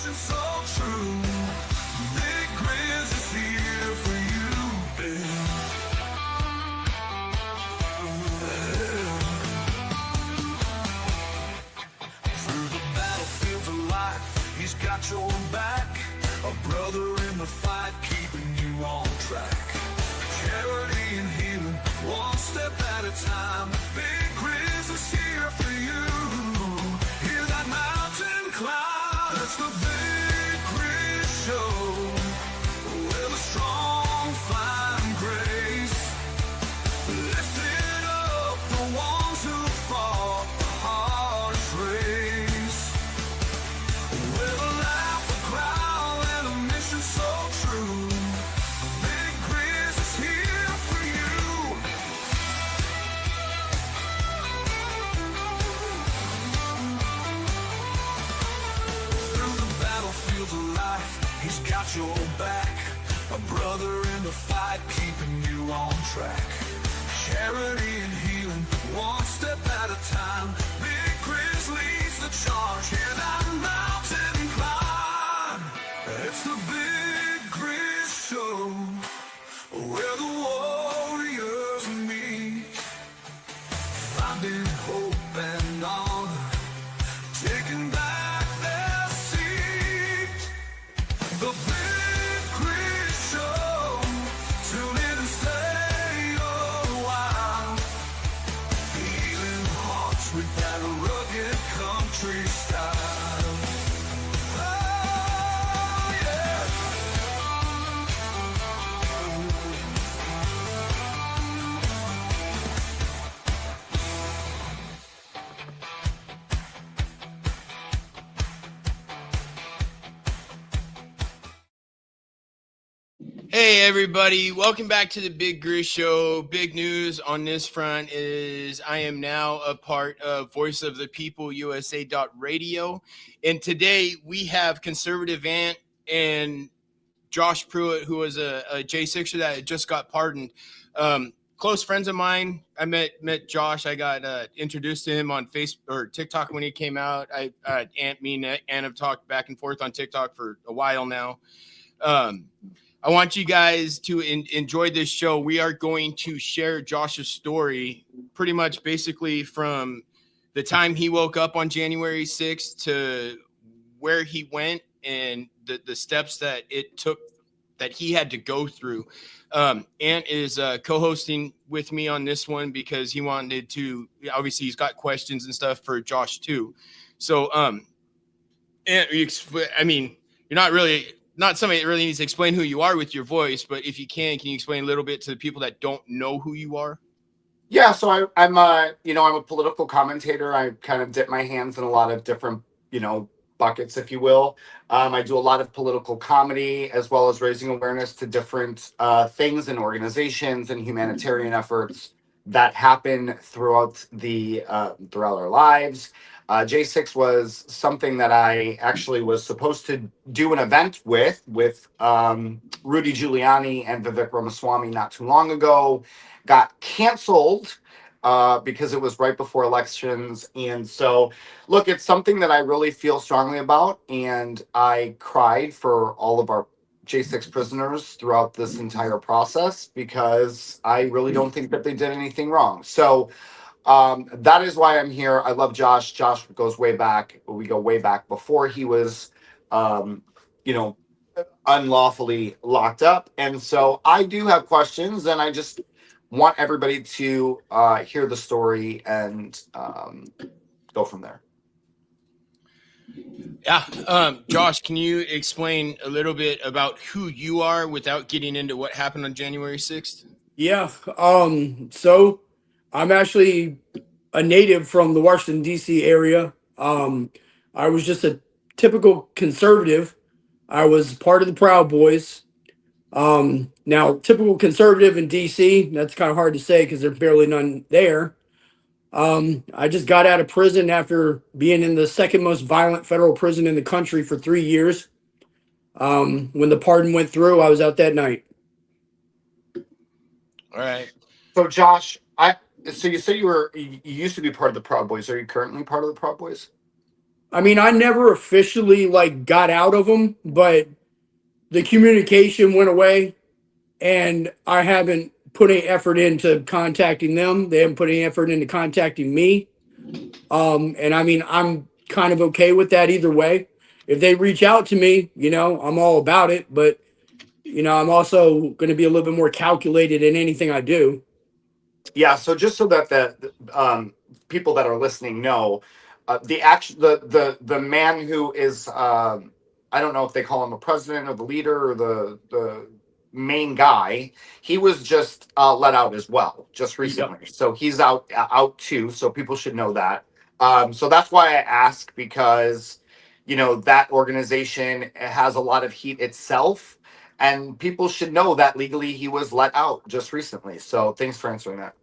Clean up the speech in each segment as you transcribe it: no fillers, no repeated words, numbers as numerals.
mission so true. Big Grizz is here for you, babe. Through the battlefields of life, he's got your back. A brother in the fight, keeping you on track. Charity and healing, one step at a time. Big Grizz is here for you. Hear that mountain climb? It's the Big Grizz Show, where the strong find grace, lifting up the ones who fought the hardest race. With a laugh, a growl, and a mission so true, Big Grizz is here for you. Through the battlefields of life, he's got your back. A brother in the fight, keeping you on track. Charity and healing, one step at a time. Big Grizz leads the charge. Hear that mountain climb? It's the Big Grizz Show, where the warriors meet, finding hope and honor, taking back their seat. The Big Grizz Show. Tune in and stay a while. Healing hearts with that rugged country style. Oh, yeah. Hey everybody, welcome back to the Big Grizz Show. Big news on this front is I am now a part of Voice of the People USA Radio, and today we have conservative Ant and Josh Pruitt, who was a J6er that just got pardoned. Close friends of mine. I met Josh. I got introduced to him on Facebook or TikTok when he came out. Me and Ant have talked back and forth on TikTok for a while now. I want you guys to enjoy this show. We are going to share Josh's story pretty much basically from the time he woke up on January 6th to where he went and the steps that it took that he had to go through. Ant is co-hosting with me on this one because he wanted to, obviously he's got questions and stuff for Josh too. So, Ant, I mean, you're not somebody that really needs to explain who you are with your voice, but if you can you explain a little bit to the people that don't know who you are? Yeah, so I'm a political commentator. I kind of dip my hands in a lot of different, buckets, if you will. I do a lot of political comedy as well as raising awareness to different things and organizations and humanitarian efforts that happen throughout our lives. J6 was something that I actually was supposed to do an event with Rudy Giuliani and Vivek Ramaswamy not too long ago. Got canceled because it was right before elections. And so, look, it's something that I really feel strongly about. And I cried for all of our J6 prisoners throughout this entire process because I really don't think that they did anything wrong. So that is why I'm here. I love Josh. Josh goes way back. We go way back before he was, unlawfully locked up. And so I do have questions, and I just want everybody to hear the story and go from there. Yeah. Josh, can you explain a little bit about who you are without getting into what happened on January 6th? Yeah. So I'm actually a native from the Washington, D.C. area. I was just a typical conservative. I was part of the Proud Boys. Now, typical conservative in D.C., that's kind of hard to say because there's barely none there. I just got out of prison after being in the second most violent federal prison in the country for 3 years. When the pardon went through, I was out that night. All right. So, Josh, so you said you used to be part of the Proud Boys. Are you currently part of the Proud Boys? I mean, I never officially like got out of them, but the communication went away, and I haven't put any effort into contacting them. They haven't put any effort into contacting me. And I mean, I'm kind of okay with that either way. If they reach out to me, I'm all about it. But I'm also going to be a little bit more calculated in anything I do. Yeah, so just so that the people that are listening know, the man who is I don't know if they call him a president or the leader or the main guy, he was just let out as well just recently. Yep. So he's out too. So people should know that. So that's why I ask, because that organization has a lot of heat itself, and people should know that legally he was let out just recently. So thanks for answering that.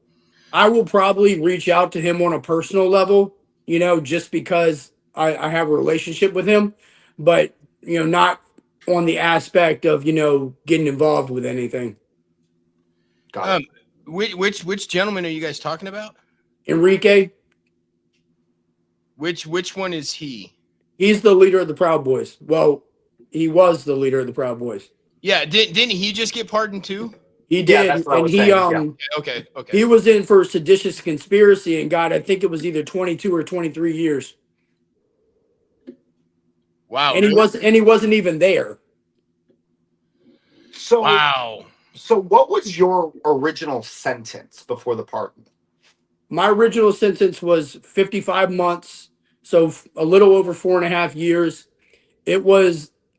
I will probably reach out to him on a personal level, just because I have a relationship with him, but, not on the aspect of, getting involved with anything. Got it. Which gentleman are you guys talking about? Enrique, Which one is he? he's the leader of the Proud Boys. Well, he was the leader of the Proud Boys. Yeah, didn't he just get pardoned too? He Yeah, did, that's what I and was he saying. Yeah. Okay. he was in for seditious conspiracy and got, I think it was either 22 or 23 years. Wow. And he wasn't even there. So Wow. So what was your original sentence before the pardon? My original sentence was 55 months, so a little over 4.5 years.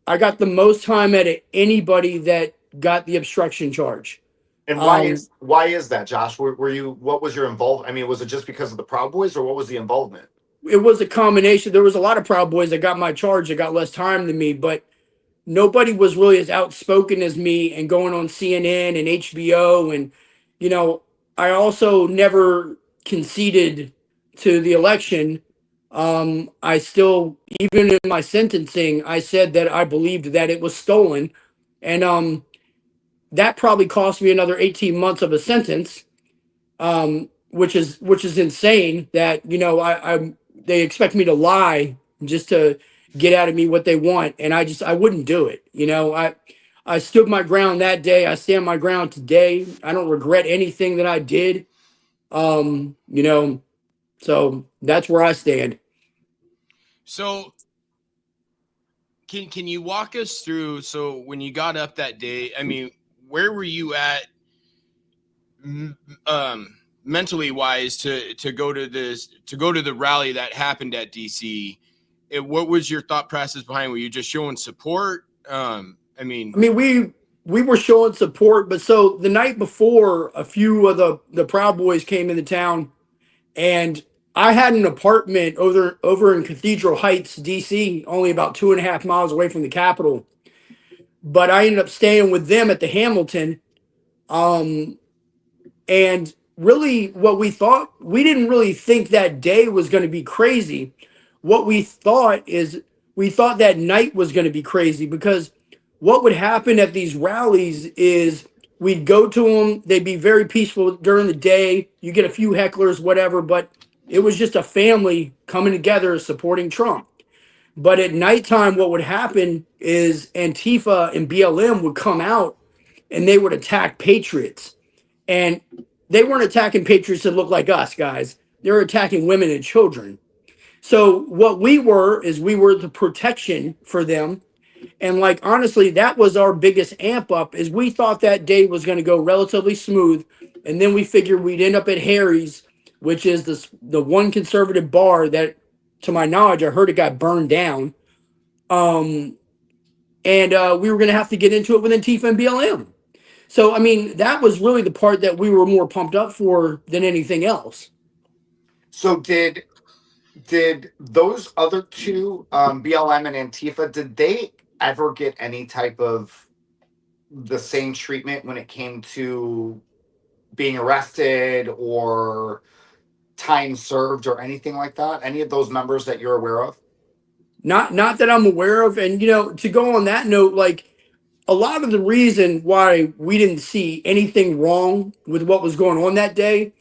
I got the most time out of anybody that got the obstruction charge. And why is that, Josh? What was your involvement? I mean, was it just because of the Proud Boys, or what was the involvement? It was a combination. There was a lot of Proud Boys that got my charge that got less time than me, but nobody was really as outspoken as me and going on CNN and HBO. And, I also never conceded to the election. I still, even in my sentencing, I said that I believed that it was stolen. And that probably cost me another 18 months of a sentence, which is insane that, they expect me to lie just to get out of me what they want. And I wouldn't do it. I stood my ground that day. I stand my ground today. I don't regret anything that I did. So that's where I stand. So can you walk us through, so when you got up that day, I mean, where were you at mentally wise to go to the rally that happened at DC? What was your thought process behind? Were you just showing support? We were showing support, but so the night before, a few of the Proud Boys came into town, and I had an apartment over in Cathedral Heights, DC, only about 2.5 miles away from the Capitol. But I ended up staying with them at the Hamilton. And really what we didn't really think that day was going to be crazy. What we thought that night was going to be crazy, because what would happen at these rallies is we'd go to them. They'd be very peaceful during the day. You get a few hecklers, whatever, but it was just a family coming together supporting Trump. But at nighttime, what would happen is Antifa and BLM would come out and they would attack patriots. And they weren't attacking patriots that look like us, guys. They were attacking women and children. So what we were the protection for them. And like, honestly, that was our biggest amp up, is we thought that day was going to go relatively smooth. And then we figured we'd end up at Harry's, which is the one conservative bar that, to my knowledge, I heard it got burned down. And we were going to have to get into it with Antifa and BLM. So, I mean, that was really the part that we were more pumped up for than anything else. So did those other two, BLM and Antifa, did they ever get any type of the same treatment when it came to being arrested or time served or anything like that? Any of those members that you're aware of? Not that I'm aware of. And, to go on that note, like, a lot of the reason why we didn't see anything wrong with what was going on that day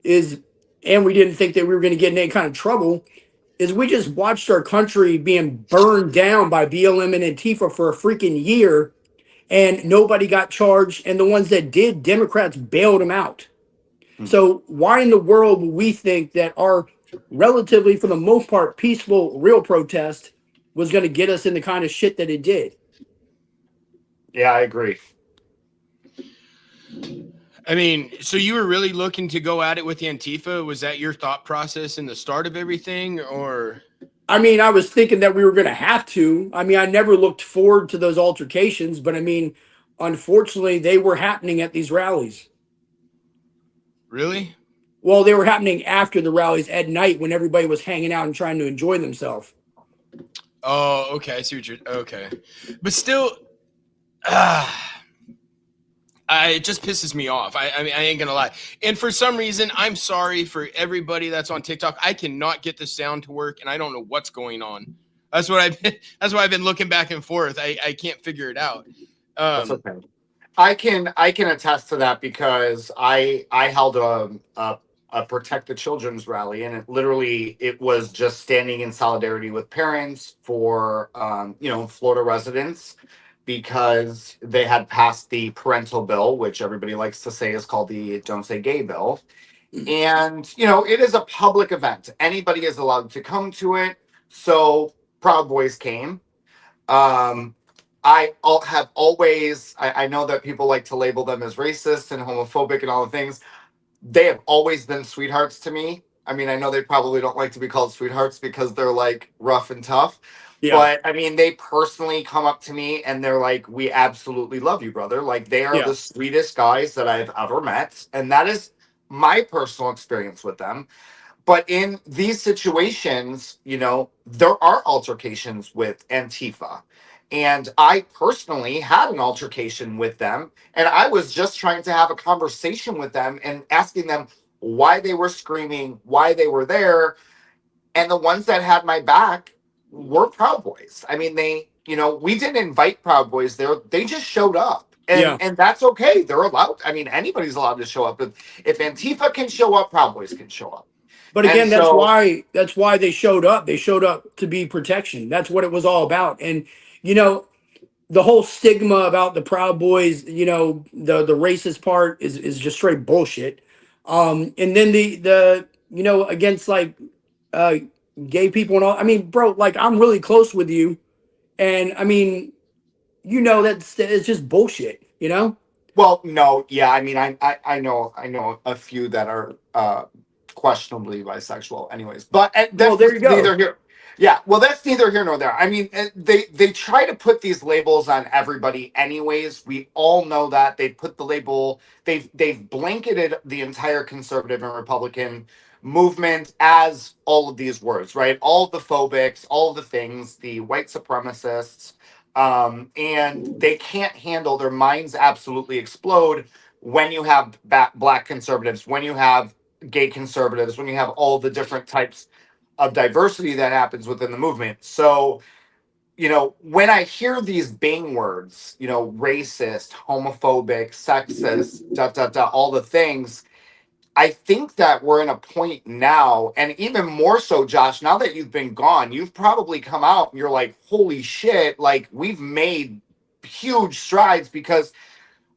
and we didn't think that we were going to get in any kind of trouble, is we just watched our country being burned down by BLM and Antifa for a freaking year, and nobody got charged. And the ones that did, Democrats bailed them out. So why in the world would we think that our relatively, for the most part, peaceful, real protest was going to get us in the kind of shit that it did? Yeah, I agree. I mean, so you were really looking to go at it with Antifa? Was that your thought process in the start of everything, or? I mean, I was thinking that we were going to have to. I mean, I never looked forward to those altercations, but I mean, unfortunately, they were happening at these rallies. Really? Well, they were happening after the rallies at night when everybody was hanging out and trying to enjoy themselves. Oh, okay. I see what you're. Okay, but still, it just pisses me off. I mean, I ain't gonna lie. And for some reason, I'm sorry for everybody that's on TikTok. I cannot get the sound to work, and I don't know what's going on. That's what I've been. That's why I've been looking back and forth. I can't figure it out. That's okay. I can attest to that because I held a Protect the Children's rally, and it was just standing in solidarity with parents for Florida residents, because they had passed the parental bill, which everybody likes to say is called the Don't Say Gay bill. And it is a public event. Anybody is allowed to come to it. So Proud Boys came. I have always, I know that people like to label them as racist and homophobic and all the things. They have always been sweethearts to me. I mean, I know they probably don't like to be called sweethearts because they're like rough and tough. Yeah. But I mean, they personally come up to me and they're like, we absolutely love you, brother. Like, they are the sweetest guys that I've ever met. And that is my personal experience with them. But in these situations, there are altercations with Antifa. And I personally had an altercation with them. And I was just trying to have a conversation with them and asking them why they were screaming, why they were there. And the ones that had my back were Proud Boys. I mean, we didn't invite Proud Boys there. They just showed up. And that's okay. They're allowed. I mean, anybody's allowed to show up. If Antifa can show up, Proud Boys can show up. But again, that's why they showed up. They showed up to be protection. That's what it was all about. And the whole stigma about the Proud Boys, the racist part is just straight bullshit. And then the against like gay people and all. I mean, bro, like, I'm really close with you, and I mean, it's just bullshit. Well, no, yeah, I mean, I know a few that are questionably bisexual, anyways. But that's there you go. Neither here. Yeah, well, that's neither here nor there. I mean, they try to put these labels on everybody, anyways. We all know that they put the label. They've blanketed the entire conservative and Republican movement as all of these words, right? All the phobics, all the things, the white supremacists, and they can't handle. Their minds absolutely explode when you have black conservatives, when you have gay conservatives, when you have all the different types of diversity that happens within the movement. So, when I hear these bang words, racist, homophobic, sexist, all the things, I think that we're in a point now, and even more so, Josh, now that you've been gone, you've probably come out and you're like, holy shit, like, we've made huge strides, because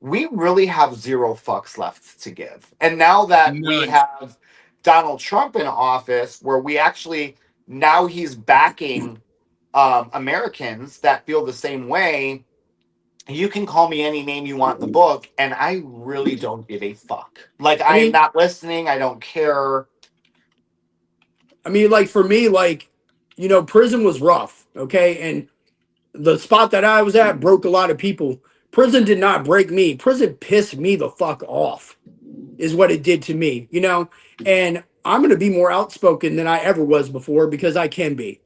we really have zero fucks left to give. And now that we have Donald Trump in office, where we actually, now he's backing Americans that feel the same way. You can call me any name you want in the book, and I really don't give a fuck. Like, I am not listening. I don't care. I mean, like, for me, like, prison was rough, okay? And the spot that I was at broke a lot of people. Prison did not break me. Prison pissed me the fuck off, is what it did to me, And I'm going to be more outspoken than I ever was before, because I can be.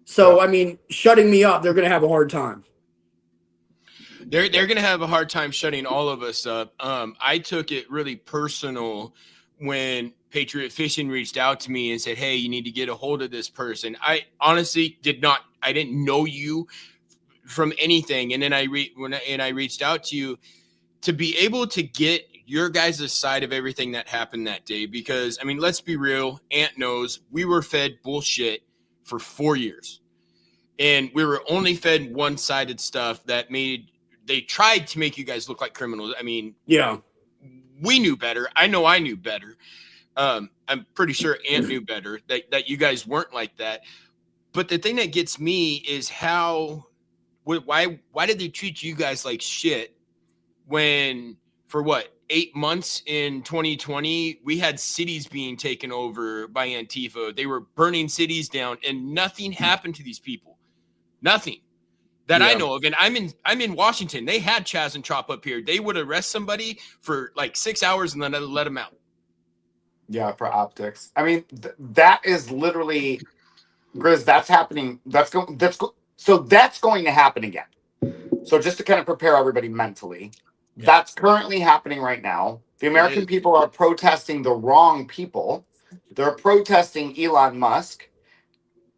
So, I mean, shutting me up, they're going to have a hard time. They're going to have a hard time shutting all of us up. I took it really personal when Patriot Fishing reached out to me and said, hey, you need to get a hold of this person. I honestly I didn't know you from anything. And then I reached out to you to be able to get your guys' side of everything that happened that day, because, I mean, let's be real. Ant knows we were fed bullshit for 4 years. And we were only fed one-sided stuff that they tried to make you guys look like criminals. I mean, Yeah. we knew better. I know I knew better. I'm pretty sure Ant knew better that you guys weren't like that. But the thing that gets me is why did they treat you guys like shit when, for what, 8 months in 2020, we had cities being taken over by Antifa. They were burning cities down, and nothing happened to these people. Nothing that I know of. And I'm in Washington. They had Chaz and Chop up here. They would arrest somebody for like 6 hours and then let them out. Yeah, for optics. I mean, that is literally, Grizz, that's happening. So that's going to happen again. So just to kind of prepare everybody mentally, that's currently happening right now. The American people are protesting the wrong people. They're protesting Elon Musk,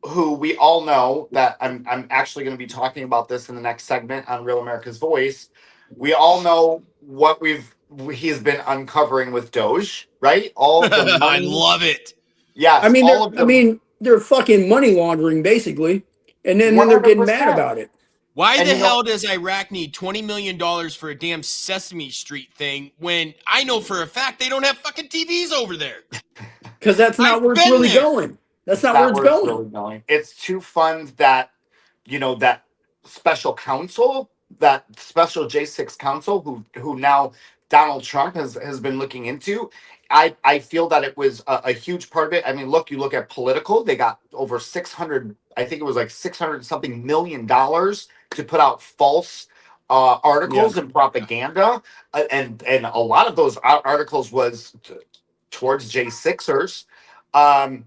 who we all know that I'm actually going to be talking about this in the next segment on Real America's Voice. We all know what he's been uncovering with Doge, right? All of the money. I love it. Yes. I mean, they're fucking money laundering basically, and then they're getting mad about it. Why the hell does Iraq need $20 million for a damn Sesame Street thing when I know for a fact they don't have fucking TVs over there? Because that's not where it's really going. That's not where it's going. Really going. It's to fund that, that special counsel, that special J6 counsel who now Donald Trump has been looking into. I feel that it was a huge part of it. I mean, you look at political, they got over 600, I think it was like 600 something $million to put out false articles and propaganda. And a lot of those articles was towards J6ers. I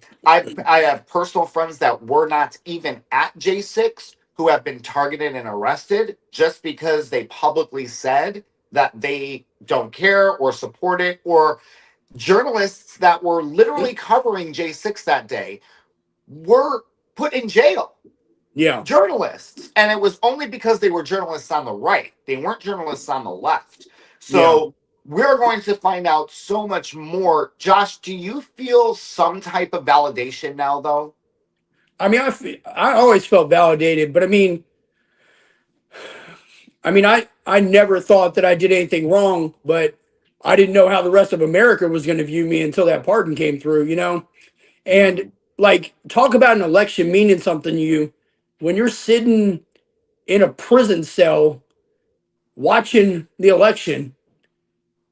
have personal friends that were not even at J6 who have been targeted and arrested just because they publicly said that they don't care or support it, or journalists that were literally covering J6 that day were put in jail. Yeah. Journalists. And it was only because they were journalists on the right. They weren't journalists on the left. So we're going to find out so much more. Josh, do you feel some type of validation now, though? I mean, I always felt validated, but I mean, I never thought that I did anything wrong, but I didn't know how the rest of America was going to view me until that pardon came through, And like, talk about an election meaning something to you when you're sitting in a prison cell watching the election.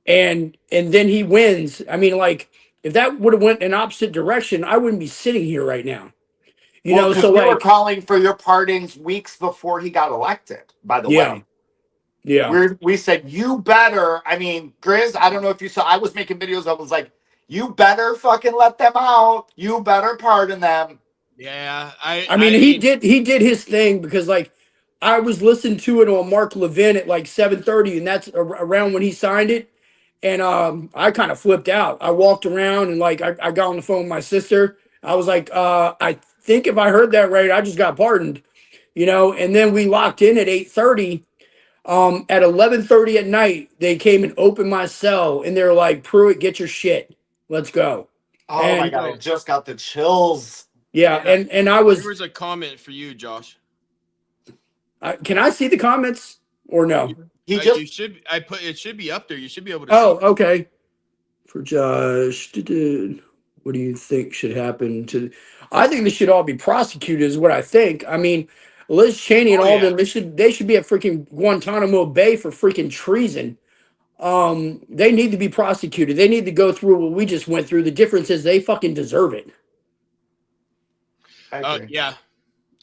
And then he wins. I mean, like, if that would have went in opposite direction, I wouldn't be sitting here right now. So we were calling for your pardons weeks before he got elected, by the way. Yeah. We said, you better, I mean, Grizz, I don't know if you saw, I was making videos. I was like, you better fucking let them out. You better pardon them. Yeah. I mean, he did his thing because, like, I was listening to it on Mark Levin at like 7:30, and that's around when he signed it. And I kind of flipped out. I walked around and like I got on the phone with my sister. I was like, I think if I heard that right, I just got pardoned, And then we locked in at 8:30. At 11:30 at night, they came and opened my cell, and they're like, "Pruitt, get your shit, let's go." Oh my God, I just got the chills. Yeah, and I was. There was a comment for you, Josh. Can I see the comments or no? You should. It should be up there. You should be able to. Oh, okay. For Josh, what do you think should happen to? I think they should all be prosecuted. Is what I think. I mean, Liz Cheney and all of them. They should be at freaking Guantanamo Bay for freaking treason. They need to be prosecuted. They need to go through what we just went through. The difference is they fucking deserve it. Yeah.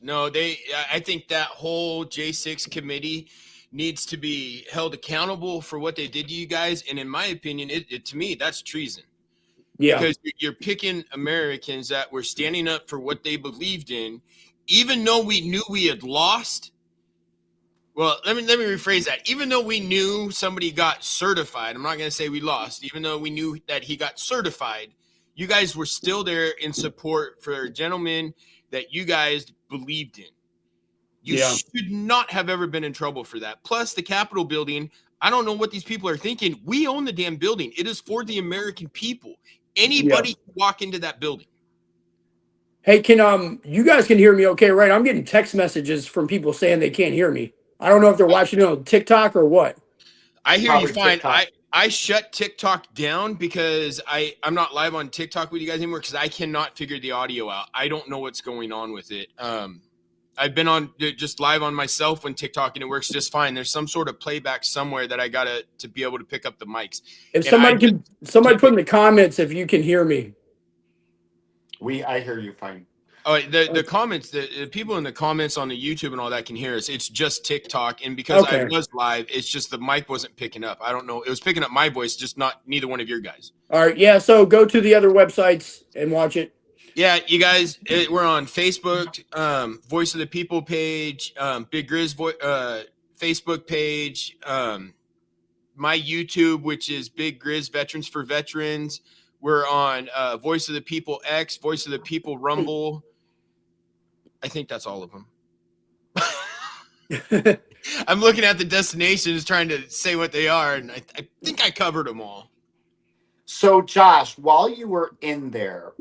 No, I think that whole J6 committee needs to be held accountable for what they did to you guys. And in my opinion, to me, that's treason. Yeah. Because you're picking Americans that were standing up for what they believed in, even though we knew we had lost. Well, let me rephrase that. Even though we knew somebody got certified, I'm not going to say we lost. Even though we knew that he got certified, you guys were still there in support for a gentleman that you guys believed in. You should not have ever been in trouble for that. Plus, the Capitol building, I don't know what these people are thinking. We own the damn building. It is for the American people. Anybody can walk into that building. Hey, you guys can hear me okay, right? I'm getting text messages from people saying they can't hear me. I don't know if they're watching it on TikTok or what. I hear Probably you fine. TikTok. I shut TikTok down because I'm not live on TikTok with you guys anymore because I cannot figure the audio out. I don't know what's going on with it. I've been on just live on myself when TikTok and it works just fine. There's some sort of playback somewhere that I gotta to be able to pick up the mics. If And somebody put in the comments if you can hear me. I hear you fine. Oh, the comments, the people in the comments on the YouTube and all that can hear us. It's just TikTok, and because I was live, it's just the mic wasn't picking up. I don't know. It was picking up my voice, just not neither one of your guys. All right, yeah. So go to the other websites and watch it. Yeah, you guys, we're on Facebook, Voice of the People page, Big Grizz Facebook page, my YouTube, which is Big Grizz Veterans for Veterans. We're on Voice of the People X, Voice of the People Rumble. I think that's all of them. I'm looking at the destinations, trying to say what they are, and I think I covered them all. So, Josh, while you were in there,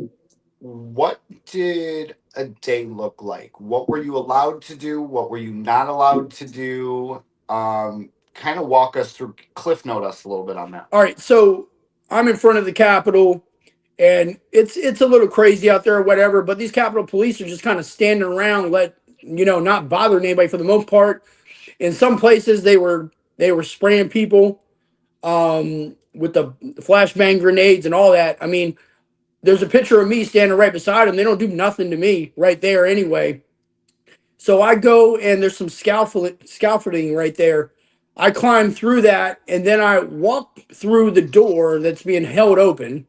what did a day look like? What were you allowed to do? What were you not allowed to do? Kind of walk us through, cliff note us a little bit on that. All right, so I'm in front of the Capitol, and it's a little crazy out there or whatever, but these Capitol Police are just kind of standing around, not bothering anybody for the most part. In some places, they were spraying people with the flashbang grenades and all that. I mean, there's a picture of me standing right beside them. They don't do nothing to me right there anyway. So I go, and there's some scaffolding right there. I climb through that, and then I walk through the door that's being held open.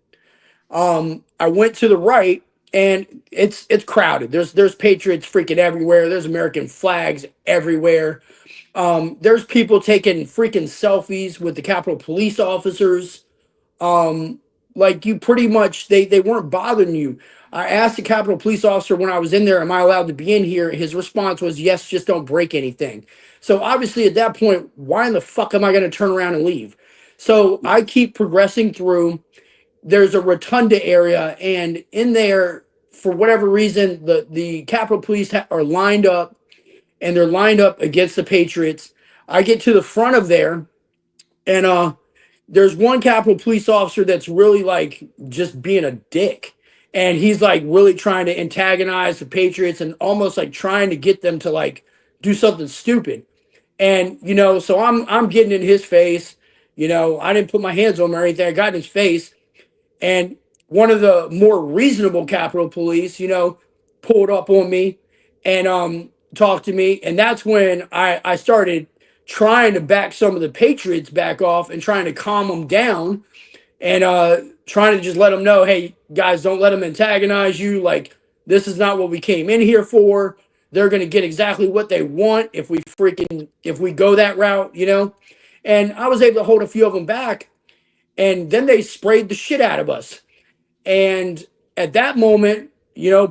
I went to the right, and it's crowded. There's patriots freaking everywhere. There's American flags everywhere. There's people taking freaking selfies with the Capitol Police officers. Like you pretty much, they weren't bothering you. I asked the Capitol Police officer when I was in there, am I allowed to be in here? His response was, yes, just don't break anything. So obviously at that point, why in the fuck am I going to turn around and leave? So I keep progressing through. There's a rotunda area, and in there, for whatever reason, the Capitol Police are lined up, and they're lined up against the Patriots. I get to the front of there, and there's one Capitol Police officer that's really like just being a dick. And he's like really trying to antagonize the Patriots and almost like trying to get them to like do something stupid. And, so I'm getting in his face. I didn't put my hands on him or anything. I got in his face. And one of the more reasonable Capitol Police, pulled up on me and talked to me. And that's when I started trying to back some of the Patriots back off and trying to calm them down and trying to just let them know, hey, guys, don't let them antagonize you. Like, this is not what we came in here for. They're going to get exactly what they want if we go that route, And I was able to hold a few of them back, and then they sprayed the shit out of us. And at that moment,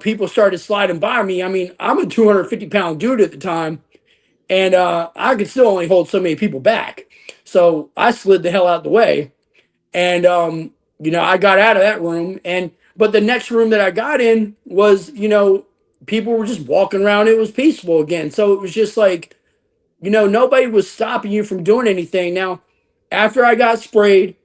people started sliding by me. I mean, I'm a 250-pound dude at the time, and I could still only hold so many people back. So I slid the hell out the way. And, I got out of that room. But the next room that I got in was, people were just walking around. It was peaceful again. So it was just like, nobody was stopping you from doing anything. Now, after I got sprayed,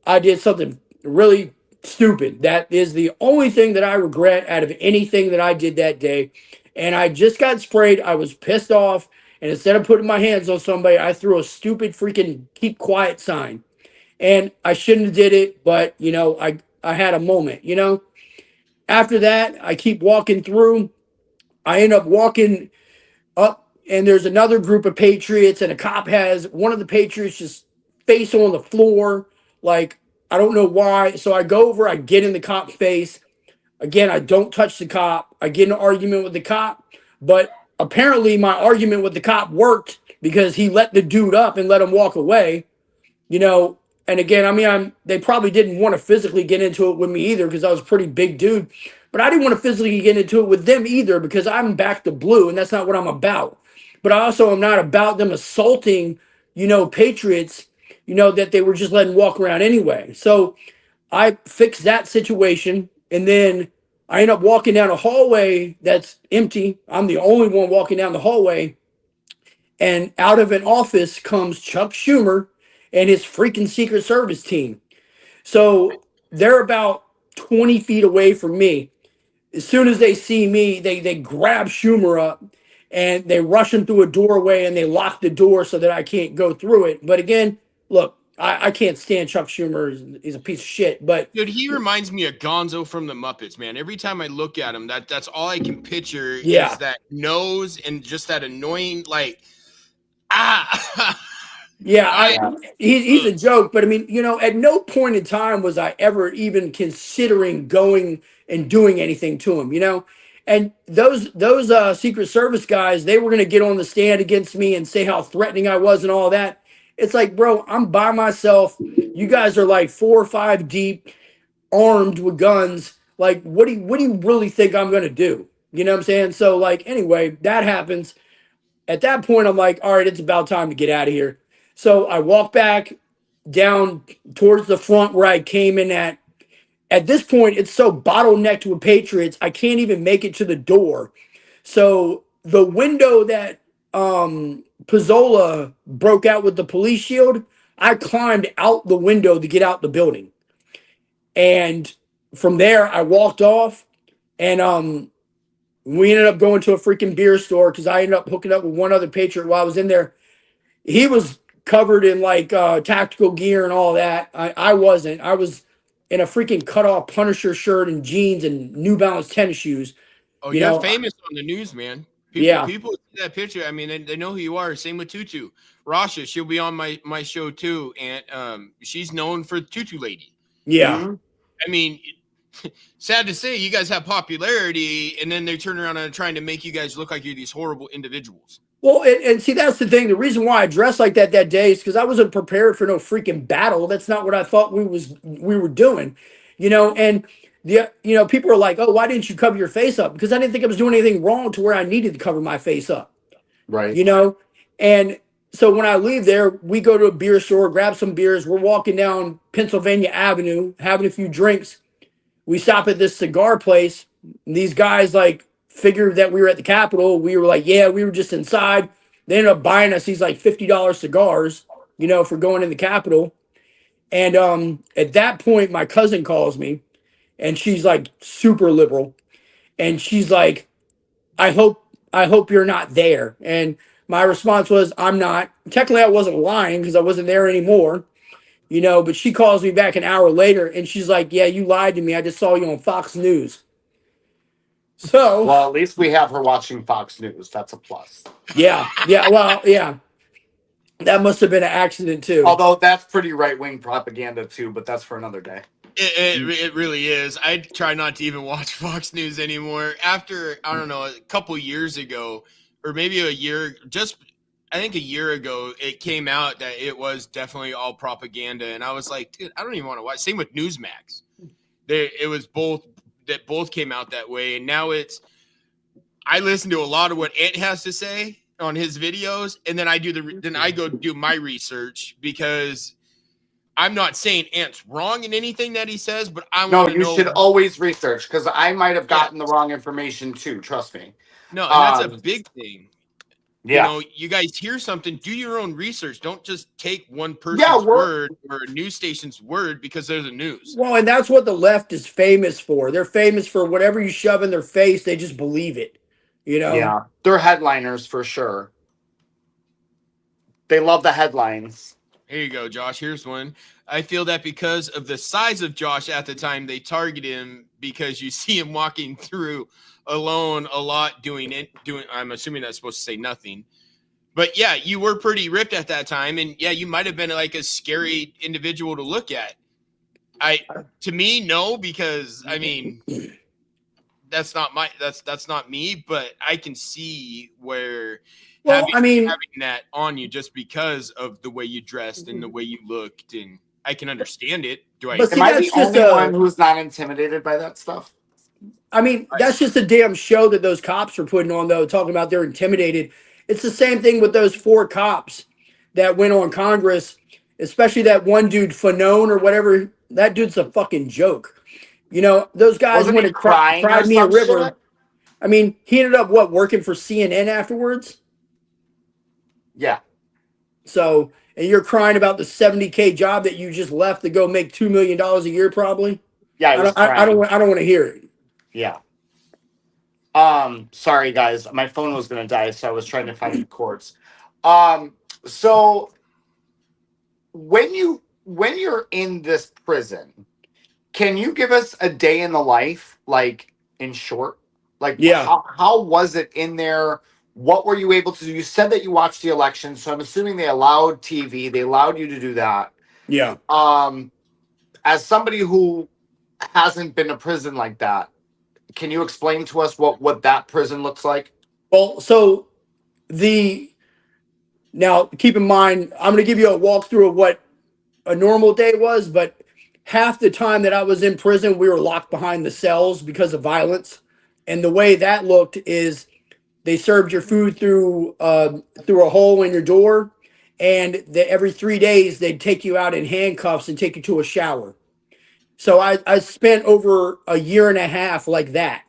I did something really stupid. That is the only thing that I regret out of anything that I did that day. And I just got sprayed. I was pissed off. And instead of putting my hands on somebody, I threw a stupid freaking keep quiet sign. And I shouldn't have did it, but, I had a moment, After that, I keep walking through. I end up walking up, and there's another group of Patriots, and a cop has one of the Patriots just face on the floor. Like, I don't know why. So I go over, I get in the cop's face. Again, I don't touch the cop. I get in an argument with the cop, but apparently my argument with the cop worked because he let the dude up and let him walk away, And again, I mean, they probably didn't want to physically get into it with me either because I was a pretty big dude. But I didn't want to physically get into it with them either because I'm back to blue, and that's not what I'm about. But I also am not about them assaulting, Patriots that they were just letting walk around anyway. So I fixed that situation, and then I end up walking down a hallway that's empty. I'm the only one walking down the hallway, and out of an office comes Chuck Schumer and his freaking Secret Service team. So they're about 20 feet away from me. As soon as they see me, they grab Schumer up and they rush him through a doorway and they lock the door so that I can't go through it. But again, look, I can't stand Chuck Schumer. He's a piece of shit. But dude, he reminds me of Gonzo from the Muppets, man. Every time I look at him, that's all I can picture Yeah. is that nose and just that annoying, like, ah. Yeah, he's a joke, but I mean, at no point in time was I ever even considering going and doing anything to him. And those Secret Service guys, they were going to get on the stand against me and say how threatening I was and all that. It's like, bro, I'm by myself. You guys are like 4 or 5 deep, armed with guns. Like, what do you really think I'm going to do? You know what I'm saying? So, like, anyway, that happens. At that point, I'm like, all right, it's about time to get out of here. So I walk back down towards the front where I came in at. At this point, it's so bottlenecked with Patriots, I can't even make it to the door. So the window that Pizzola broke out with the police shield, I climbed out the window to get out the building. And from there, I walked off, and we ended up going to a freaking beer store because I ended up hooking up with one other Patriot while I was in there. He was covered in like tactical gear and all that. I wasn't. I was in a freaking cut-off Punisher shirt and jeans and New Balance tennis shoes. Oh, you're famous on the news, man. People see that picture. I mean, they know who you are. Same with Tutu. Rasha, she'll be on my show too, and she's known for Tutu Lady. Yeah. Mm-hmm. I mean, sad to say, you guys have popularity, and then they turn around and are trying to make you guys look like you're these horrible individuals. Well, and see, that's the thing. The reason why I dressed like that day is because I wasn't prepared for no freaking battle. That's not what I thought we were doing, And people are like, "Oh, why didn't you cover your face up?" Because I didn't think I was doing anything wrong to where I needed to cover my face up, right? And so when I leave there, we go to a beer store, grab some beers. We're walking down Pennsylvania Avenue, having a few drinks. We stop at this cigar place. And these guys like figured that we were at the Capitol. We were like, yeah, we were just inside. They ended up buying us these like $50 cigars, for going in the Capitol. And at that point, my cousin calls me, and she's like super liberal, and she's like, I hope you're not there. And my response was, I'm not. Technically, I wasn't lying because I wasn't there anymore, but she calls me back an hour later, and she's like, yeah, you lied to me. I just saw you on Fox News. So, well, at least we have her watching Fox News. That's a plus. Yeah. Well, yeah. That must have been an accident too. Although that's pretty right-wing propaganda too, but that's for another day. It really is. I try not to even watch Fox News anymore. After, I don't know, a couple years ago, or maybe I think a year ago, it came out that it was definitely all propaganda. And I was like, dude, I don't even want to watch. Same with Newsmax. Both came out that way. And now I listen to a lot of what Ant has to say on his videos. And then I go do my research, because I'm not saying Ant's wrong in anything that he says, but I want to know. No, you should always research, because I might have gotten the wrong information too. Trust me. No, and that's a big thing. Yeah. You guys hear something, do your own research. Don't just take one person's word or a news station's word because they're the news. Well, and that's what the left is famous for. They're famous for whatever you shove in their face, they just believe it. Yeah. They're headliners for sure. They love the headlines. Here you go, Josh. Here's one. I feel that because of the size of Josh at the time, they target him because you see him walking through alone a lot doing I'm assuming that's supposed to say nothing. But yeah, you were pretty ripped at that time, and yeah, you might have been like a scary individual to look at. To me, no, because I mean that's not me, but I can see where having that on you just because of the way you dressed and the way you looked, and I can understand it. Am I the only one who's not intimidated by that stuff? I mean, that's just a damn show that those cops are putting on, though, talking about they're intimidated. It's the same thing with those 4 cops that went on Congress especially that one dude, Fanone or whatever. That dude's a fucking joke. You know, those guys Wasn't went he and crying or cried me a some river. shit? I mean, he ended up working for CNN afterwards. Yeah. So, and you're crying about the 70K job that you just left to go make $2 million a year, probably. Yeah, he was crying. I don't want to hear it. Yeah. Sorry guys, my phone was gonna die, so I was trying to find the cords. So when you're in this prison, can you give us a day in the life, like in short? Like Yeah, how was it in there? What were you able to do? You said that you watched the election, so I'm assuming they allowed TV, they allowed you to do that. yeah. As somebody who hasn't been to prison like that, can you explain to us what that prison looks like? Well, so the now keep in mind, I'm going to give you a walkthrough of what a normal day was, but half the time that I was in prison, we were locked behind the cells because of violence. And the way that looked is they served your food through a hole in your door, and every 3 days they'd take you out in handcuffs and take you to a shower. So I spent over a year and a half like that.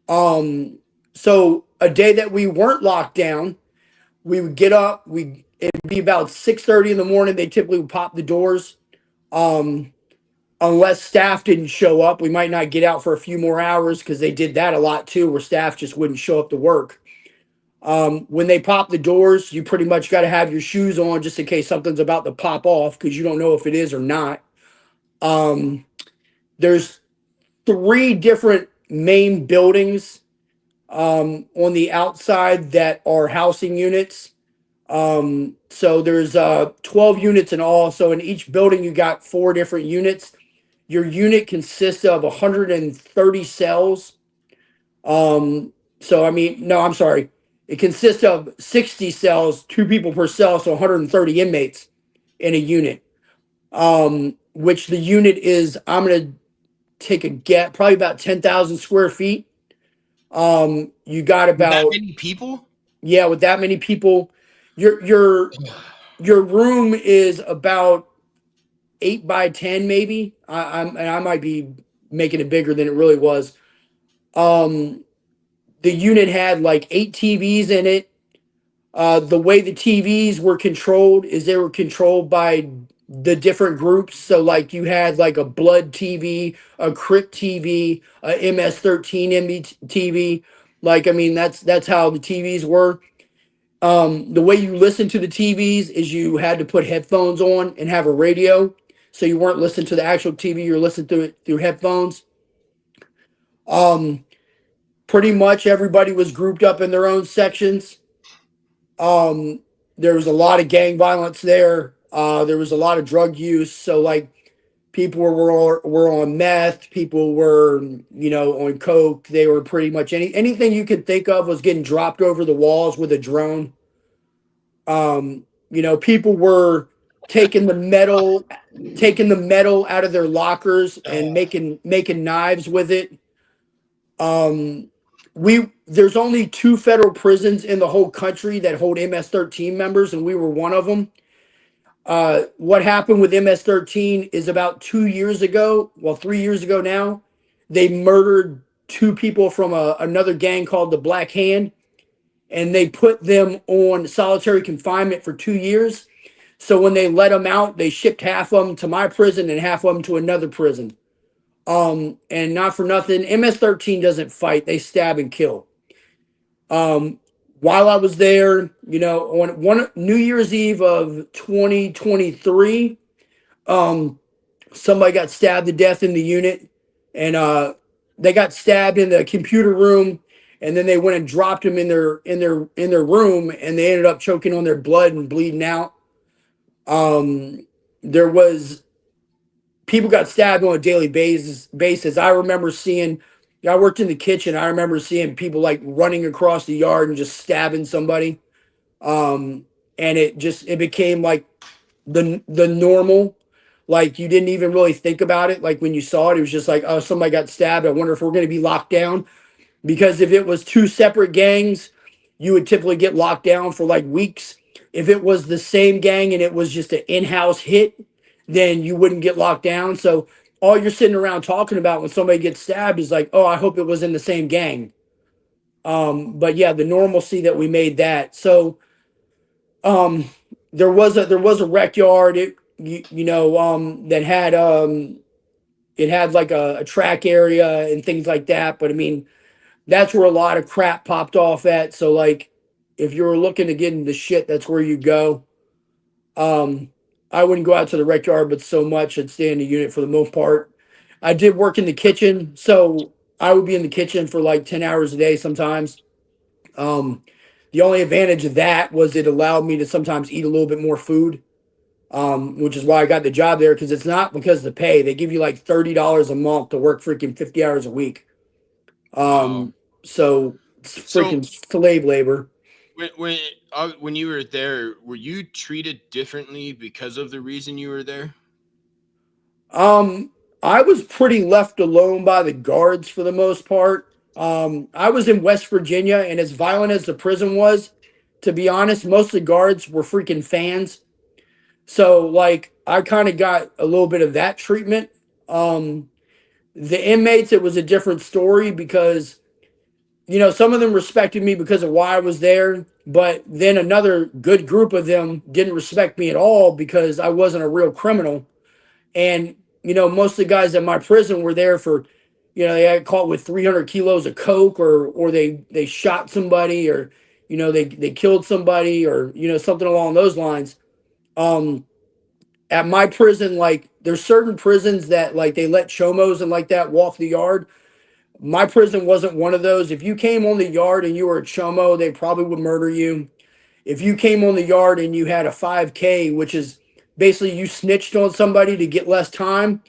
So a day that we weren't locked down, we would get up. It'd be about 6:30 in the morning. They typically would pop the doors. Unless staff didn't show up, we might not get out for a few more hours because they did that a lot too, where staff just wouldn't show up to work. When they pop the doors, you pretty much got to have your shoes on just in case something's about to pop off because you don't know if it is or not. There's 3 different main buildings on the outside that are housing units. So there's 12 units in all. So in each building, you got 4 different units. Your unit consists of 130 cells. So I mean, no, I'm sorry. It consists of 60 cells, 2 people per cell, so 130 inmates in a unit. Which the unit is, I'm gonna take a guess, probably about 10,000 square feet. You got That about many people? yeah, with that many people, your room is about 8 by 10, maybe. I might be making it bigger than it really was. The unit had like 8 TVs in it. The way the TVs were controlled is they were controlled by the different groups. So like you had like a blood TV, a Crip TV, a MS-13 TV. Like I mean that's how the TVs were. The way you listen to the TVs is you had to put headphones on and have a radio. So you weren't listening to the actual TV, you're listening to it through headphones. Pretty much everybody was grouped up in their own sections. There was a lot of gang violence there. There was a lot of drug use. So like people were on meth, people were, you know, on coke. They were pretty much anything you could think of was getting dropped over the walls with a drone. You know, people were taking the metal out of their lockers and making knives with it. There's only 2 federal prisons in the whole country that hold MS-13 members, and we were one of them. What happened with MS-13 is about 2 years ago, well, 3 years ago now, they murdered 2 people from another gang called the Black Hand, and they put them on solitary confinement for 2 years. So when they let them out, they shipped half of them to my prison and half of them to another prison. And not for nothing, MS-13 doesn't fight; they stab and kill. While I was there, you know, on one New Year's Eve of 2023, somebody got stabbed to death in the unit, and they got stabbed in the computer room, and then they went and dropped them in their room, and they ended up choking on their blood and bleeding out. There was people got stabbed on a daily basis. I remember seeing, I worked in the kitchen. I remember seeing people like running across the yard and just stabbing somebody. And it became like the normal, like you didn't even really think about it. Like when you saw it, it was just like, oh, somebody got stabbed. I wonder if we're going to be locked down, because if it was 2 separate gangs, you would typically get locked down for like weeks. if it was the same gang and it was just an in-house hit, then you wouldn't get locked down. So all you're sitting around talking about when somebody gets stabbed is like, oh, I hope it was in the same gang. But yeah, the normalcy that we made that. So um, there was a rec yard. That had it had like a track area and things like that. But I mean, that's where a lot of crap popped off at. So like, if you were looking to get into shit, that's where you go. Um, I wouldn't go out to the rec yard, but so much I'd stay in the unit for the most part. I did work in the kitchen, so I would be in the kitchen for like 10 hours a day sometimes. Um, the only advantage of that was it allowed me to sometimes eat a little bit more food, which is why I got the job there, because it's not because of the pay. They give you like $30 a month to work freaking 50 hours a week. Wow. So it's freaking slave labor. When you were there, were you treated differently because of the reason you were there? I was pretty left alone by the guards for the most part. I was in West Virginia, and as violent as the prison was, to be honest, most of the guards were freaking fans. So, like, I kind of got a little bit of that treatment. The inmates, it was a different story because, some of them respected me because of why I was there, but then another good group of them didn't respect me at all because I wasn't a real criminal. And, most of the guys at my prison were there for, they got caught with 300 kilos of coke, or they shot somebody, or, they killed somebody, or, something along those lines. At my prison, like, there's certain prisons that, like, they let chomos and like that walk the yard. My prison wasn't one of those. If you came on the yard and you were a chomo, they probably would murder you. If you came on the yard and you had a 5K, which is basically you snitched on somebody to get less time,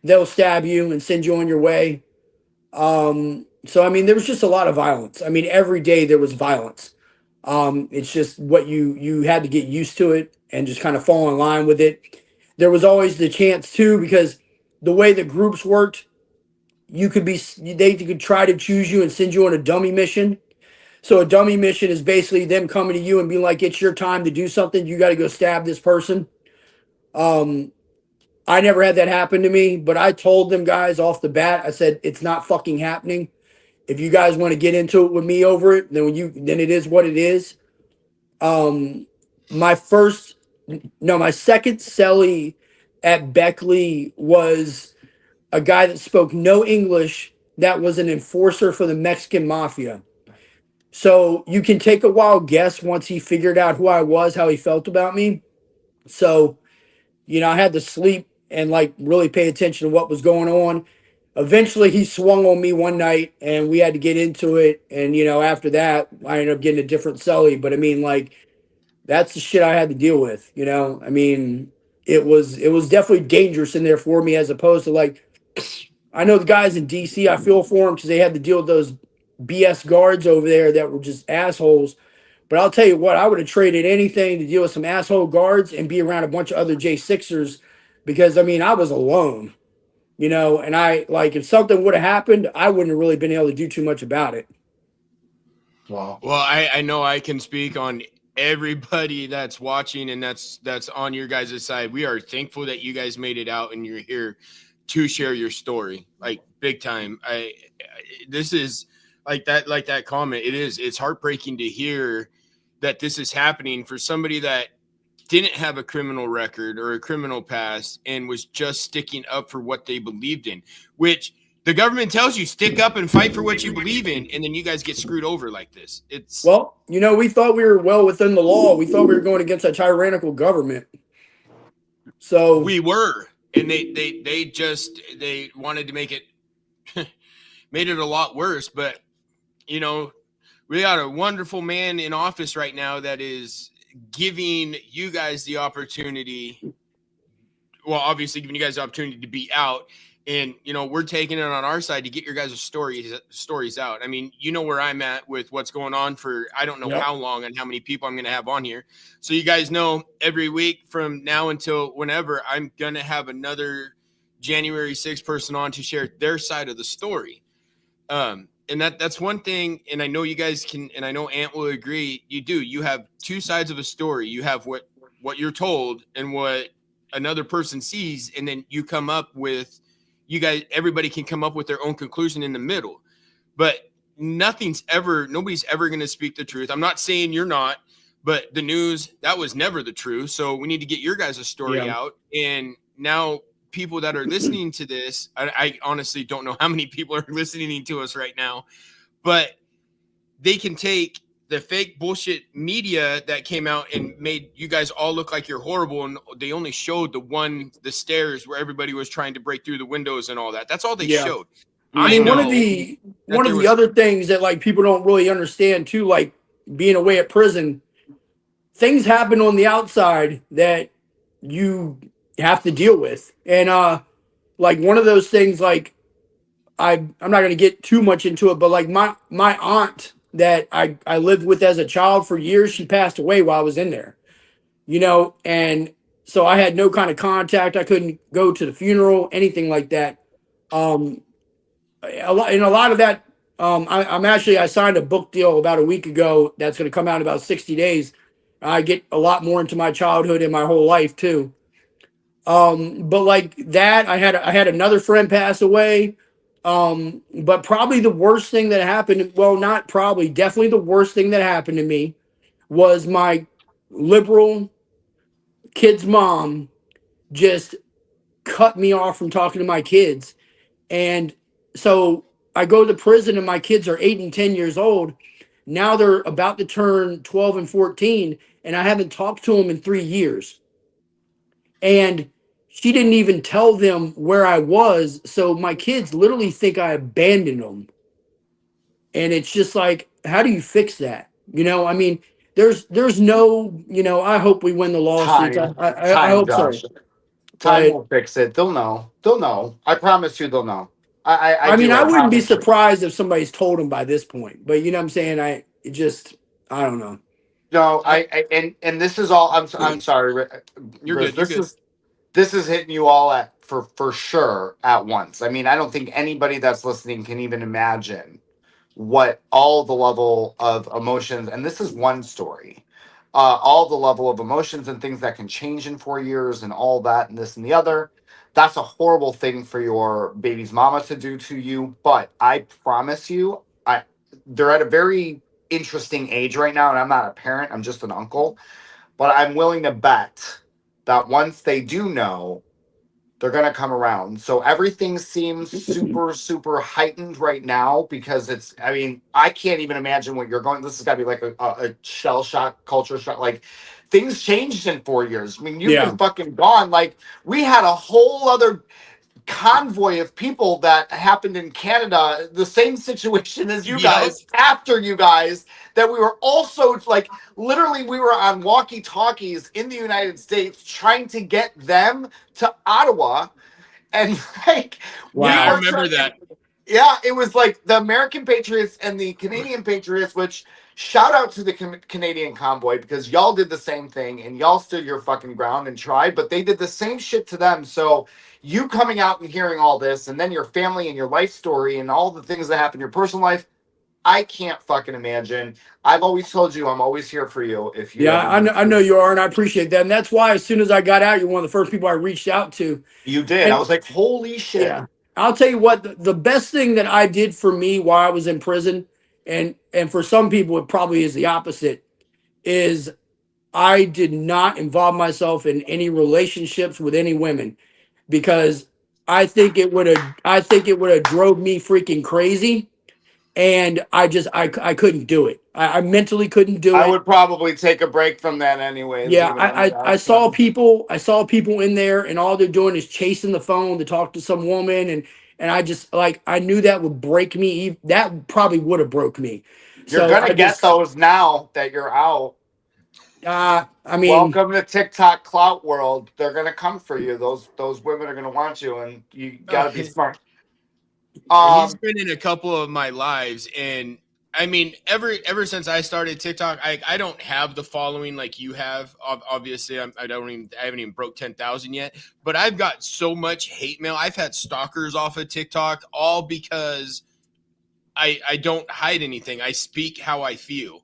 they'll stab you and send you on your way. So I mean, there was just a lot of violence. I mean, every day there was violence. It's just what you had to get used to it and just kind of fall in line with it. There was always the chance too, because the way the groups worked, they could try to choose you and send you on a dummy mission. So a dummy mission is basically them coming to you and being like, it's your time to do something. You got to go stab this person. I never had that happen to me, but I told them guys off the bat, I said, it's not fucking happening. If you guys want to get into it with me over it, then it is what it is. My second cellie at Beckley was a guy that spoke no English, that was an enforcer for the Mexican mafia. So you can take a wild guess once he figured out who I was, how he felt about me. So, I had to sleep and like really pay attention to what was going on. Eventually he swung on me one night and we had to get into it. And, after that, I ended up getting a different cellie. But I mean, like, that's the shit I had to deal with, I mean, it was definitely dangerous in there for me, as opposed to like, I know the guys in DC, I feel for them because they had to deal with those BS guards over there that were just assholes. But I'll tell you what, I would have traded anything to deal with some asshole guards and be around a bunch of other J6ers, because I mean, I was alone, and I, like, if something would have happened, I wouldn't have really been able to do too much about it. Wow. Well, I know I can speak on everybody that's watching and that's on your guys' side. We are thankful that you guys made it out and you're here to share your story, like, big time. This is like that comment. It's heartbreaking to hear that this is happening for somebody that didn't have a criminal record or a criminal past and was just sticking up for what they believed in, which the government tells you, stick up and fight for what you believe in, and then you guys get screwed over like this. Well, we thought we were well within the law. We thought we were going against a tyrannical government. So we were, and they wanted to make it made it a lot worse. But we got a wonderful man in office right now that is giving you guys the opportunity. Well, obviously giving you guys the opportunity to be out. And, we're taking it on our side to get your guys' stories out. I mean, where I'm at with what's going on for, I don't know how long and how many people I'm going to have on here. So you guys know every week from now until whenever, I'm going to have another January 6th person on to share their side of the story. and that's one thing, and I know you guys can, and I know Ant will agree, you have two sides of a story. You have what you're told and what another person sees, and then you come up with, everybody can come up with their own conclusion in the middle. But nobody's ever going to speak the truth. I'm not saying you're not, but the news, that was never the truth. So we need to get your guys' story out. And now people that are listening to this, I honestly don't know how many people are listening to us right now, but they can take the fake bullshit media that came out and made you guys all look like you're horrible, and they only showed the stairs where everybody was trying to break through the windows and all that. That's all they showed. I mean, one of the other things that like people don't really understand too, like being away at prison, things happen on the outside that you have to deal with. And like one of those things, like I'm not going to get too much into it, but like my aunt that I lived with as a child for years, she passed away while I was in there, you know, and so I had no kind of contact. I couldn't go to the funeral, anything like that. A lot of that, I signed a book deal about a week ago that's going to come out in about 60 days. I get a lot more into my childhood and my whole life too. But like that, I had another friend pass away. But probably the worst thing that happened, well, not probably, definitely the worst thing that happened to me was my liberal kid's mom just cut me off from talking to my kids. And so I go to prison and my kids are 8 and 10 years old. Now they're about to turn 12 and 14, and I haven't talked to them in 3 years. And she didn't even tell them where I was. So my kids literally think I abandoned them. And it's just like, how do you fix that? You know, I mean, there's no, you know, I hope we win the lawsuits. I hope Josh. so. Time But will fix it. They'll know. They'll know. I promise you they'll know. I mean, I wouldn't be promise you. surprised if somebody's told them by this point. But you know what I'm saying? I don't know. No, and this is all. I'm sorry, You're Grizz. good. You're good. This is hitting you all at for sure at once. I mean, I don't think anybody that's listening can even imagine what all the level of emotions. And this is one story. All the level of emotions and things that can change in 4 years and all that and this and the other. That's a horrible thing for your baby's mama to do to you. But I promise you, they're at a very interesting age right now, and I'm not a parent, I'm just an uncle. But I'm willing to bet that once they do know, they're going to come around. So everything seems super, super heightened right now because I mean, I can't even imagine what you're going. This has got to be like a shell shock, culture shock. Like things changed in 4 years. I mean, you've been fucking gone. Like we had a whole other convoy of people that happened in Canada, the same situation as you guys, after you guys, that we were also like, literally we were on walkie talkies in the United States trying to get them to Ottawa. And like, Wow. Yeah, I remember that. Yeah, it was like the American Patriots and the Canadian Patriots, which shout out to the Canadian convoy because y'all did the same thing and y'all stood your fucking ground and tried, but they did the same shit to them. So you coming out and hearing all this and then your family and your life story and all the things that happen in your personal life, I can't fucking imagine. I've always told you I'm always here for you. If you I know you are, and I appreciate that. And that's why as soon as I got out, you're one of the first people I reached out to. You did. And I was like, holy shit. Yeah. I'll tell you what, the best thing that I did for me while I was in prison, and for some people it probably is the opposite, is I did not involve myself in any relationships with any women because I think it would have drove me freaking crazy. And I couldn't do it. I mentally couldn't do it. I would probably take a break from that anyway. Yeah, I saw people in there and all they're doing is chasing the phone to talk to some woman and I just like I knew that would break me. That probably would have broke me. You're gonna get those now that you're out. I mean, welcome to TikTok clout world. They're gonna come for you. Those women are gonna want you, and you gotta be smart. He's been in a couple of my lives, and I mean, ever since I started TikTok, I don't have the following like you have. Obviously, I haven't even broke 10,000 yet. But I've got so much hate mail. I've had stalkers off of TikTok, all because I don't hide anything. I speak how I feel.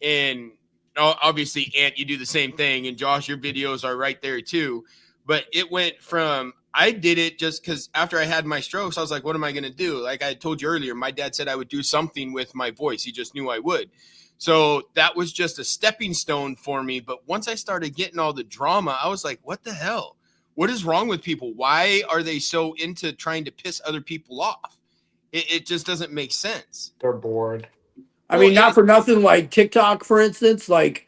And obviously, Ant, you do the same thing. And Josh, your videos are right there too. But it went from, I did it just because after I had my strokes, I was like, what am I going to do? Like I told you earlier, my dad said I would do something with my voice. He just knew I would. So that was just a stepping stone for me. But once I started getting all the drama, I was like, what the hell? What is wrong with people? Why are they so into trying to piss other people off? It just doesn't make sense. They're bored. I mean, not for nothing, like TikTok, for instance, like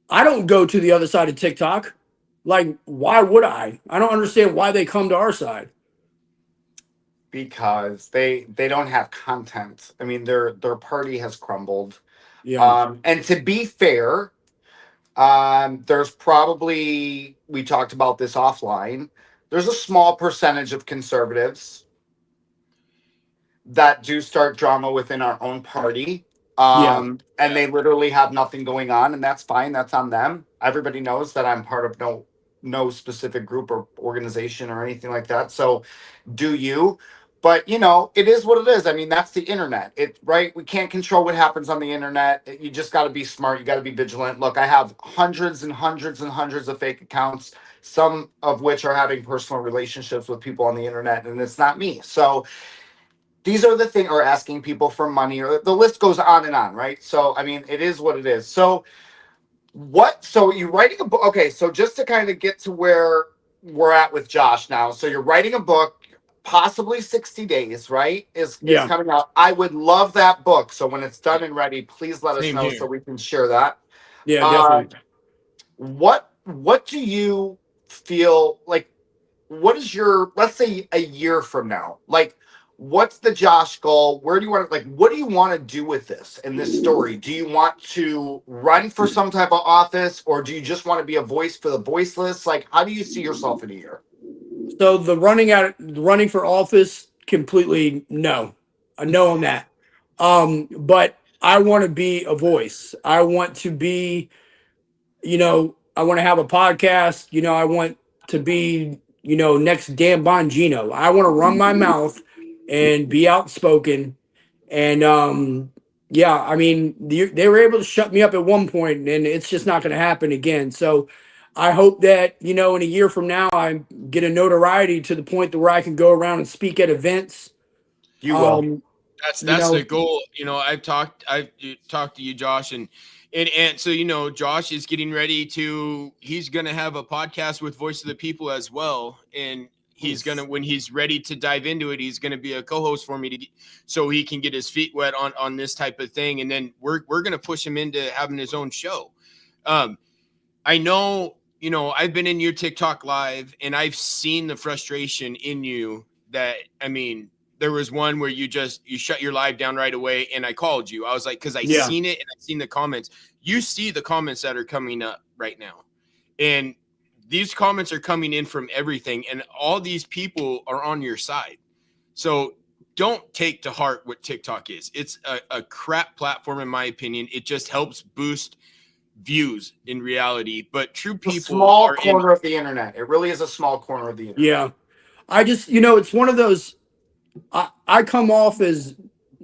I don't go to the other side of TikTok. Like, why would I? I don't understand why they come to our side. Because they don't have content. I mean, their party has crumbled. Yeah. And to be fair, there's probably, we talked about this offline, there's a small percentage of conservatives that do start drama within our own party. Yeah. And they literally have nothing going on, and that's fine. That's on them. Everybody knows that I'm part of no specific group or organization or anything like that. So do you. But it is what it is. I mean, that's the internet. Right? We can't control what happens on the internet. You just got to be smart. You got to be vigilant. Look, I have hundreds and hundreds and hundreds of fake accounts, some of which are having personal relationships with people on the internet, and it's not me. So these are the things, or asking people for money, or the list goes on and on, right? So, I mean, it is what it is. So you're writing a book. Okay, so just to kind of get to where we're at with Josh now. So you're writing a book, possibly 60 days, right? Is coming out. I would love that book. So when it's done and ready, please let us know so we can share that. Yeah, definitely. What do you feel like? What is your, let's say, a year from now? Like, what's the Josh goal? Where do you want to, what do you want to do with this in this story? Do you want to run for some type of office, or do you just want to be a voice for the voiceless? Like, how do you see yourself in a year? So the running for office, completely no. A no on that. But I want to be a voice. I want to be, I want to have a podcast. I want to be, next Dan Bongino. I want to run my mouth and be outspoken. And yeah, I mean, they were able to shut me up at one point, and it's just not going to happen again. So I hope that, in a year from now, I get a notoriety to the point to where I can go around and speak at events. You will. That's the goal. I've talked to you, Josh, and so Josh is getting ready he's gonna have a podcast with Voice of the People as well, and he's gonna, when he's ready to dive into it, he's gonna be a co-host for me so he can get his feet wet on this type of thing, and then we're gonna push him into having his own show. I know, I've been in your TikTok live, and I've seen the frustration in you. That, I mean, there was one where you shut your live down right away, and I called you. I was like, because I seen it and I've seen the comments. You see the comments that are coming up right now, and these comments are coming in from everything, and all these people are on your side. So don't take to heart what TikTok is. It's a crap platform, in my opinion. It just helps boost views in reality, but true people a small corner of the internet. It really is a small corner of the internet. Yeah. I just, it's one of those, I come off as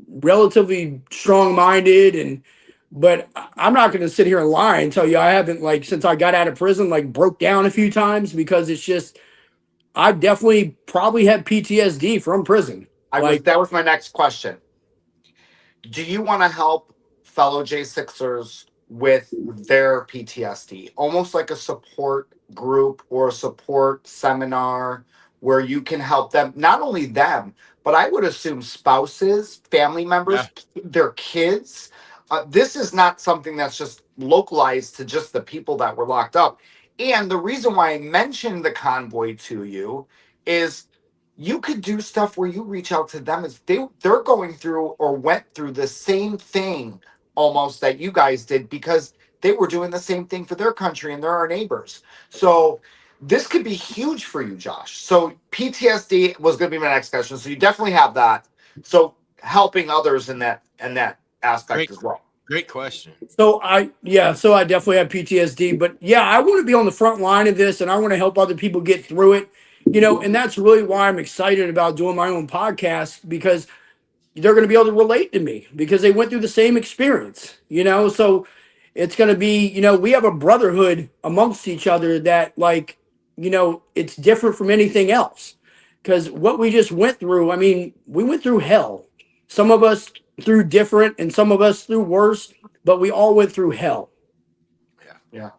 relatively strong-minded, but I'm not going to sit here and lie and tell you I haven't, since I got out of prison, broke down a few times, because it's just, I definitely probably had PTSD from prison. That was my next question. Do you want to help fellow J6ers with their PTSD? Almost like a support group or a support seminar where you can help them, not only them, but I would assume spouses, family members, their kids. This is not something that's just localized to just the people that were locked up. And the reason why I mentioned the convoy to you is you could do stuff where you reach out to them as they're going through or went through the same thing almost that you guys did, because they were doing the same thing for their country and they're our neighbors. So this could be huge for you, Josh. So PTSD was going to be my next question. So you definitely have that. So helping others in that aspect as well. Great question. So I definitely have PTSD, but I want to be on the front line of this, and I want to help other people get through it, and that's really why I'm excited about doing my own podcast, because they're going to be able to relate to me because they went through the same experience, you know? So it's going to be, you know, we have a brotherhood amongst each other that, like, you know, it's different from anything else. Because what we just went through, I mean, we went through hell. Some of us through different and some of us through worse, but we all went through hell. Yeah.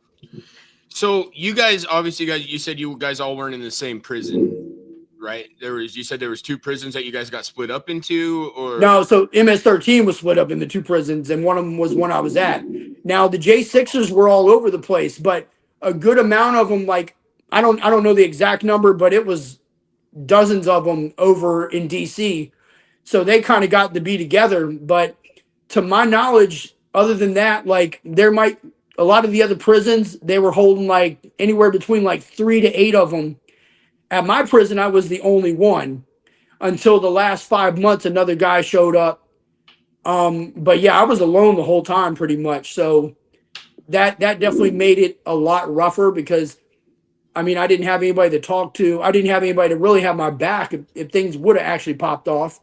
So you guys, obviously, you said you guys all weren't in the same prison, right? You said there was two prisons that you guys got split up into, or No, so MS-13 was split up into two prisons, and one of them was one I was at. Now the J6ers were all over the place, but a good amount of them, like I don't know the exact number, but it was dozens of them over in DC. So they kind of got to be together. But to my knowledge, other than that, like a lot of the other prisons, they were holding like anywhere between like 3 to 8 of them. At my prison, I was the only one until the last 5 months. Another guy showed up. But yeah, I was alone the whole time pretty much. So that definitely made it a lot rougher because I mean, I didn't have anybody to talk to. I didn't have anybody to really have my back if things would have actually popped off,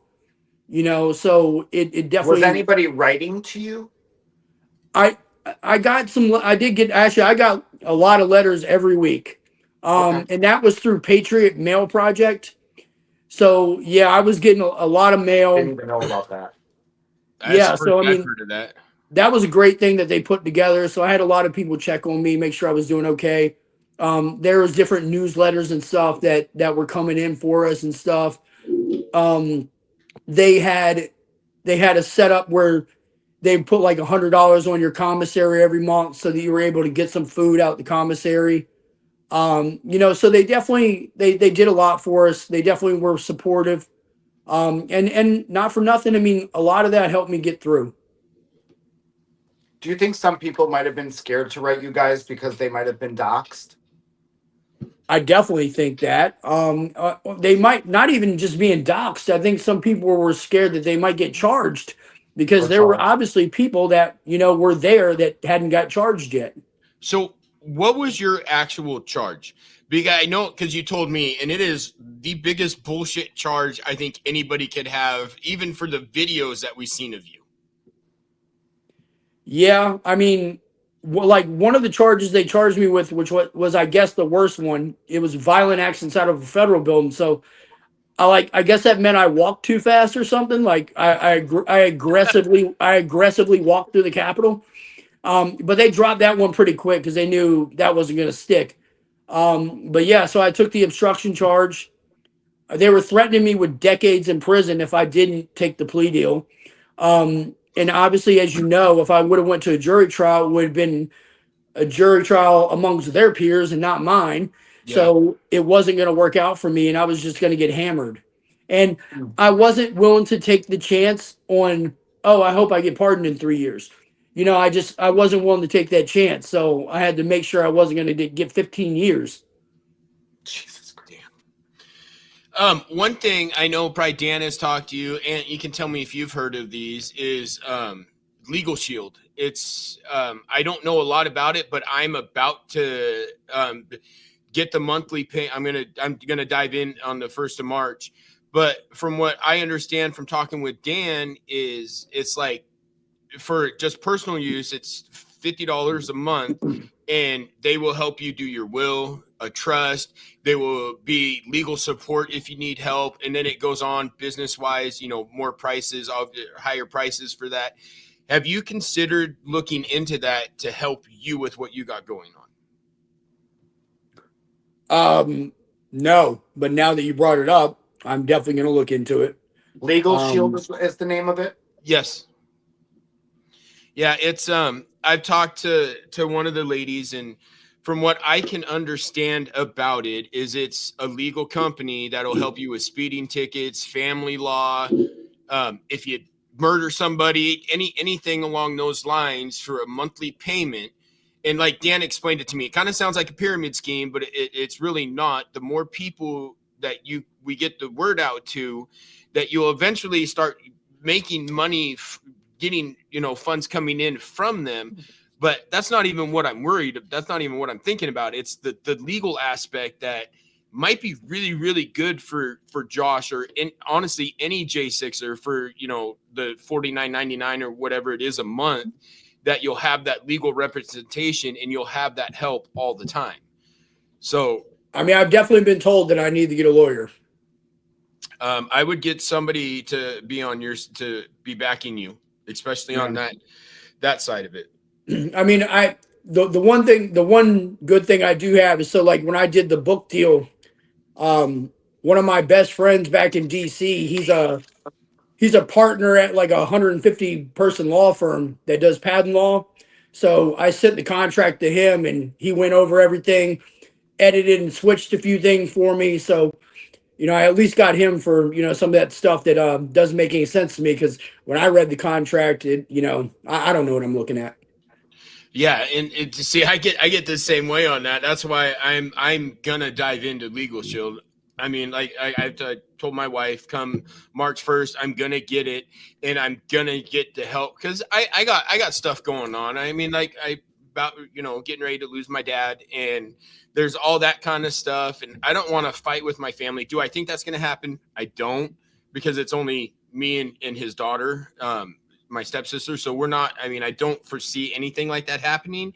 you know. So it definitely. Was anybody writing to you? I got some. I did get actually. I got a lot of letters every week, Okay. and that was through Patriot Mail Project. So yeah, I was getting a lot of mail. Didn't even know about that. Yeah, so I mean, I've heard of that. That was a great thing that they put together. So I had a lot of people check on me, make sure I was doing okay. There was different newsletters and stuff that were coming in for us and stuff. They had a setup where they put like $100 on your commissary every month so that you were able to get some food out the commissary. You know, so they definitely they did a lot for us. They definitely were supportive. And not for nothing. I mean, a lot of that helped me get through. Do you think some people might have been scared to write you guys because they might have been doxxed? I definitely think that. They might not even just being doxxed. I think some people were scared that they might get charged because there were obviously people that, you know, were there that hadn't got charged yet. So what was your actual charge? Because I know, because you told me, and it is the biggest bullshit charge I think anybody could have, even for the videos that we've seen of you. Yeah, I mean, like one of the charges they charged me with, which was I guess the worst one, it was violent acts inside of a federal building. So I guess that meant I walked too fast or something. Like I aggressively walked through the Capitol. But they dropped that one pretty quick because they knew that wasn't going to stick. But yeah, so I took the obstruction charge. They were threatening me with decades in prison if I didn't take the plea deal. And obviously, as you know, if I would have went to a jury trial, it would have been a jury trial amongst their peers and not mine. Yeah. So it wasn't going to work out for me, and I was just going to get hammered. And I wasn't willing to take the chance on, oh, I hope I get pardoned in 3 years. You know, I wasn't willing to take that chance. So I had to make sure I wasn't going to get 15 years. Jesus Christ. One thing I know probably Dan has talked to you, and you can tell me if you've heard of these, is Legal Shield. It's I don't know a lot about it, but I'm about to get the monthly pay. I'm gonna dive in on the 1st of March. But from what I understand from talking with Dan, is it's like for just personal use, it's $50 a month, and they will help you do your will, a trust. They will be legal support if you need help, and then it goes on business wise. You know, more prices, higher prices for that. Have you considered looking into that to help you with what you got going on? No, but now that you brought it up, I'm definitely going to look into it. Legal Shield is the name of it? Yes. Yeah, it's I've talked to one of the ladies, and from what I can understand about it is it's a legal company that'll help you with speeding tickets, family law, if you murder somebody, anything along those lines for a monthly payment. And like Dan explained it to me, it kind of sounds like a pyramid scheme, but it's really not. The more people that we get the word out to, that you'll eventually start making money, getting, you know, funds coming in from them. But that's not even what I'm worried. That's not even what I'm thinking about. It's the legal aspect that might be really, really good for Josh or honestly any J6er for, you know, the $49.99 or whatever it is a month, that you'll have that legal representation and you'll have that help all the time. So, I mean, I've definitely been told that I need to get a lawyer. I would get somebody to be on yours, to be backing you, especially on that side of it. I mean, the one good thing I do have is, so like when I did the book deal, one of my best friends back in DC, he's a partner at like a 150 person law firm that does patent law. So I sent the contract to him and he went over everything, edited and switched a few things for me. So, you know, I at least got him for, you know, some of that stuff that doesn't make any sense to me, because when I read the contract, you know, I don't know what I'm looking at. Yeah, and see, I get the same way on that. That's why I'm gonna dive into Legal Shield. I mean, like I told my wife, come March 1st, I'm gonna get it, and I'm gonna get the help, because I got stuff going on. I mean, like about, you know, getting ready to lose my dad, and there's all that kind of stuff, and I don't want to fight with my family. Do I think that's gonna happen? I don't, because it's only me and his daughter. My stepsister. So we're not, I mean, I don't foresee anything like that happening,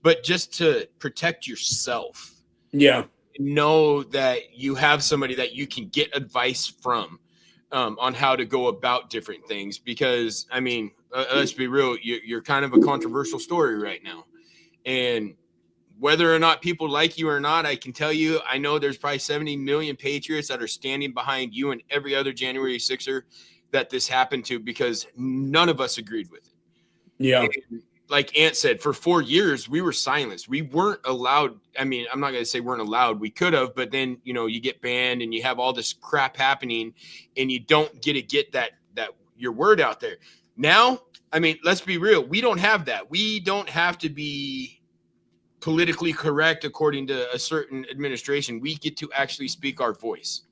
but just to protect yourself. Yeah. Know that you have somebody that you can get advice from on how to go about different things, because I mean, let's be real, you're kind of a controversial story right now. And whether or not people like you or not, I can tell you, I know there's probably 70 million Patriots that are standing behind you and every other January 6er that this happened to, because none of us agreed with it. Yeah. And like Ant said, for 4 years, we were silenced. We weren't allowed. I mean, I'm not going to say weren't allowed. We could have, but then, you know, you get banned and you have all this crap happening and you don't get that your word out there. Now, I mean, let's be real. We don't have that. We don't have to be politically correct according to a certain administration. We get to actually speak our voice,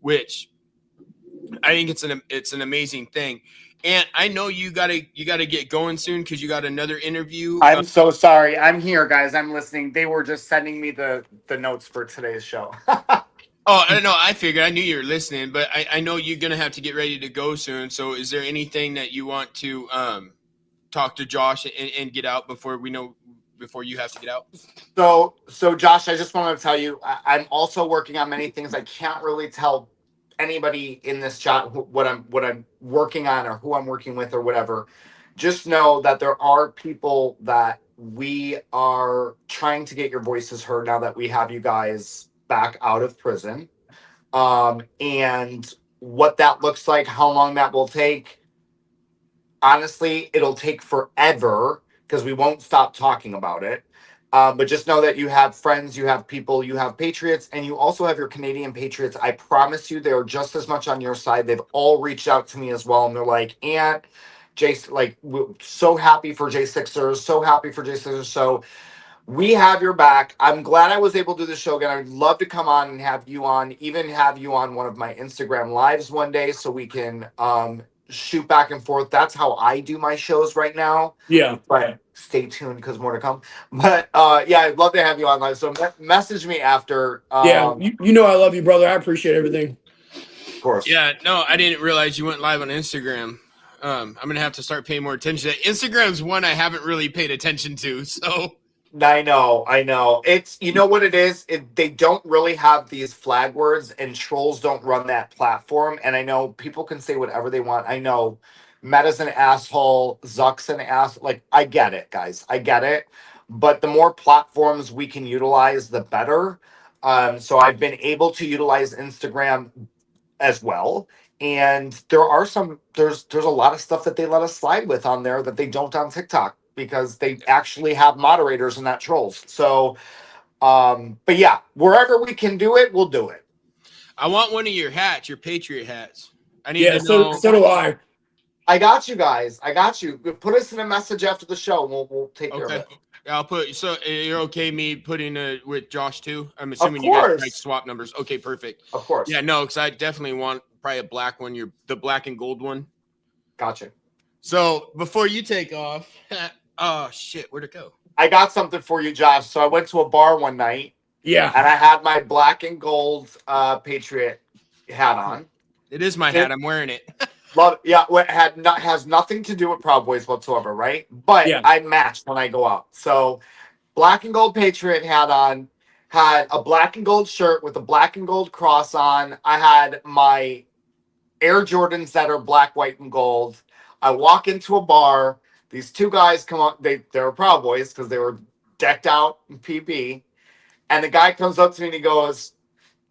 which I think it's an amazing thing. And I know you gotta get going soon, because you got another interview. I'm so sorry. I'm here, guys. I'm listening. They were just sending me the notes for today's show. Oh, I don't know. I figured, I knew you were listening, but I know you're gonna have to get ready to go soon. So, is there anything that you want to talk to Josh and get out before you have to get out? So Josh, I just want to tell you, I'm also working on many things. I can't really tell anybody in this chat what I'm working on or who I'm working with or whatever. Just know that there are people that we are trying to get your voices heard now that we have you guys back out of prison. And what that looks like, how long that will take. Honestly, it'll take forever, because we won't stop talking about it. But just know that you have friends, you have people, you have patriots, and you also have your Canadian patriots. I promise you, they're just as much on your side. They've all reached out to me as well, and they're like, Aunt, we're so happy for J6ers, so happy for J6ers. So we have your back. I'm glad I was able to do the show again. I'd love to come on and have you on, even have you on one of my Instagram lives one day, so we can shoot back and forth. That's how I do my shows right now. Yeah. But stay tuned, because more to come. But yeah, I'd love to have you on live. So message me after. Yeah. You know I love you, brother. I appreciate everything. Of course. Yeah, no, I didn't realize you went live on Instagram. I'm gonna have to start paying more attention to that. Instagram's one I haven't really paid attention to. So I know. It's, you know what it is? They don't really have these flag words, and trolls don't run that platform. And I know people can say whatever they want. I know Meta's an asshole, Zuck's an ass. Like, I get it, guys. I get it. But the more platforms we can utilize, the better. So I've been able to utilize Instagram as well. And there's a lot of stuff that they let us slide with on there that they don't on TikTok, because they actually have moderators and not trolls. So, but yeah, wherever we can do it, we'll do it. I want one of your hats, your Patriot hats. I need Yeah, to know. so do I. I got you guys. I got you. Put us in a message after the show, and we'll take care of it. I'll put. So you're okay me putting it with Josh too? I'm assuming Of you guys course. like swap numbers. Okay, perfect. Of course. Yeah, no, because I definitely want probably a black one. You're the black and gold one. Gotcha. So before you take off, oh shit, where'd it go? I got something for you, Josh. So I went to a bar one night, Yeah. and I had my black and gold Patriot hat on. It is my hat. I'm wearing it. Love, yeah, what has nothing to do with Proud Boys whatsoever, right? But Yeah. I match when I go out. So black and gold Patriot hat on, had a black and gold shirt with a black and gold cross on. I had my Air Jordans that are black, white, and gold. I walk into a bar. These two guys come up. They were Proud Boys because they were decked out in PB. And the guy comes up to me and he goes,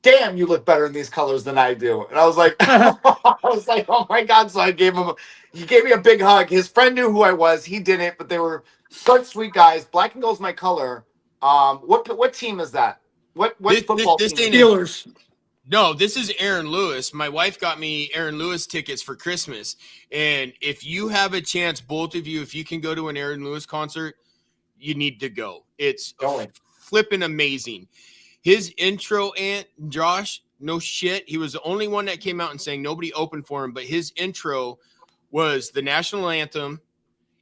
"Damn, you look better in these colors than I do." And I was like, "Oh my god!" So I gave him. He gave me a big hug. His friend knew who I was. He didn't, but they were such sweet guys. Black and gold's my color. What team is that? What football this team? ain't Steelers. No, this is Aaron Lewis. My wife got me Aaron Lewis tickets for Christmas. And if you have a chance, both of you, if you can go to an Aaron Lewis concert, you need to go. It's flipping amazing. His intro, Josh, no shit. He was the only one that came out and sang. Nobody opened for him, but his intro was the national anthem,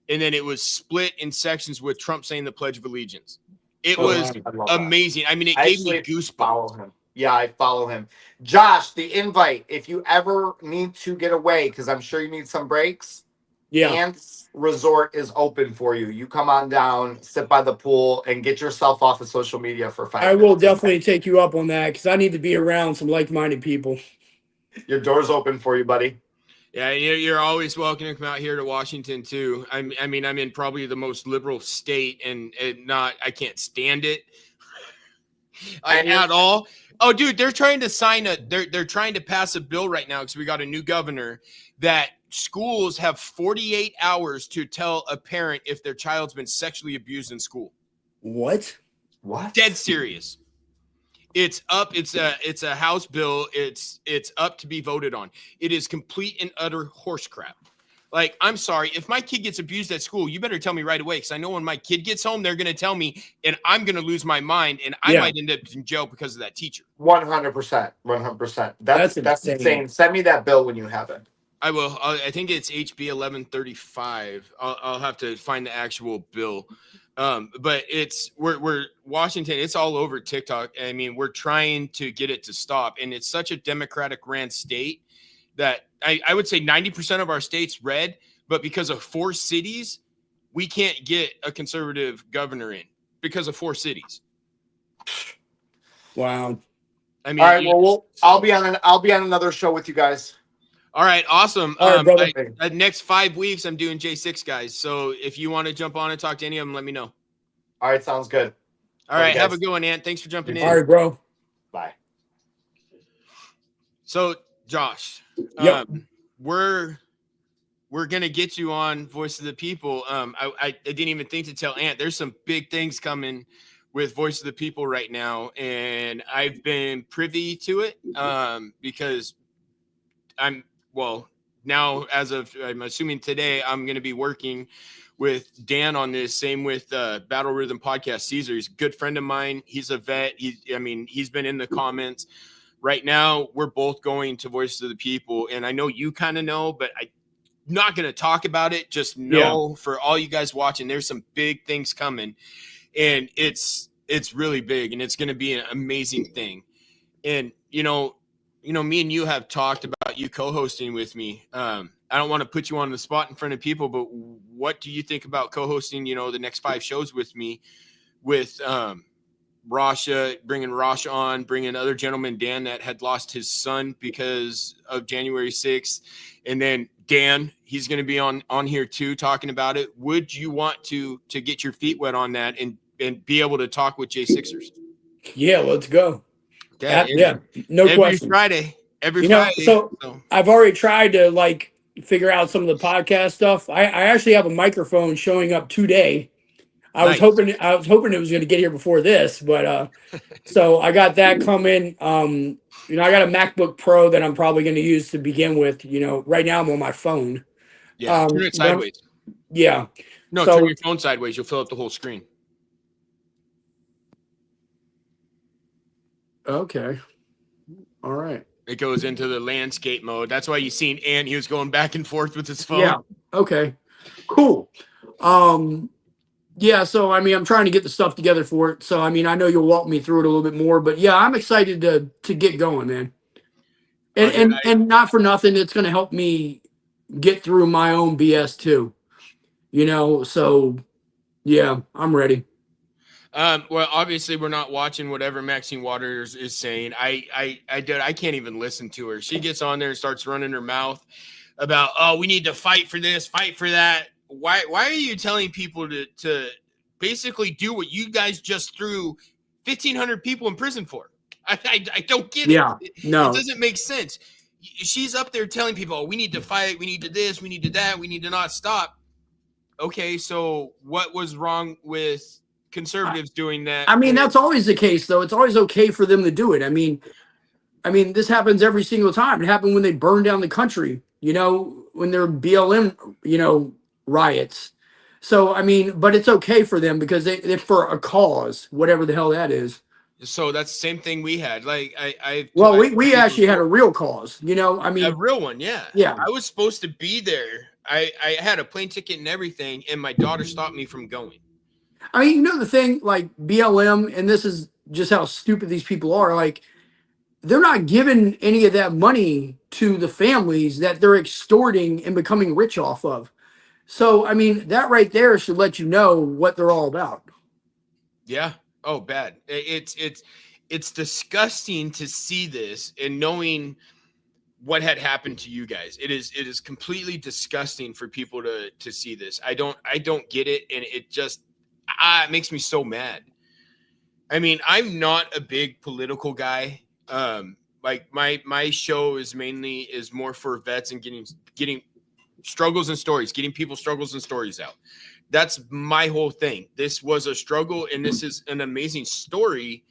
and then it was split in sections with Trump saying the Pledge of Allegiance. It was amazing. I mean, it gave me goosebumps. Follow him. Yeah, I follow him. Josh, the invite, if you ever need to get away, because I'm sure you need some breaks, Ants Resort is open for you. You come on down, sit by the pool, and get yourself off of social media for 5 minutes. I will definitely take you up on that because I need to be around some like-minded people. Your door's open for you, buddy. Yeah, you're always welcome to come out here to Washington too. I mean, I'm in probably the most liberal state, and I can't stand it at all. Oh, dude, they're trying to they're trying to pass a bill right now because we got a new governor that schools have 48 hours to tell a parent if their child's been sexually abused in school. What? Dead serious. It's up. It's a House bill. It's up to be voted on. It is complete and utter horse crap. Like, I'm sorry, if my kid gets abused at school, you better tell me right away, because I know when my kid gets home, they're going to tell me, and I'm going to lose my mind, and I might end up in jail because of that teacher. 100%. 100%. That's insane. Send me that bill when you have it. I will. I think it's HB 1135. I'll have to find the actual bill. But we're Washington. It's all over TikTok. I mean, we're trying to get it to stop, and it's such a Democratic ran state that I would say 90% of our state's red, but because of 4 cities, we can't get a conservative governor in because of 4 cities. Wow. I mean, all right. Well, I'll be on another show with you guys. All right, awesome. All right, brother. The next 5 weeks, I'm doing J6 guys. So if you want to jump on and talk to any of them, let me know. All right, sounds good. All right, have a good one, Ant. Thanks for jumping in. All right, bro. Bye. So, Josh, we're gonna get you on Voice of the People. I didn't even think to tell Ant. There's some big things coming with Voice of the People right now, and I've been privy to it because now I'm assuming today I'm going to be working with Dan on this. Same with Battle Rhythm Podcast. Caesar, he's a good friend of mine. He's a vet. He's been in the comments. Right now, we're both going to Voices of the People, and I know you kind of know, but I'm not going to talk about it. Just know for all you guys watching, there's some big things coming, and it's really big, and it's going to be an amazing thing. And you know, me and you have talked about you co-hosting with me. I don't want to put you on the spot in front of people, but what do you think about co-hosting, the next 5 shows with me with Rasha, bringing Rasha on, bringing other gentleman, Dan, that had lost his son because of January 6th. And then Dan, he's going to be on here too, talking about it. Would you want to get your feet wet on that and be able to talk with J6ers? Yeah, let's go. Okay, no every question. Friday. So I've already tried to figure out some of the podcast stuff. I actually have a microphone showing up today. I was hoping it was going to get here before this, but so I got that coming. I got a MacBook Pro that I'm probably going to use to begin with. Right now I'm on my phone. Yeah, turn it sideways. Yeah. No, turn your phone sideways. You'll fill up the whole screen. Okay. All right. It goes into the landscape mode. That's why you seen Ant. He was going back and forth with his phone. Yeah. Okay. Cool. Yeah, so I mean, I'm trying to get the stuff together for it. So I mean, I know you'll walk me through it a little bit more, but yeah, I'm excited to get going, man. Oh, And dude, and not for nothing, it's going to help me get through my own BS too. So yeah, I'm ready. well, obviously we're not watching whatever Maxine Waters is saying. I can't even listen to her. She gets on there and starts running her mouth about, oh, we need to fight for this, fight for that. Why are you telling people to basically do what you guys just threw 1,500 people in prison for? I don't get it. Yeah, It no. doesn't make sense. She's up there telling people, oh, we need to fight, we need to this, we need to that, we need to not stop. Okay, so what was wrong with conservatives doing that? I mean, that's always the case, though. It's always okay for them to do it. I mean, this happens every single time. It happened when they burned down the country. When there are BLM, riots. So I mean, but it's okay for them because they're for a cause, whatever the hell that is. So that's the same thing we had. Like I Well, told we people actually had a before. real cause. I A mean, real one, yeah. yeah. I was supposed to be there. I had a plane ticket and everything, and my daughter stopped me from going. I mean, the thing, like BLM, and this is just how stupid these people are. Like, they're not giving any of that money to the families that they're extorting and becoming rich off of. So, I mean, that right there should let you know what they're all about. Yeah. Oh, bad. It's disgusting to see this and knowing what had happened to you guys. It is completely disgusting for people to see this. I don't get it, and it just it makes me so mad. I mean, I'm not a big political guy. Like my show is more for vets and getting struggles and stories, getting people's struggles and stories out. That's my whole thing. This was a struggle, and this is an amazing story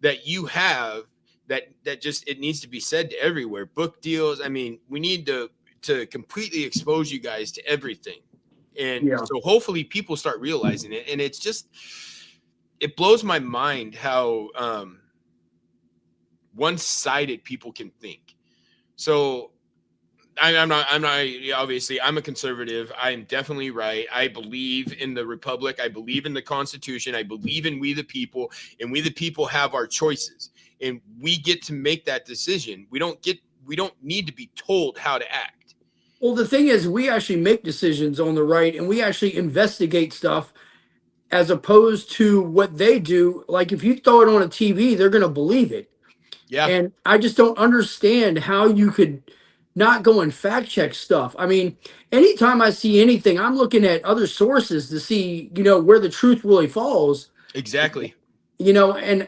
that you have that just, it needs to be said to everywhere. Book deals. I mean, we need to completely expose you guys to everything. And so hopefully people start realizing it. And it's just, it blows my mind how one-sided people can think. So I'm not, obviously I'm a conservative. I'm definitely right. I believe in the Republic. I believe in the Constitution. I believe in we the people, and we the people have our choices, and we get to make that decision. We don't need to be told how to act. Well, the thing is, we actually make decisions on the right, and we actually investigate stuff as opposed to what they do. Like, if you throw it on a TV, they're going to believe it. Yeah. And I just don't understand how you could not go and fact check stuff. I mean, anytime I see anything, I'm looking at other sources to see, where the truth really falls. Exactly. And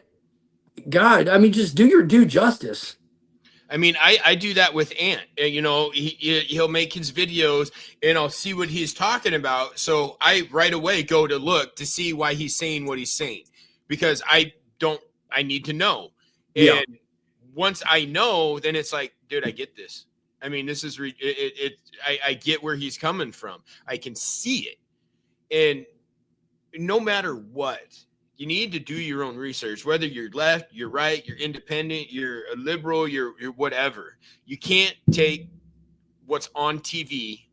God, I mean, just do your due justice. I mean, I do that with Ant. He'll make his videos, and I'll see what he's talking about. So I right away go to look to see why he's saying what he's saying, because I need to know. And once I know, then it's like, dude, I get this. I mean, this is I get where he's coming from. I can see it. And no matter what, you need to do your own research, whether you're left, you're right, you're independent, you're a liberal, you're whatever. You can't take what's on TV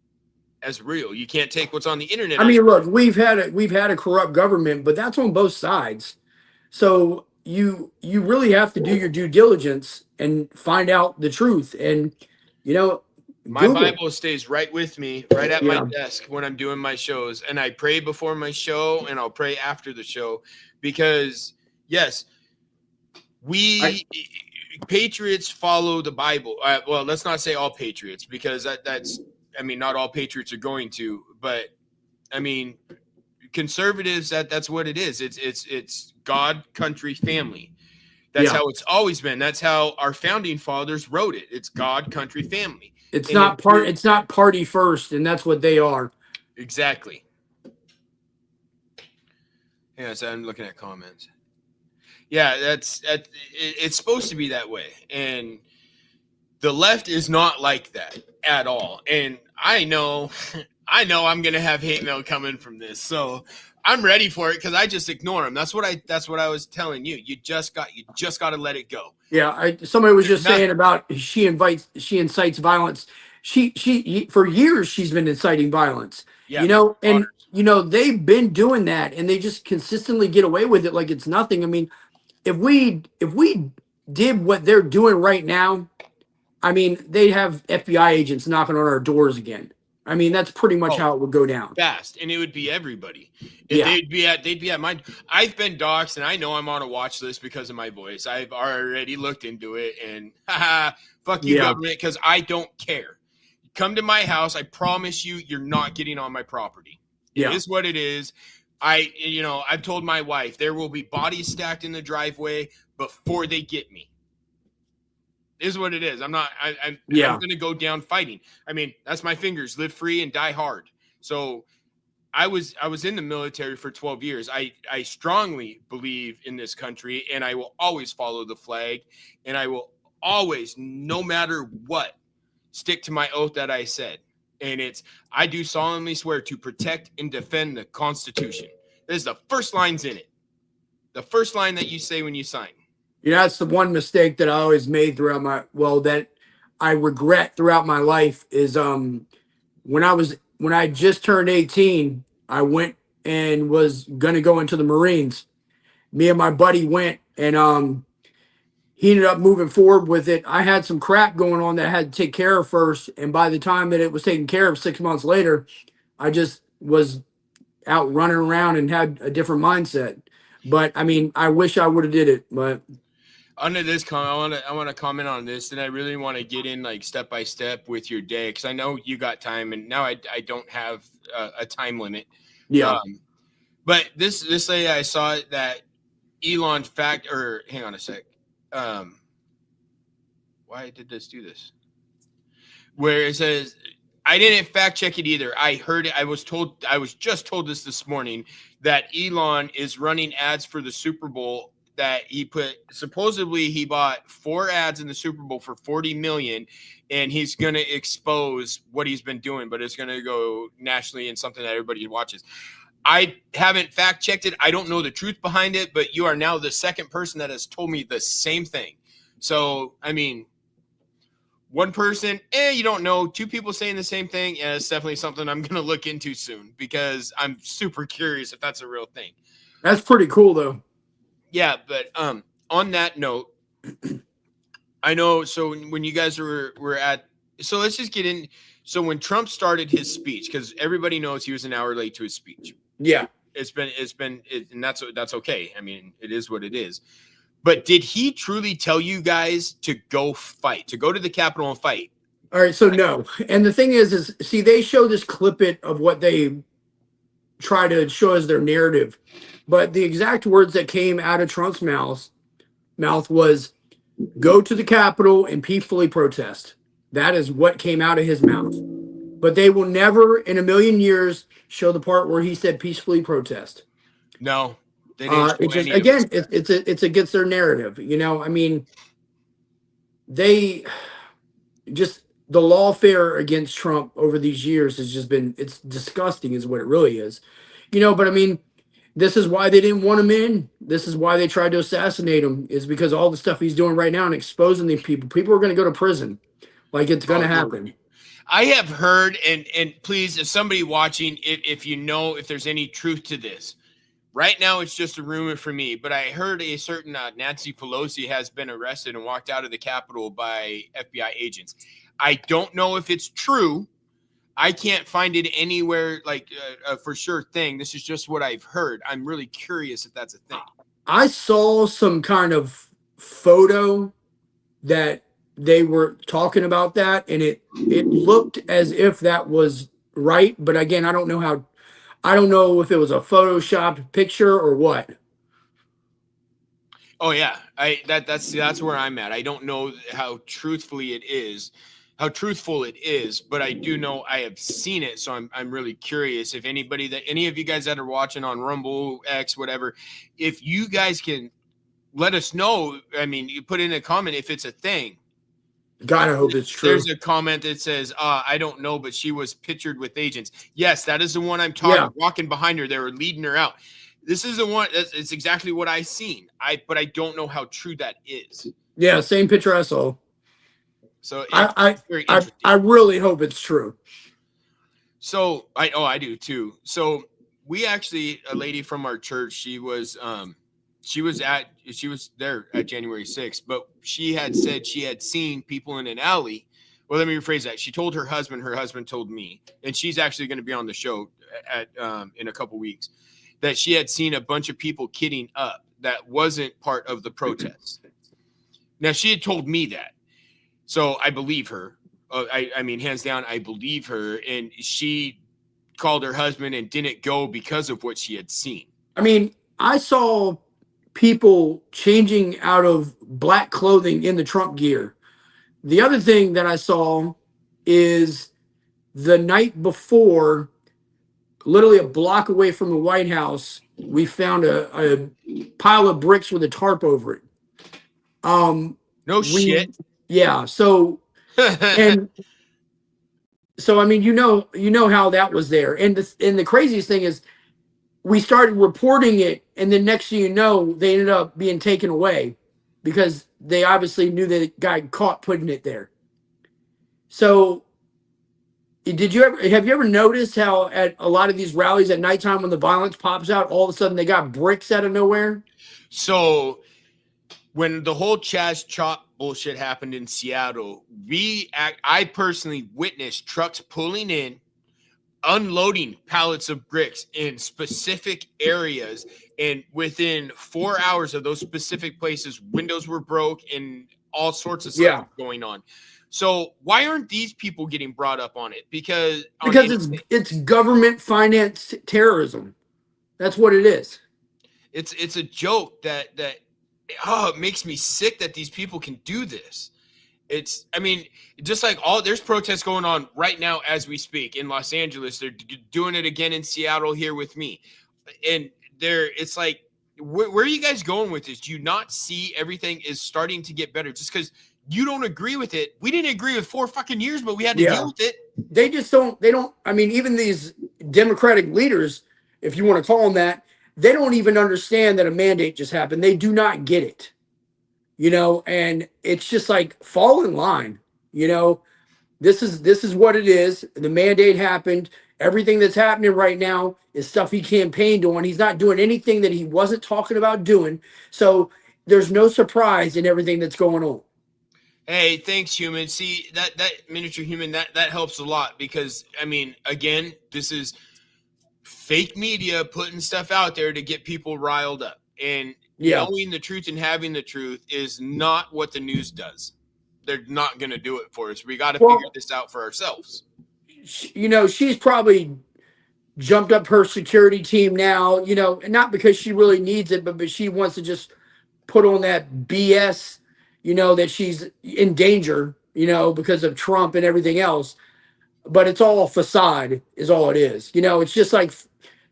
as real. You can't take what's on the internet. I mean, look, we've had a corrupt government, but that's on both sides. So you really have to do your due diligence and find out the truth. And my Google. Bible stays right with me, right at my desk when I'm doing my shows. And I pray before my show, and I'll pray after the show, because yes, patriots follow the Bible. Well, let's not say all patriots, because that's, I mean, not all patriots are going to, but I mean, conservatives, that's what it is. It's God, country, family. That's how it's always been. That's how our founding fathers wrote it. It's God, country, family. It's not party first, and that's what they are. Exactly. Yeah, so I'm looking at comments. Yeah, it's supposed to be that way. And the left is not like that at all. And I know I'm going to have hate mail coming from this. So I'm ready for it, because I just ignore them. That's what I was telling you. You just got to let it go. Yeah, somebody was just saying about she incites violence. She for years she's been inciting violence. Yeah, and they've been doing that and they just consistently get away with it like it's nothing. I mean, if we did what they're doing right now, I mean, they'd have FBI agents knocking on our doors again. I mean, that's pretty much how it would go down. Fast, and it would be everybody. Yeah. They'd be at mine. I've been doxxed, and I know I'm on a watch list because of my voice. I've already looked into it, and fuck you, government, because I don't care. Come to my house. I promise you, you're not getting on my property. It is what it is. I've told my wife there will be bodies stacked in the driveway before they get me. Is what it is. I'm going to go down fighting. I mean, that's my fingers. Live free and die hard. So I was in the military for 12 years. I strongly believe in this country, and I will always follow the flag, and I will always, no matter what, stick to my oath that I said. And I do solemnly swear to protect and defend the Constitution. This is the first lines in it. The first line that you say when you sign. That's the one mistake that I always made that I regret throughout my life is when I just turned 18, I went and was gonna go into the Marines. Me and my buddy went, and he ended up moving forward with it. I had some crap going on that I had to take care of first, and by the time that it was taken care of 6 months later, I just was out running around and had a different mindset. But I mean, I wish I would have did it, but. Under this comment, I want to comment on this, and I really want to get in like step by step with your day because I know you got time, and now I don't have a time limit. Yeah. But this lady, I saw that Elon hang on a sec. Why did this do this? Where it says I didn't fact check it either. I heard it. I was just told this morning that Elon is running ads for the Super Bowl. That supposedly he bought 4 ads in the Super Bowl for $40 million, and he's going to expose what he's been doing, but it's going to go nationally and something that everybody watches. I haven't fact checked it. I don't know the truth behind it, but you are now the second person that has told me the same thing. So, I mean, one person, you don't know. 2 people saying the same thing, and it's definitely something I'm going to look into soon because I'm super curious if that's a real thing. That's pretty cool, though. Yeah, but on that note, I know. So when you guys were at, so let's just get in. So when Trump started his speech, because everybody knows he was an hour late to his speech. Yeah, and that's okay. I mean, it is what it is. But did he truly tell you guys to go fight, to go to the Capitol and fight? All right, so no. And the thing is see, they show this clip of what they try to show as their narrative. But the exact words that came out of Trump's mouth was, go to the Capitol and peacefully protest. That is what came out of his mouth. But they will never in a million years show the part where he said peacefully protest. No. They didn't it's against their narrative. I mean, they just, the lawfare against Trump over these years has just been, it's disgusting is what it really is. But I mean, this is why they didn't want him in. This is why they tried to assassinate him, is because all the stuff he's doing right now and exposing these people. People are going to go to prison. Like, it's going to happen. I have heard, and please, if somebody watching, if there's any truth to this, right now it's just a rumor for me, but I heard a certain Nancy Pelosi has been arrested and walked out of the Capitol by FBI agents. I don't know if it's true. I can't find it anywhere like a for sure thing. This is just what I've heard. I'm really curious if that's a thing. I saw some kind of photo that they were talking about that, and it looked as if that was right. But again, I don't know if it was a Photoshopped picture or what. Oh yeah, that's where I'm at. I don't know how truthful it is, but I do know I have seen it, so I'm really curious if any of you guys that are watching on Rumble, X, whatever, if you guys can let us know. I mean, you put in a comment if it's a thing. God, I hope it's true. There's a comment that says, I don't know, but she was pictured with agents. Yes, that is the one I'm talking. Yeah. Walking behind her, they were leading her out. This is the one. It's exactly what I seen. But I don't know how true that is. Yeah, same picture I saw. So I really hope it's true. So I do too. So we actually, a lady from our church, she was there at January 6th, but she had said she had seen people in an alley. Well, let me rephrase that. She told her husband told me, and she's actually going to be on the show at in a couple weeks, that she had seen a bunch of people kidding up that wasn't part of the protest. Now, she had told me that, so I believe her. I mean, hands down, I believe her. And she called her husband and didn't go because of what she had seen. I mean, I saw people changing out of black clothing in the Trump gear. The other thing that I saw is the night before, literally a block away from the White House, we found a pile of bricks with a tarp over it. No shit. Yeah. So, and so, I mean, you know how that was there. And the craziest thing is we started reporting it, and then next thing you know, they ended up being taken away because they obviously knew that the guy caught putting it there. So have you ever noticed how at a lot of these rallies at nighttime when the violence pops out, all of a sudden they got bricks out of nowhere? So when the whole Chaz Chop bullshit happened in Seattle, I personally witnessed trucks pulling in, unloading pallets of bricks in specific areas, and within 4 hours of those specific places, windows were broke and all sorts of stuff going on. So why aren't these people getting brought up on it? Because it's government financed terrorism. That's what it is. It's a joke that it makes me sick that these people can do this. I mean, just like there's protests going on right now as we speak in Los Angeles. They're doing it again in Seattle here with me. And it's like, where are you guys going with this? Do you not see everything is starting to get better? Just because you don't agree with it. We didn't agree with 4 fucking years, but we had to deal with it. They just don't, I mean, even these Democratic leaders, if you want to call them that, they don't even understand that a mandate just happened. They do not get it, and it's just like, fall in line. This is what it is. The mandate happened. Everything that's happening right now is stuff he campaigned on. He's not doing anything that he wasn't talking about doing. So there's no surprise in everything that's going on. Hey, thanks, human. See, that miniature human, that helps a lot because, I mean, again, this is fake media putting stuff out there to get people riled up. And knowing the truth and having the truth is not what the news does. They're not going to do it for us. We got to figure this out for ourselves. She's probably jumped up her security team now, not because she really needs it, but she wants to just put on that BS, that she's in danger, because of Trump and everything else. But it's all facade is all it is. It's just like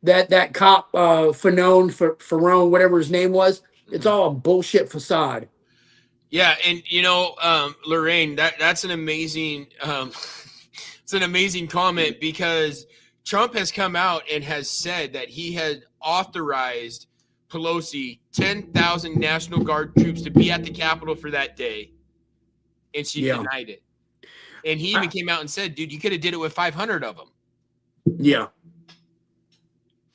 that cop, Ferrone, whatever his name was. It's all a bullshit facade. Yeah. And, Lorraine, that's an amazing, it's an amazing comment because Trump has come out and has said that he had authorized Pelosi 10,000 National Guard troops to be at the Capitol for that day, and she denied it. And he even came out and said, dude, you could have did it with 500 of them. Yeah.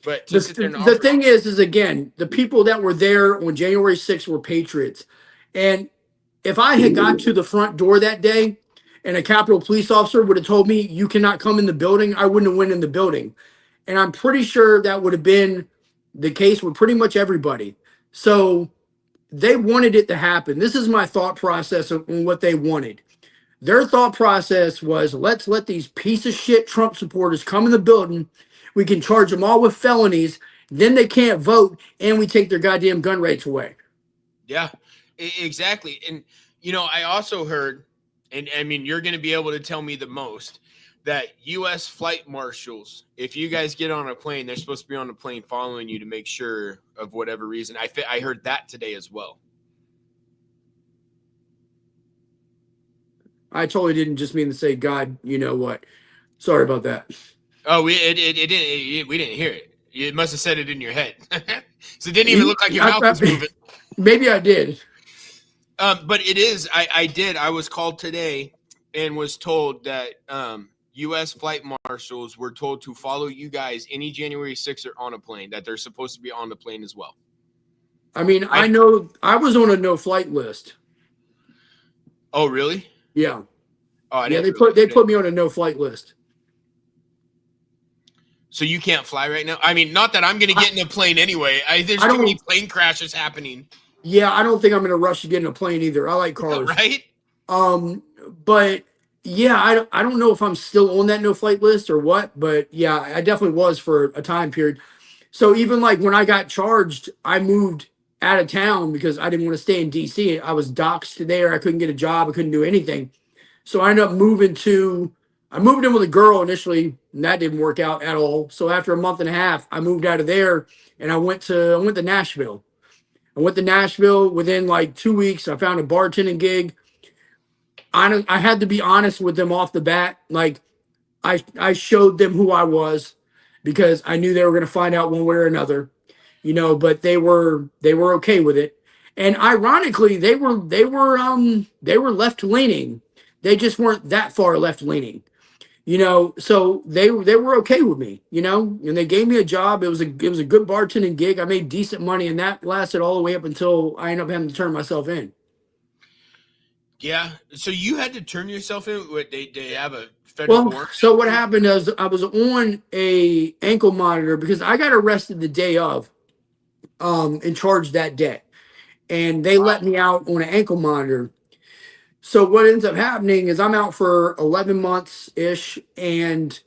But the thing is again, the people that were there on January 6th were patriots. And if I had got to the front door that day and a Capitol police officer would have told me you cannot come in the building, I wouldn't have went in the building. And I'm pretty sure that would have been the case with pretty much everybody. So they wanted it to happen. This is my thought process on what they wanted. Their thought process was, let's let these piece of shit Trump supporters come in the building. We can charge them all with felonies. Then they can't vote, and we take their goddamn gun rights away. Yeah, exactly. And, I also heard, and I mean, you're going to be able to tell me the most, that U.S. flight marshals, if you guys get on a plane, they're supposed to be on the plane following you to make sure of whatever reason. I heard that today as well. I totally didn't just mean to say, God, you know what? Sorry about that. Oh, we didn't hear it. You must have said it in your head. So it didn't even look like your mouth was moving. Maybe I did. But it is. I did. I was called today and was told that U.S. flight marshals were told to follow you guys any January 6th or on a plane, that they're supposed to be on the plane as well. I mean, I know I was on a no-flight list. Oh, really? Yeah. Oh, Yeah, they put me on a no-flight list. So you can't fly right now? I mean, not that I'm going to get in a plane anyway. There's too many plane crashes happening. Yeah, I don't think I'm in a rush to get in a plane either. I like cars. Right? But yeah, I don't know if I'm still on that no-flight list or what, but yeah, I definitely was for a time period. So even like when I got charged, I moved out of town because I didn't want to stay in DC. I was doxxed there. I couldn't get a job. I couldn't do anything. So I ended up I moved in with a girl initially, and that didn't work out at all. So after a month and a half, I moved out of there and I went to Nashville. I went to Nashville within like 2 weeks. I found a bartending gig. I had to be honest with them off the bat. Like I showed them who I was because I knew they were going to find out one way or another, but they were okay with it. And ironically, they were left leaning. They just weren't that far left leaning, so they were okay with me, and they gave me a job. It was a good bartending gig. I made decent money, and that lasted all the way up until I ended up having to turn myself in. Yeah. So you had to turn yourself in? They have a federal warrant? So what happened is I was on a ankle monitor because I got arrested the day of, and charged that day. And they let me out on an ankle monitor. So what ends up happening is I'm out for 11 months-ish, and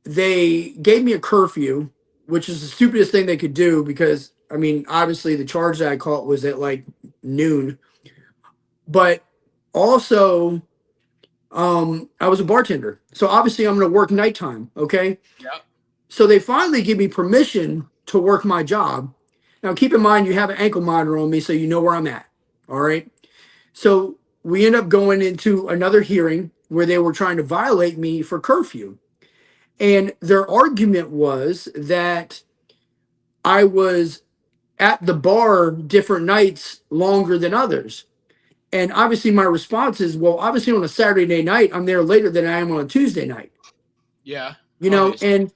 they gave me a curfew, which is the stupidest thing they could do because, I mean, obviously the charge that I caught was at like noon. But also, I was a bartender. So obviously I'm going to work nighttime, okay? Yeah. So they finally give me permission to work my job. Now, keep in mind, you have an ankle monitor on me, so you know where I'm at, all right? So we end up going into another hearing where they were trying to violate me for curfew. And their argument was that I was at the bar different nights longer than others. And obviously my response is, well, obviously on a Saturday night, I'm there later than I am on a Tuesday night. Yeah. And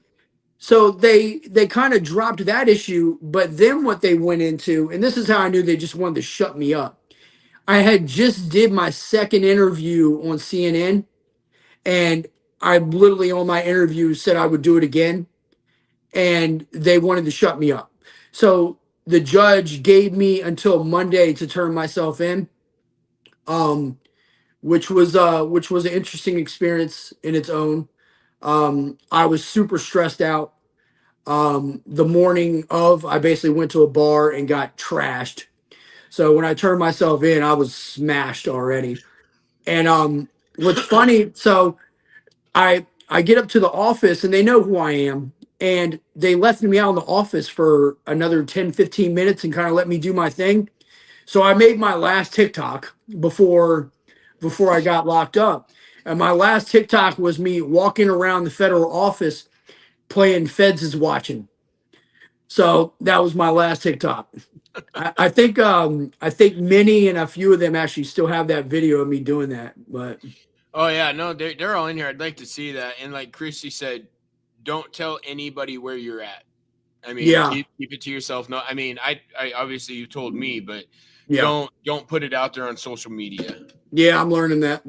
so they kind of dropped that issue, but then what they went into, and this is how I knew they just wanted to shut me up. I had just did my second interview on CNN, and I literally on my interview said I would do it again, and they wanted to shut me up. So the judge gave me until Monday to turn myself in, which was an interesting experience in its own. I was super stressed out. The morning of, I basically went to a bar and got trashed. So when I turned myself in, I was smashed already. And what's funny, so I get up to the office and they know who I am. And they left me out in the office for another 10, 15 minutes and kind of let me do my thing. So I made my last TikTok before I got locked up. And my last TikTok was me walking around the federal office playing Feds is Watching. So that was my last TikTok. I think many and a few of them actually still have that video of me doing that. But oh yeah, no, they're all in here. I'd like to see that. And like Christy said, don't tell anybody where you're at. I mean, yeah, keep it to yourself. No, I mean, I obviously you told me, but yeah, don't put it out there on social media. yeah, I'm learning that.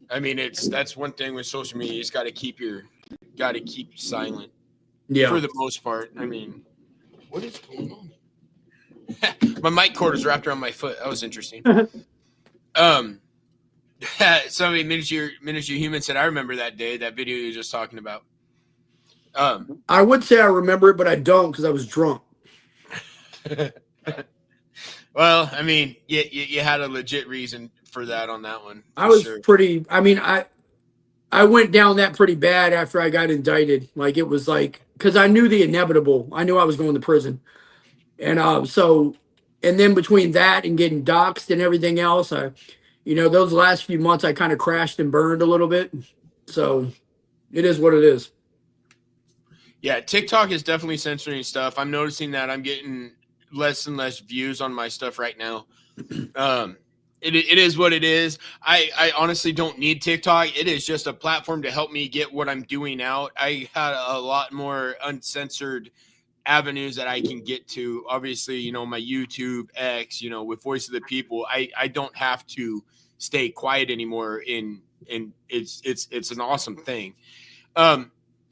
I mean, that's one thing with social media. You just got to keep silent. Yeah, For the most part. I mean, what is going on? My mic cord is wrapped around my foot. That was interesting. Somebody miniature human said, "I remember that day, that video you were just talking about." I would say I remember it, but I don't because I was drunk. Well, I mean, you had a legit reason for that on that one. I was pretty. I mean, I went down that pretty bad after I got indicted. Like it was like because I knew the inevitable. I knew I was going to prison, and and then between that and getting doxxed and everything else, those last few months I kind of crashed and burned a little bit. So it is what it is. Yeah, TikTok is definitely censoring stuff. I'm noticing that I'm getting less and less views on my stuff right now. It is what it is. I honestly don't need TikTok. It is just a platform to help me get what I'm doing out. I had a lot more uncensored avenues that I can get to. Obviously, my YouTube, X, with Voice of the People, I don't have to stay quiet anymore. And it's an awesome thing.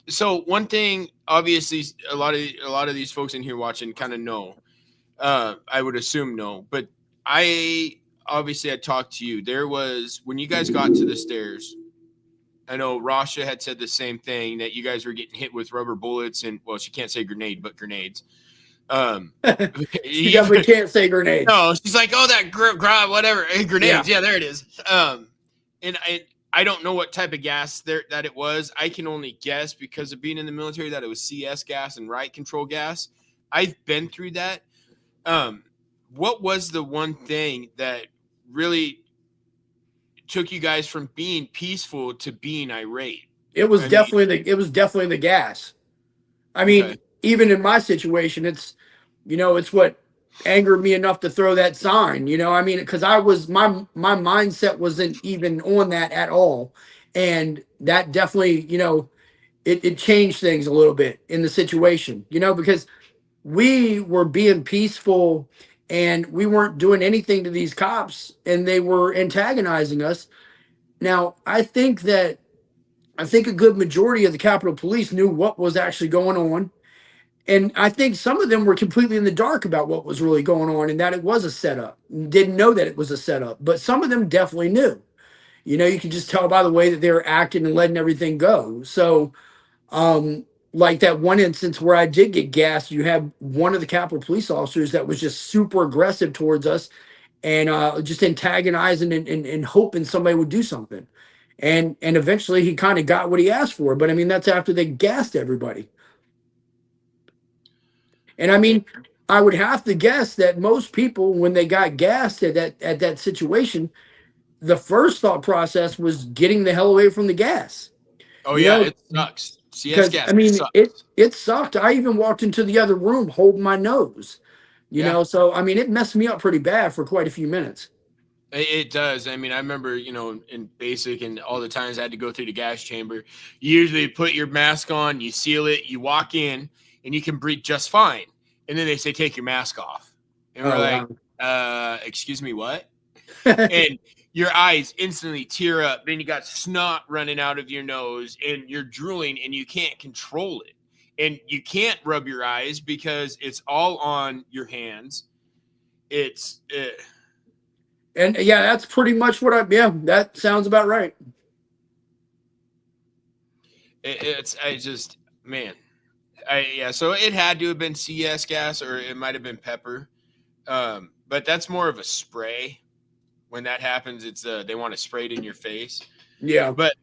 So one thing, obviously, a lot of these folks in here watching kind of know. I would assume no, but I obviously had talked to you. There was when you guys got to the stairs. I know Rasha had said the same thing, that you guys were getting hit with rubber bullets and, well, she can't say grenade, but grenades. She definitely can't say grenades. No, she's like, oh, that whatever, grenades. Yeah, there it is. And I don't know what type of gas that it was. I can only guess because of being in the military that it was CS gas and riot control gas. I've been through that. What was the one thing that really took you guys from being peaceful to being irate? It was definitely the gas. I mean, Okay. even in my situation, it's what angered me enough to throw that sign. I mean, because my mindset wasn't even on that at all, and that definitely it changed things a little bit in the situation. Because we were being peaceful and we weren't doing anything to these cops, and they were antagonizing us. Now, I think a good majority of the Capitol Police knew what was actually going on. And I think some of them were completely in the dark about what was really going on, and that it was a setup. Didn't know that it was a setup, but some of them definitely knew. You could just tell by the way that they were acting and letting everything go. So, like that one instance where I did get gassed, you had one of the Capitol Police officers that was just super aggressive towards us and just antagonizing and hoping somebody would do something. And eventually he kind of got what he asked for. But I mean, that's after they gassed everybody. And I mean, I would have to guess that most people, when they got gassed at that situation, the first thought process was getting the hell away from the gas. Oh yeah, it sucks. CS Because gas I mean, sucks. it sucked. I even walked into the other room holding my nose. So I mean, it messed me up pretty bad for quite a few minutes. It does. I mean, I remember, in basic and all the times I had to go through the gas chamber. You usually put your mask on, you seal it, you walk in, and you can breathe just fine. And then they say, take your mask off. And we're like, wow. Excuse me, what? And your eyes instantly tear up. Then you got snot running out of your nose and you're drooling and you can't control it. And you can't rub your eyes because it's all on your hands. It's... And yeah, that's pretty much that sounds about right. So it had to have been CS gas or it might have been pepper. But that's more of a spray. When that happens, it's they want to spray it in your face. Yeah. But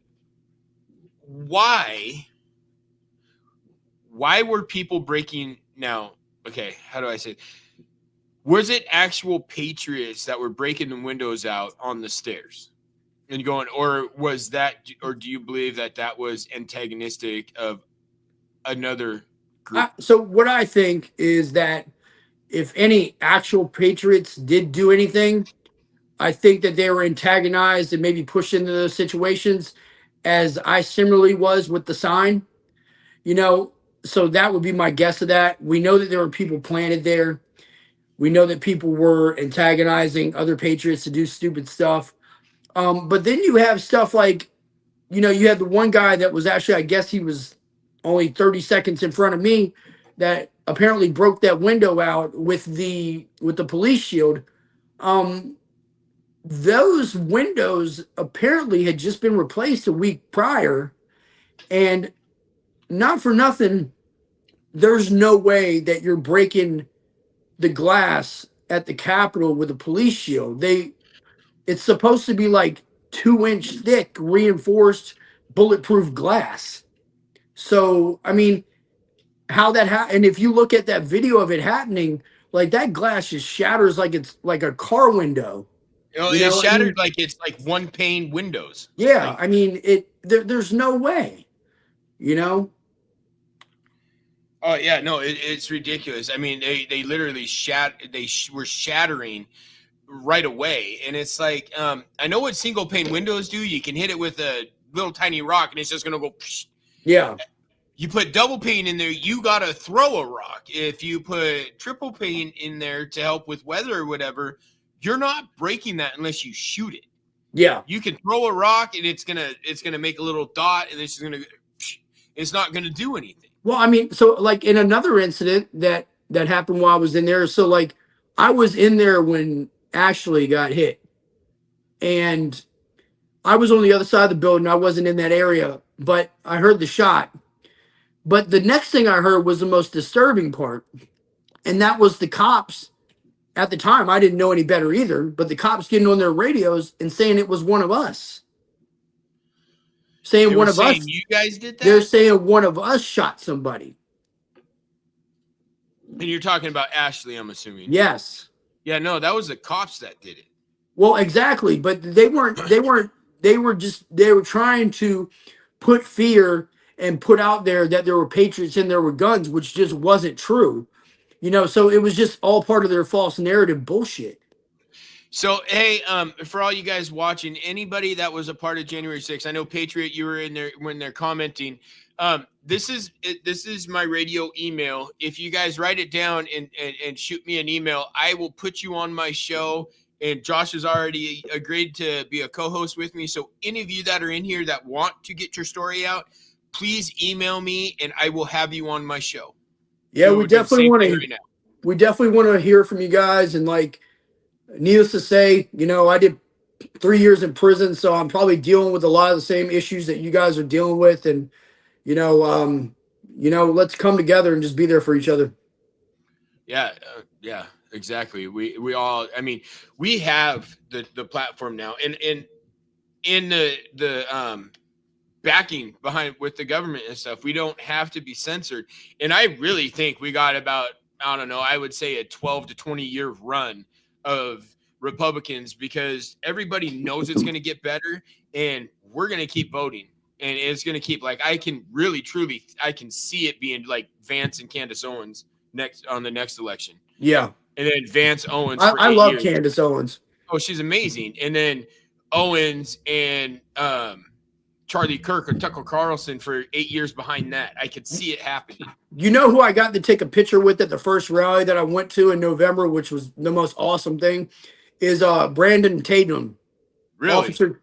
why were people breaking now? Okay, how do I say it? Was it actual patriots that were breaking the windows out on the stairs and going, or do you believe that was antagonistic of another group? So what I think is that if any actual patriots did do anything, I think that they were antagonized and maybe pushed into those situations, as I similarly was with the sign. So that would be my guess of that. We know that there were people planted there. We know that people were antagonizing other patriots to do stupid stuff. But then you have stuff like, you had the one guy that was actually, I guess he was only 30 seconds in front of me, that apparently broke that window out with the police shield. Those windows apparently had just been replaced a week prior, and not for nothing, there's no way that you're breaking the glass at the Capitol with a police shield. It's supposed to be like 2-inch thick reinforced bulletproof glass. So I mean, how that and if you look at that video of it happening, like that glass just shatters like it's like a car window. It's shattered like it's like one pane windows. Yeah, like, I mean there's no way. Oh yeah, no, it's ridiculous. I mean, they literally were shattering right away. And it's like, I know what single pane windows do. You can hit it with a little tiny rock and it's just going to go. Psh. Yeah. You put double pane in there, you got to throw a rock. If you put triple pane in there to help with weather or whatever, you're not breaking that unless you shoot it. Yeah. You can throw a rock and it's gonna make a little dot and it's not gonna do anything. Well, I mean, so like in another incident that happened while I was in there. So like I was in there when Ashley got hit, and I was on the other side of the building. I wasn't in that area, but I heard the shot. But the next thing I heard was the most disturbing part, and that was the cops. At the time, I didn't know any better either, but the cops getting on their radios and saying it was one of us. Saying one of us. You guys did that? They're saying one of us shot somebody. And you're talking about Ashley, I'm assuming. Yes. Yeah, no, that was the cops that did it. Well, exactly, but they were trying to put fear and put out there that there were patriots and there were guns, which just wasn't true. You know, so it was just all part of their false narrative bullshit. So, hey, for all you guys watching, anybody that was a part of January 6th, I know Patriot, you were in there when they're commenting. This is my radio email. If you guys write it down and shoot me an email, I will put you on my show. And Josh has already agreed to be a co-host with me. So any of you that are in here that want to get your story out, please email me and I will have you on my show. Yeah, we definitely want to. We definitely want to hear from you guys. And like, needless to say, you know, I did 3 years in prison, so I'm probably dealing with a lot of the same issues that you guys are dealing with. And you know, let's come together and just be there for each other. Yeah, yeah, exactly. We all. I mean, we have the platform now, and in the backing behind with the government and stuff. We don't have to be censored. And I really think we got about, I don't know, I would say a 12 to 20 year run of Republicans, because everybody knows it's going to get better and we're going to keep voting. And it's going to keep, like, I can really, truly, I can see it being like Vance and Candace Owens on the next election. Yeah. And then Vance Owens. I love Candace Owens. Oh, she's amazing. And then Owens and, Charlie Kirk or Tucker Carlson for 8 years behind that. I could see it happening. You know who I got to take a picture with at the first rally that I went to in November, which was the most awesome thing, is Brandon Tatum. Really? Officer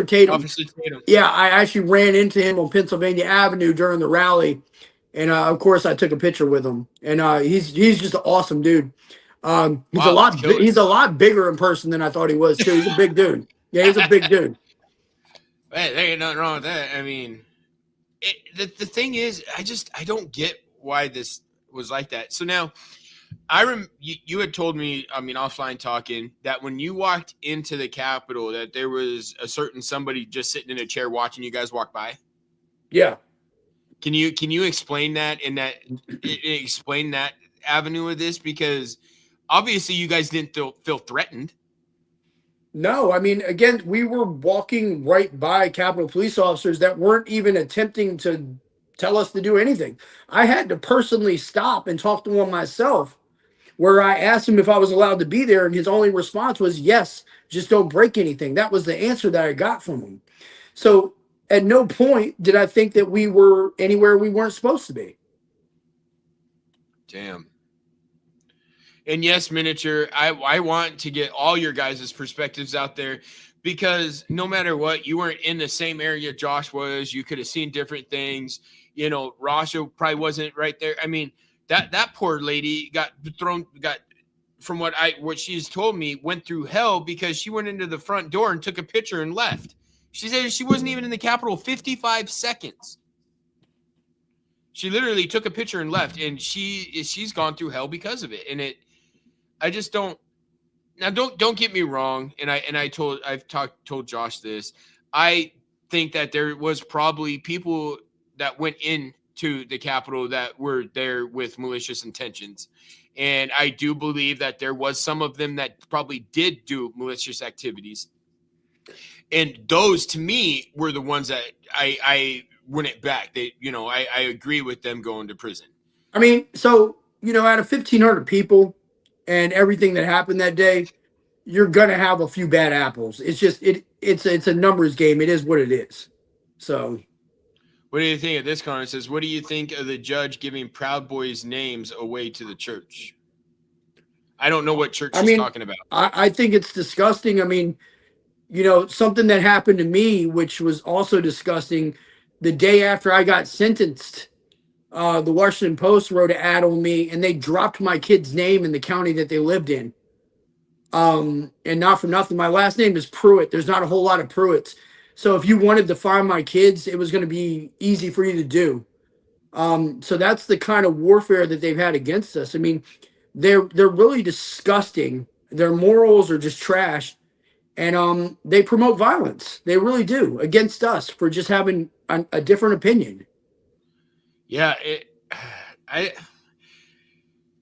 Tatum. Officer Tatum. Yeah, I actually ran into him on Pennsylvania Avenue during the rally. And, of course, I took a picture with him. And he's just an awesome dude. He's a lot bigger in person than I thought he was, too. He's a big dude. Yeah, he's a big dude. Hey, there ain't nothing wrong with that. I mean, the thing is, I don't get why this was like that. So now, you had told me, I mean, offline talking, that when you walked into the Capitol, that there was a certain somebody just sitting in a chair watching you guys walk by. Yeah. Can you explain that explain that avenue of this? Because obviously you guys didn't feel threatened. No, I mean, again, we were walking right by Capitol police officers that weren't even attempting to tell us to do anything. I had to personally stop and talk to one myself, where I asked him if I was allowed to be there, and his only response was, yes, just don't break anything. That was the answer that I got from him. So at no point did I think that we were anywhere we weren't supposed to be. Damn. And yes, Miniature, I want to get all your guys' perspectives out there, because no matter what, you weren't in the same area Josh was. You could have seen different things. You know, Rasha probably wasn't right there. I mean, that poor lady got from what she's told me, went through hell because she went into the front door and took a picture and left. She said she wasn't even in the Capitol 55 seconds. She literally took a picture and left, and she's gone through hell because of it. And I just don't. Now, don't get me wrong. And I've told Josh this. I think that there was probably people that went into the Capitol that were there with malicious intentions, and I do believe that there was some of them that probably did do malicious activities. And those, to me, were the ones that I went back. They, I agree with them going to prison. I mean, so out of 1,500 people and everything that happened that day, you're gonna have a few bad apples. It's just it's a numbers game. It is what it is. So What do you think of this comment? It says, what do you think of the judge giving Proud Boys names away to the church? I don't know what church I she's mean, talking about. I think it's disgusting. I mean, you know, something that happened to me, which was also disgusting, the day after I got sentenced, the Washington Post wrote an ad on me, and they dropped my kid's name in the county that they lived in. And not for nothing, my last name is Pruitt. There's not a whole lot of Pruitts. So if you wanted to find my kids, it was going to be easy for you to do. So that's the kind of warfare that they've had against us. I mean, they're really disgusting. Their morals are just trash, and they promote violence. They really do against us for just having a different opinion. Yeah,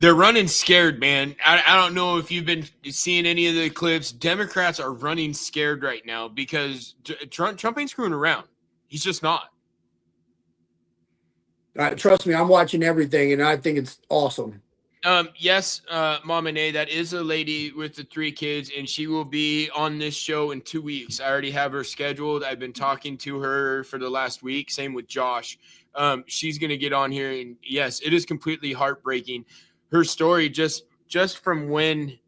they're running scared, man. I don't know if you've been seeing any of the clips. Democrats are running scared right now because Trump ain't screwing around. He's just not. Trust me, I'm watching everything, and I think it's awesome. Yes, Mama Nay, that is a lady with the 3 kids, and she will be on this show in 2 weeks. I already have her scheduled. I've been talking to her for the last week. Same with Josh. She's going to get on here, and yes, it is completely heartbreaking. Her story, just from when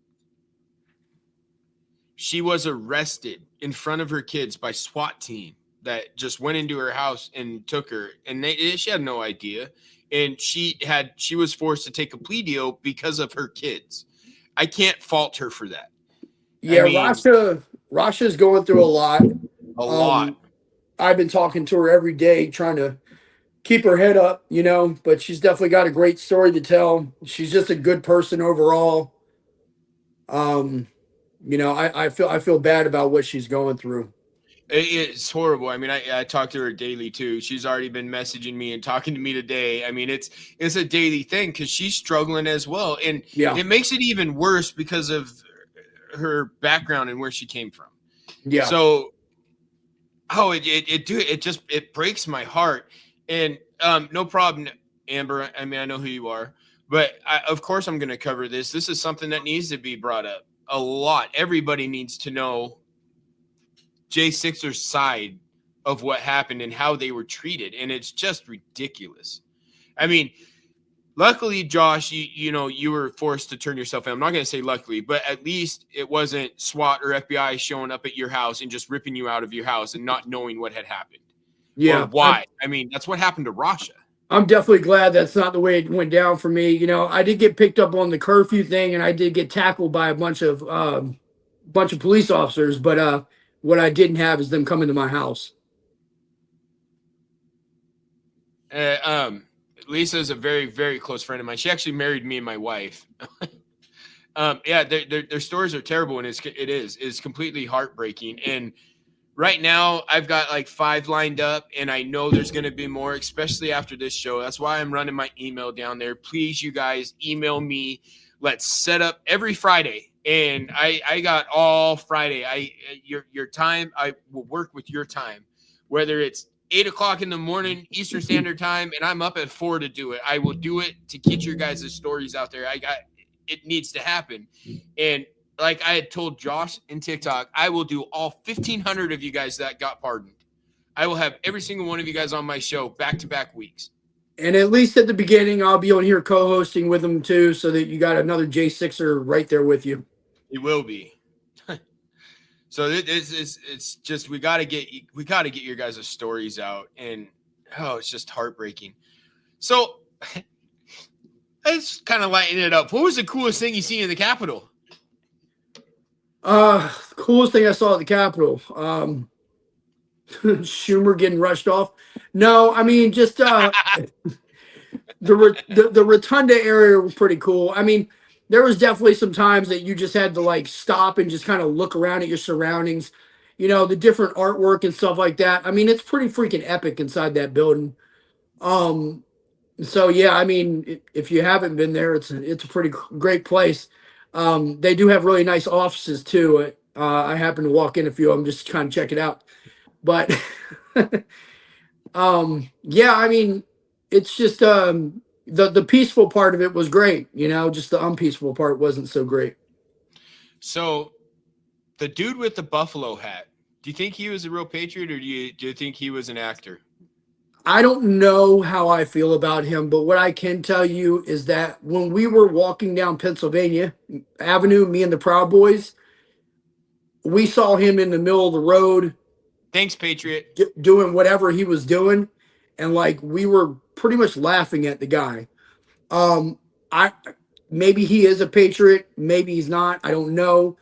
she was arrested in front of her kids by SWAT team that just went into her house and took her, and she had no idea. And she was forced to take a plea deal because of her kids. I can't fault her for that. Yeah, I mean, Rasha's going through a lot. A lot. I've been talking to her every day, trying to keep her head up, you know, but she's definitely got a great story to tell. She's just a good person overall. You know, I feel bad about what she's going through. It's horrible. I mean, I talk to her daily too. She's already been messaging me and talking to me today. I mean, it's a daily thing because she's struggling as well, and it makes it even worse because of her background and where she came from. Yeah. So, it breaks my heart. And no problem, Amber. I mean, I know who you are, but of course I'm going to cover this. This is something that needs to be brought up a lot. Everybody needs to know J6's side of what happened and how they were treated. And it's just ridiculous. I mean, luckily, Josh, you were forced to turn yourself in. I'm not going to say luckily, but at least it wasn't SWAT or FBI showing up at your house and just ripping you out of your house and not knowing what had happened. Yeah. Or why. I mean, that's what happened to Rasha. I'm definitely glad that's not the way it went down for me. You know, I did get picked up on the curfew thing, and I did get tackled by a bunch of police officers, but what I didn't have is them coming to my house. Lisa is a very, very close friend of mine. She actually married me and my wife. Yeah, their stories are terrible, and it's completely heartbreaking. And right now, I've got like 5 lined up, and I know there's going to be more, especially after this show. That's why I'm running my email down there. Please, you guys, email me. Let's set up every Friday. And I got all Friday. Your time, I will work with your time, whether it's 8 o'clock in the morning Eastern Standard Time, and I'm up at 4 to do it. I will do it to get your guys' stories out there. It needs to happen. And like I had told Josh in TikTok, I will do all 1,500 of you guys that got pardoned. I will have every single one of you guys on my show back-to-back weeks. And at least at the beginning, I'll be on here co-hosting with them too, so that you got another J6er right there with you. It will be. So it's just we got to get your guys' stories out, and it's just heartbreaking. So let's kind of lighten it up. What was the coolest thing you seen in the Capitol? The coolest thing I saw at the Capitol, Schumer getting rushed off. No, I mean just the rotunda area was pretty cool. I mean, there was definitely some times that you just had to like stop and just kind of look around at your surroundings, you know, the different artwork and stuff like that. I mean, it's pretty freaking epic inside that building. So yeah, I mean, if you haven't been there, it's a pretty great place. They do have really nice offices too. I happened to walk in a few of them just to kind of check it out. But yeah, I mean, it's just the peaceful part of it was great, you know, just the unpeaceful part wasn't so great. So the dude with the buffalo hat. Do you think he was a real patriot, or do you think he was an actor? I don't know how I feel about him, but what I can tell you is that when we were walking down Pennsylvania Avenue, me and the Proud Boys, we saw him in the middle of the road Thanks, Patriot. doing whatever he was doing, and like we were pretty much laughing at the guy. I maybe he is a patriot, maybe he's not. I don't know.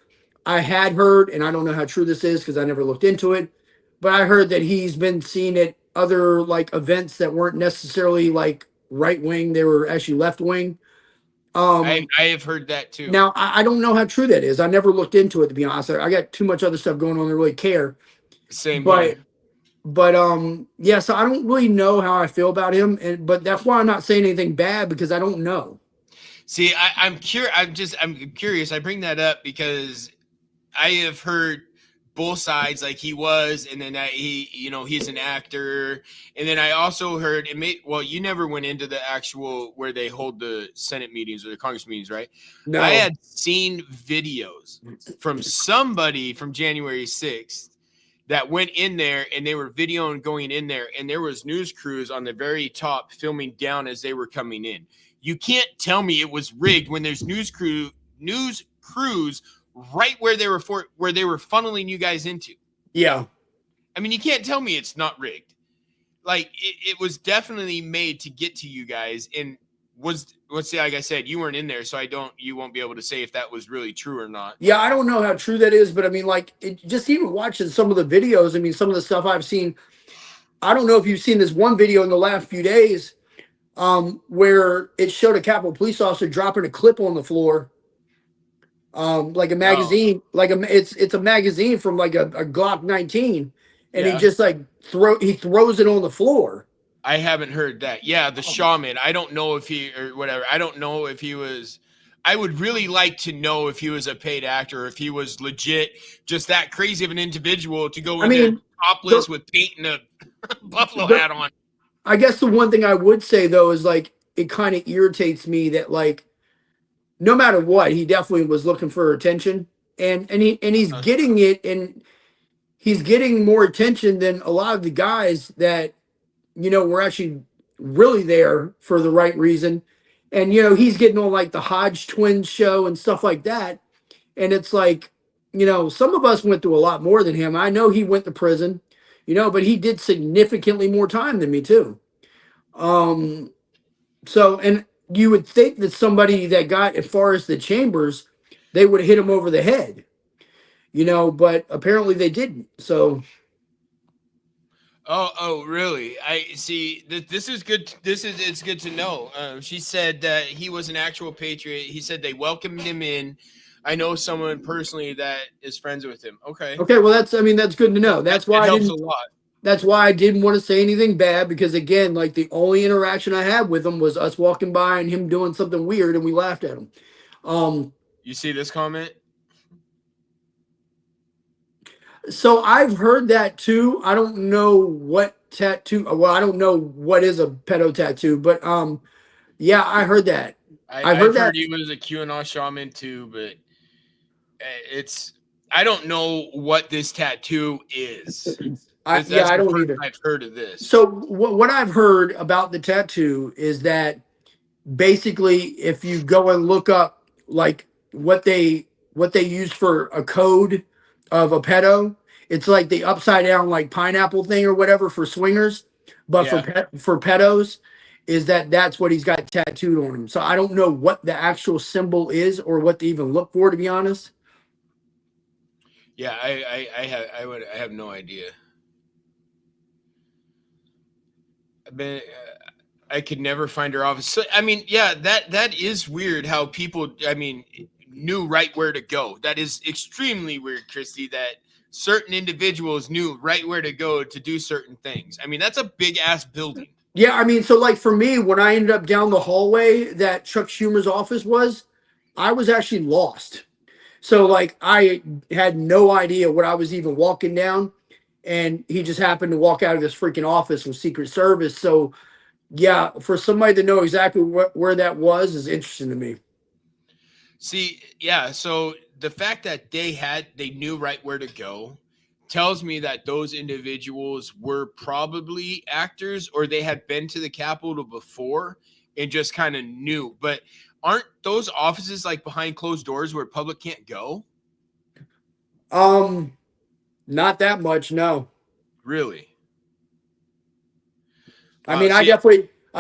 I had heard, and I don't know how true this is because I never looked into it, but I heard that he's been seen at other like events that weren't necessarily like right wing; they were actually left wing. I have heard that too. Now I don't know how true that is. I never looked into it to be honest. I got too much other stuff going on to really care. Same But here. but yeah, so I don't really know how I feel about him, and but that's why I'm not saying anything bad because I don't know. See, I'm curious. I'm curious. I bring that up because I have heard both sides, like he was, and then he's an actor, and then I also heard well, you never went into the actual where they hold the Senate meetings or the Congress meetings, right? No. I had seen videos from somebody from January 6th that went in there, and they were videoing going in there, and there was news crews on the very top filming down as they were coming in. You can't tell me it was rigged when there's news crews right where they were funneling you guys into. Yeah. I mean, you can't tell me it's not rigged. Like it was definitely made to get to you guys, and like I said, you weren't in there, so you won't be able to say if that was really true or not. Yeah, I don't know how true that is, but I mean, like, just even watching some of the videos, I mean, some of the stuff I've seen, I don't know if you've seen this one video in the last few days, where it showed a Capitol police officer dropping a clip on the floor, like a magazine, it's a magazine from like a Glock 19, and Yeah. he just like throws it on the floor. I haven't heard that. Yeah, the shaman. I don't know if he or whatever. I don't know if he was. I would really like to know if he was a paid actor, or if he was legit, just that crazy of an individual to go in there topless with paint and a buffalo hat on. I guess the one thing I would say though is like it kind of irritates me that like no matter what, he definitely was looking for attention, and he's getting it, and he's getting more attention than a lot of the guys that were actually really there for the right reason. And he's getting on like the Hodge twins show and stuff like that, and it's like some of us went through a lot more than him. I know he went to prison, but he did significantly more time than me too. So, and you would think that somebody that got as far as the chambers, they would hit him over the head, but apparently they didn't. So. Oh, really? I see. This is good. It's good to know. She said that he was an actual patriot. He said they welcomed him in. I know someone personally that is friends with him. Okay. Okay. Well, that's good to know. That's why it helps a lot. That's why I didn't want to say anything bad, because again, like the only interaction I had with him was us walking by and him doing something weird, and we laughed at him. You see this comment? So I've heard that too. I don't know what tattoo. Well, I don't know what is a pedo tattoo, but yeah, I heard that. I've heard he was a QAnon shaman too, but I don't know what this tattoo is. I don't either. I've heard of this. So what I've heard about the tattoo is that basically, if you go and look up like what they use for a code of a pedo, it's like the upside down like pineapple thing or whatever for swingers, but for pedos, is that's what he's got tattooed on him. So I don't know what the actual symbol is or what to even look for, to be honest. Yeah, I have no idea. I could never find her office. So, I mean, yeah, that is weird how people, knew right where to go. That is extremely weird, Christy, that certain individuals knew right where to go to do certain things. I mean, that's a big ass building. Yeah, I mean, so like for me, when I ended up down the hallway that Chuck Schumer's office was, I was actually lost. So like I had no idea what I was even walking down. And he just happened to walk out of this freaking office with Secret Service. So, yeah, for somebody to know exactly where that was is interesting to me. See, yeah. So the fact that they knew right where to go tells me that those individuals were probably actors or they had been to the Capitol before and just kind of knew. But aren't those offices like behind closed doors where public can't go? Not that much, no. Really? I mean, I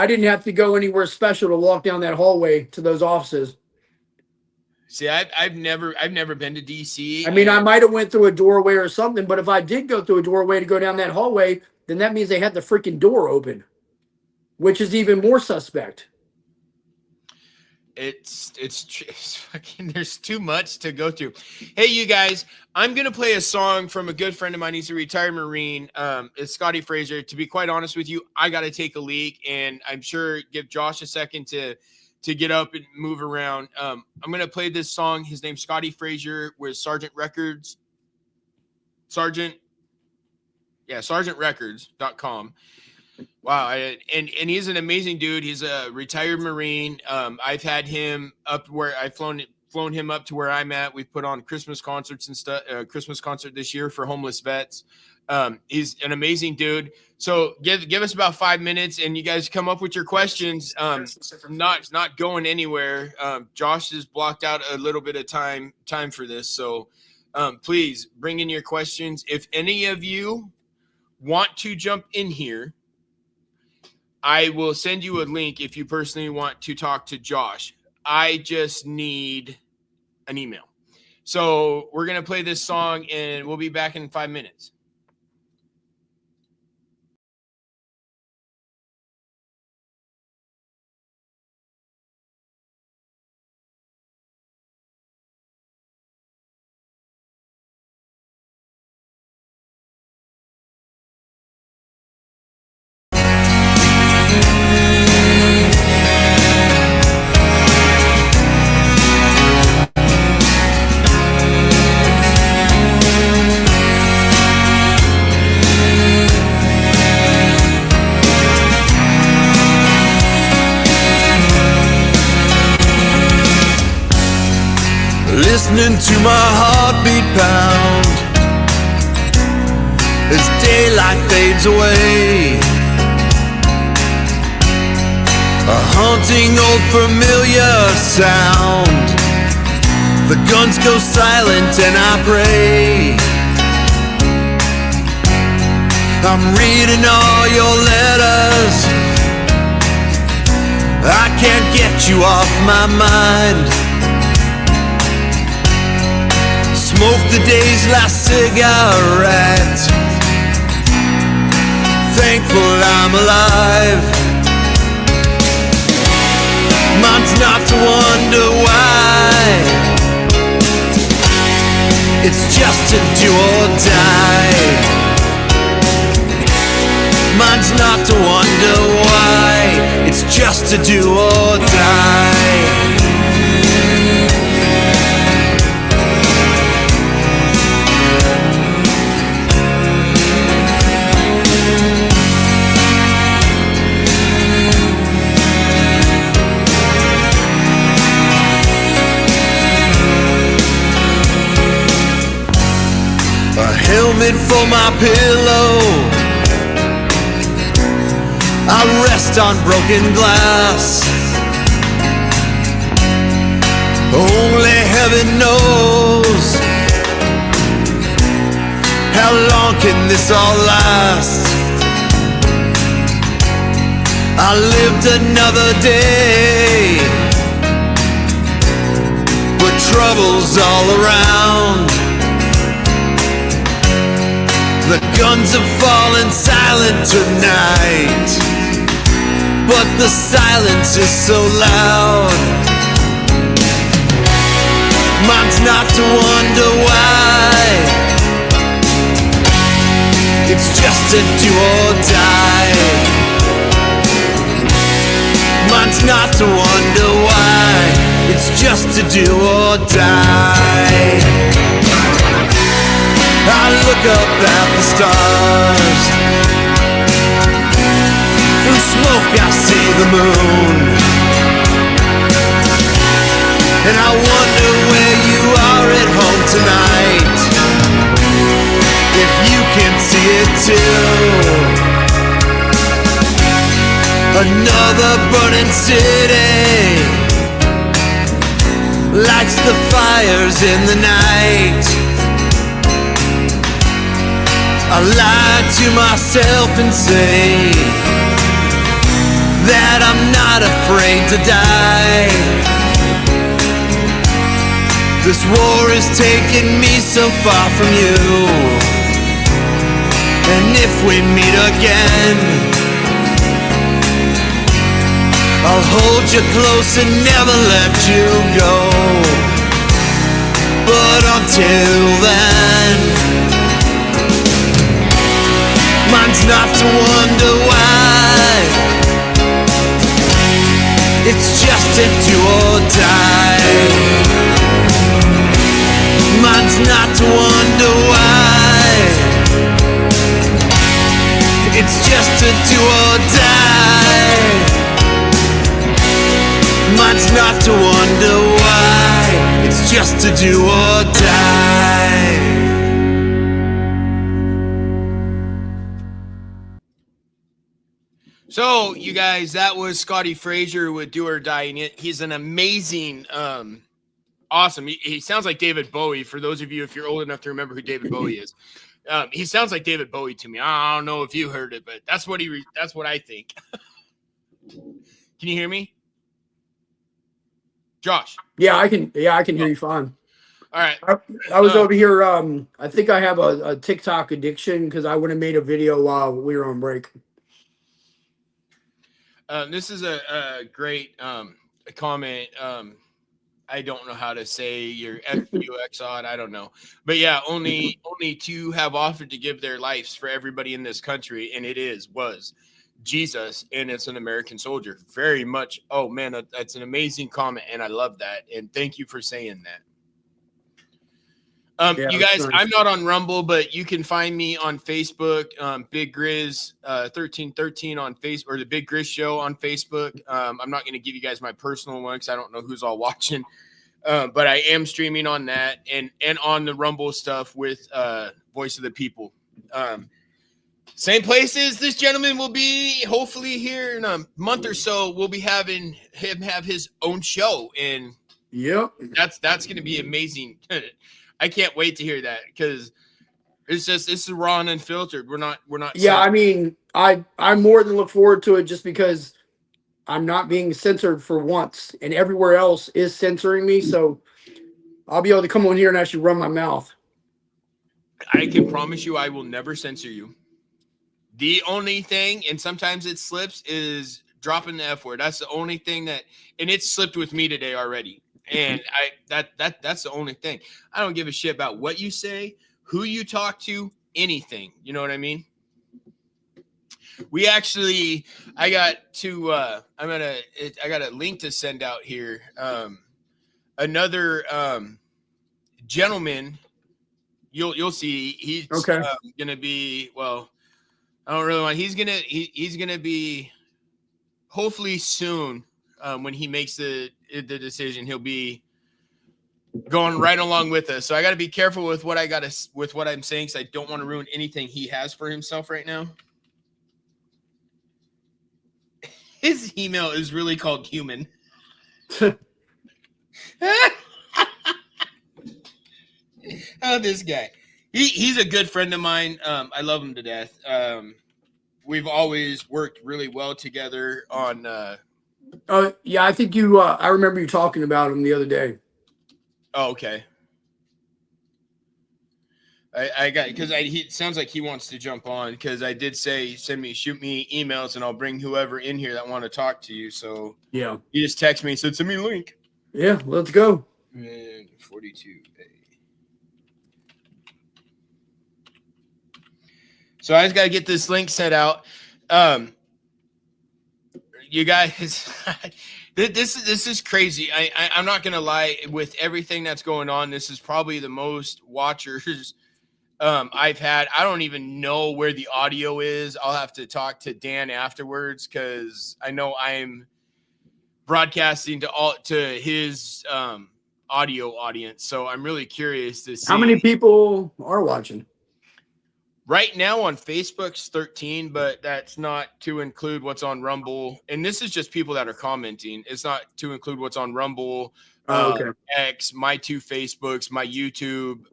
didn't have to go anywhere special to walk down that hallway to those offices. See, I've never been to DC. I mean, I might have went through a doorway or something, but if I did go through a doorway to go down that hallway, then that means they had the freaking door open, which is even more suspect. It's fucking, there's too much to go through. Hey, you guys, I'm gonna play a song from a good friend of mine. He's a retired Marine. It's Scotty Fraser. To be quite honest with you, I gotta take a leak, and I'm sure give Josh a second to get up and move around. I'm gonna play this song. His name's Scotty Fraser with Sergeant Records.com. Wow, and he's an amazing dude. He's a retired Marine. I've had him up where I've flown him up to where I'm at. We've put on Christmas concerts and stuff. Christmas concert this year for homeless vets. He's an amazing dude. So give us about 5 minutes, and you guys come up with your questions. Not going anywhere. Josh has blocked out a little bit of time for this, so please bring in your questions. If any of you want to jump in here, I will send you a link if you personally want to talk to Josh. I just need an email. So we're going to play this song, and we'll be back in 5 minutes. Listening to my heartbeat pound as daylight fades away. A haunting old familiar sound. The guns go silent and I pray. I'm reading all your letters. I can't get you off my mind. Smoke the day's last cigarette. Thankful I'm alive. Mine's not to wonder why. It's just to do or die. Mine's not to wonder why. It's just to do or die. Helmet for my pillow. I rest on broken glass. Only heaven knows how long can this all last. I lived another day, but trouble's all around. The guns have fallen silent tonight, but the silence is so loud. Mine's not to wonder why. It's just to do or die. Mine's not to wonder why. It's just to do or die. I look up at the stars. Through smoke I see the moon. And I wonder where you are at home tonight, if you can see it too. Another burning city lights the fires in the night. I lie to myself and say that I'm not afraid to die. This war is taking me so far from you, and if we meet again, I'll hold you close and never let you go. But until then, mine's not to wonder why, it's just to do or die. Mine's not to wonder why, it's just to do or die. Mine's not to wonder why, it's just to do or die. So, you guys, that was Scotty Frazier with Do or Die. And he's an amazing, awesome. He sounds like David Bowie. For those of you, if you're old enough to remember who David Bowie is, he sounds like David Bowie to me. I don't know if you heard it, but that's what that's what I think. Can you hear me, Josh? Yeah, I can hear you fine. All right. I was over here. I think I have a TikTok addiction because I would have made a video while we were on break. This is a great comment. I don't know how to say your FUX odd. I don't know. But yeah, only two have offered to give their lives for everybody in this country. And was Jesus, and it's an American soldier. Very much. Oh man, that's an amazing comment. And I love that. And thank you for saying that. Yeah, you guys, nice. I'm not on Rumble, but you can find me on Facebook, Big Grizz 1313 on Facebook, or the Big Grizz Show on Facebook. I'm not going to give you guys my personal one because I don't know who's all watching, but I am streaming on that and on the Rumble stuff with Voice of the People. Same places this gentleman will be hopefully here in a month or so. We'll be having him have his own show, and yep, that's going to be amazing. I can't wait to hear that because this is raw and unfiltered. We're not. Yeah, I mean, I more than look forward to it just because I'm not being censored for once, and everywhere else is censoring me. So I'll be able to come on here and actually run my mouth. I can promise you, I will never censor you. The only thing, and sometimes it slips, is dropping the F word. That's the only thing that, and it's slipped with me today already. And that's the only thing. I don't give a shit about what you say, who you talk to, anything. You know what I mean? We actually, I got a link to send out here. Another gentleman, you'll see. He's okay. Gonna be, well, I don't really want. He's gonna be hopefully soon. When he makes the decision, he'll be going right along with us. So I got to be careful with what I'm saying, because I don't want to ruin anything he has for himself right now. His email is really called human. Oh, this guy. He's a good friend of mine. I love him to death. We've always worked really well together on. Yeah, I think you. I remember you talking about him the other day. Oh, okay. I got, because he sounds like he wants to jump on, because I did say shoot me emails and I'll bring whoever in here that want to talk to you. So yeah, he just texted me, said send me a link. Yeah, let's go. 42. So I just got to get this link set out. You guys, this is crazy. I'm not gonna lie. With everything that's going on, this is probably the most watchers I've had. I don't even know where the audio is. I'll have to talk to Dan afterwards, because I know I'm broadcasting to his audio audience. So I'm really curious to see How many people are watching? right now on Facebook's 13, but that's not to include what's on Rumble. And this is just people that are commenting. It's not to include what's on Rumble, Okay. X, my 2 Facebooks, my YouTube,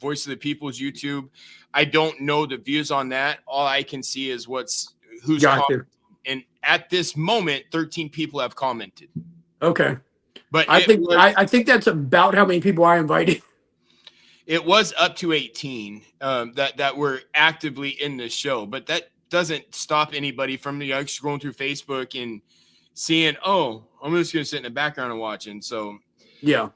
Voice of the People's YouTube. I don't know the views on that. All I can see is who's commenting. And at this moment, 13 people have commented. Okay. But I think that's about how many people I invited. It was up to 18 that were actively in the show, but that doesn't stop anybody from scrolling through Facebook and seeing, oh, I'm just going to sit in the background and watching. So yeah,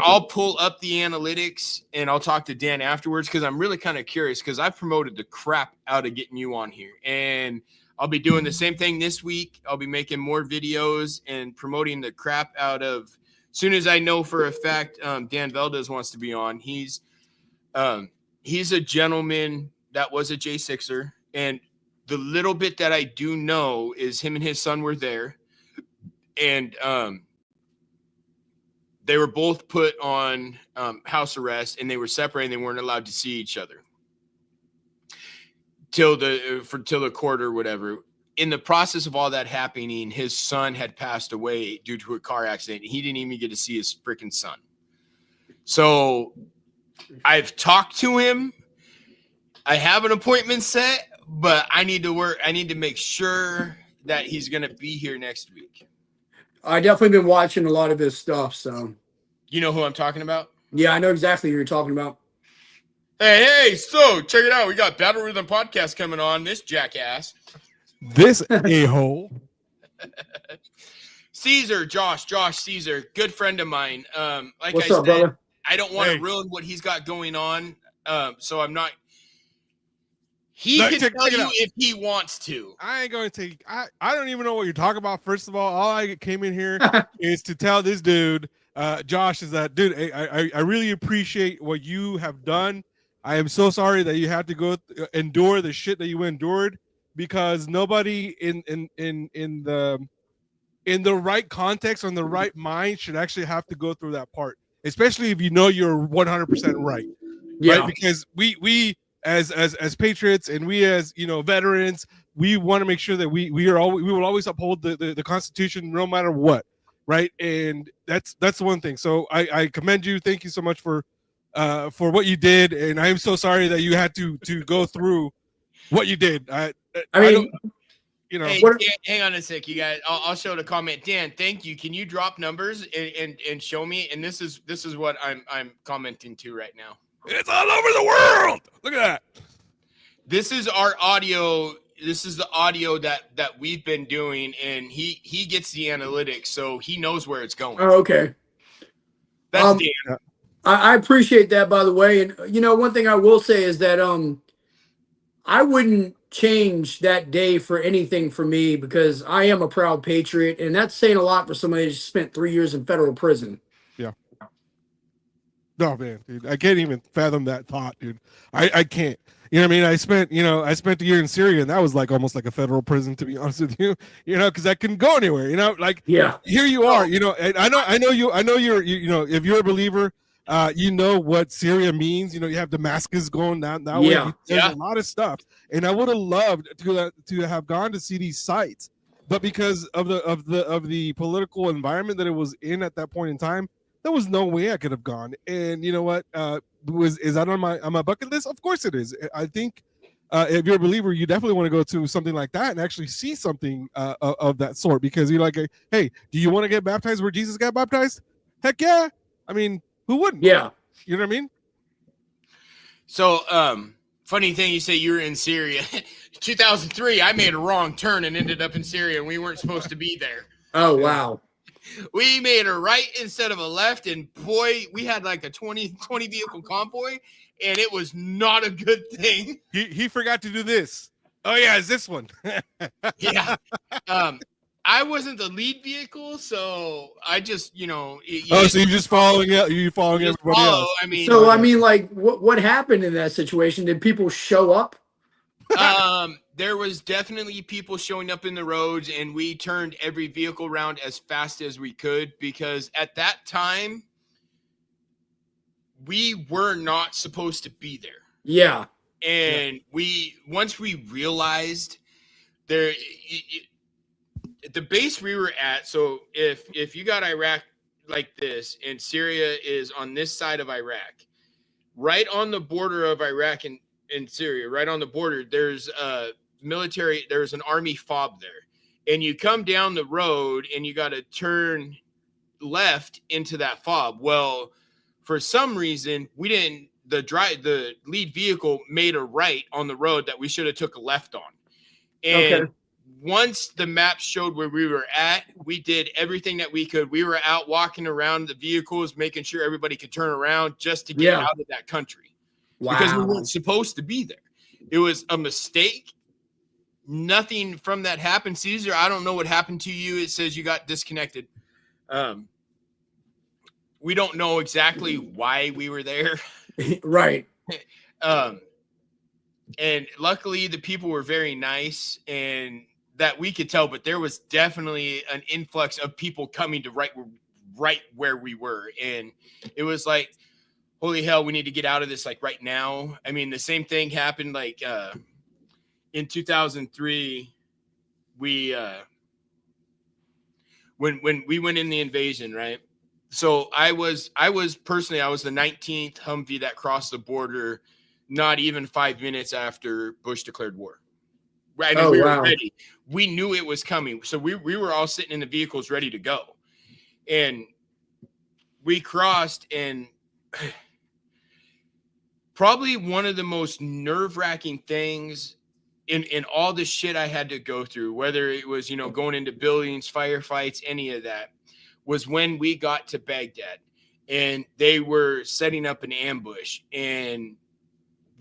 I'll pull up the analytics and I'll talk to Dan afterwards because I'm really kind of curious because I've promoted the crap out of getting you on here. And I'll be doing the same thing this week. I'll be making more videos and promoting the crap out of. As soon as I know for a fact Dan Valdez wants to be on, he's a gentleman that was a J6er, and the little bit that I do know is him and his son were there, and they were both put on house arrest, and they were separated. They weren't allowed to see each other till the court or whatever. In the process of all that happening, his son had passed away due to a car accident. He didn't even get to see his freaking son. So I've talked to him. I have an appointment set, but I need to work. I need to make sure that he's going to be here next week. I definitely been watching a lot of his stuff. So you know who I'm talking about? Yeah, I know exactly who you're talking about. Hey, so check it out. We got Battle Rhythm Podcast coming on. This jackass. This a-hole. Caesar, Josh Caesar, good friend of mine. Like What's I up, said, brother? I don't want to ruin what he's got going on. So I'm not. He can tell you if he wants to. I ain't going to take. I don't even know what you're talking about. First of all I came in here is to tell this dude, Josh, is that dude. I really appreciate what you have done. I am so sorry that you had to endure the shit that you endured, because nobody in the right context or in the right mind should actually have to go through that part, especially if you know you're 100% right. Yeah. Right? Because we as patriots and we as veterans, we want to make sure that we will always uphold the Constitution no matter what, right? And that's the one thing. So I commend you. Thank you so much for what you did, and I am so sorry that you had to go through what you did. I mean, Hey, Dan, hang on a sec, you guys. I'll show the comment. Dan, thank you. Can you drop numbers and show me? And this is what I'm commenting to right now. It's all over the world. Look at that. This is our audio. This is the audio that we've been doing, and he gets the analytics, so he knows where it's going. Oh, okay. That's Dan. I appreciate that, by the way. And one thing I will say is that I wouldn't change that day for anything for me, because I am a proud patriot, and that's saying a lot for somebody who spent 3 years in federal prison. Yeah. No, man, dude, I can't even fathom that thought, dude. I can't. You know what I mean? I spent a year in Syria, and that was like almost like a federal prison, to be honest with you. Because I couldn't go anywhere. Here you are. And I know you're if you're a believer, you know what Syria means. You have Damascus going down that way. There's a lot of stuff, and I would have loved to have gone to see these sites, but because of the political environment that it was in at that point in time, there was no way I could have gone. And you know what? Is that on my bucket list? Of course it is. I think if you're a believer, you definitely want to go to something like that and actually see something of that sort, because you're like, hey, do you want to get baptized where Jesus got baptized? Heck yeah. I mean, who wouldn't? Yeah. You know what I mean? So, funny thing, you say you were in Syria. 2003, I made a wrong turn and ended up in Syria, and we weren't supposed to be there. Oh, wow. We made a right instead of a left, and boy, we had like a 20 vehicle convoy, and it was not a good thing. He forgot to do this. Oh yeah, it's this one. Yeah. I wasn't the lead vehicle, so I just, so you're just following it. You're following everybody else. I mean, like, what happened in that situation? Did people show up? There was definitely people showing up in the roads, and we turned every vehicle around as fast as we could, because at that time, we were not supposed to be there. Yeah. And once we realized there, the base we were at. So if you got Iraq like this, and Syria is on this side of Iraq, right on the border of Iraq and Syria, right on the border, there's a military, there's an army fob there. And you come down the road and you got to turn left into that fob. Well, for some reason, we didn't, the lead vehicle made a right on the road that we should have took a left on. And once the map showed where we were at, we did everything that we could. We were out walking around the vehicles, making sure everybody could turn around just to get out of that country. Wow. Because we weren't supposed to be there. It was a mistake. Nothing from that happened. Caesar, I don't know what happened to you. It says you got disconnected. We don't know exactly why we were there. Right. And luckily the people were very nice, and that we could tell, but there was definitely an influx of people coming to right where we were. And it was like, holy hell, we need to get out of this like right now. I mean, the same thing happened like in 2003, we when we went in the invasion, right? So I was personally, I was the 19th Humvee that crossed the border not even 5 minutes after Bush declared war. Right. And we were ready. We knew it was coming. So we were all sitting in the vehicles ready to go. And we crossed, and probably one of the most nerve-wracking things in all the shit I had to go through, whether it was, you know, going into buildings, firefights, any of that, was when we got to Baghdad and they were setting up an ambush, and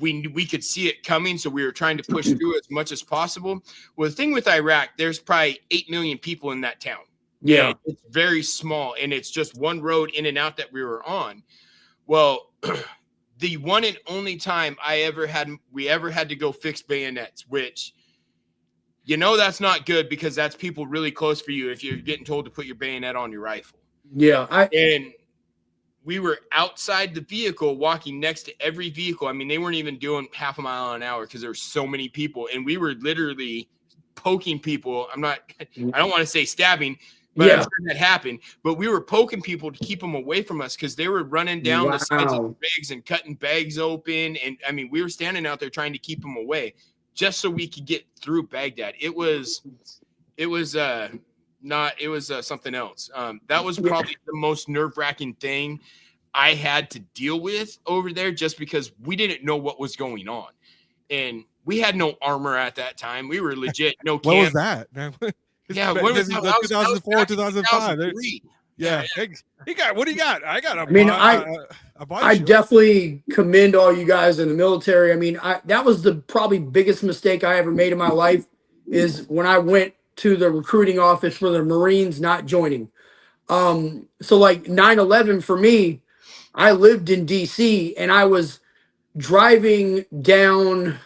we could see it coming. So we were trying to push through as much as possible. Well, the thing with Iraq, there's probably 8 million people in that town. Yeah. And it's very small, and it's just one road in and out that we were on. Well, the one and only time we ever had to go fix bayonets, which, you know, that's not good because that's people really close for you if you're getting told to put your bayonet on your rifle. Yeah. And we were outside the vehicle, walking next to every vehicle. I mean, they weren't even doing half a mile an hour because there were so many people, and we were literally poking people. I don't want to say stabbing, but I'm sure that happened. But we were poking people to keep them away from us because they were running down the sides of the bags and cutting bags open. And I mean, we were standing out there trying to keep them away just so we could get through Baghdad. It was something else. That was probably the most nerve-wracking thing I had to deal with over there, just because we didn't know what was going on, and we had no armor at that time. We were legit no camp. What was that? Yeah, what was that? 2004, 2005. Yeah. What do you got? I got I definitely commend all you guys in the military. I mean, that was the probably biggest mistake I ever made in my life, is when I went to the recruiting office for the Marines not joining. So like 9/11 for me, I lived in DC, and I was driving down,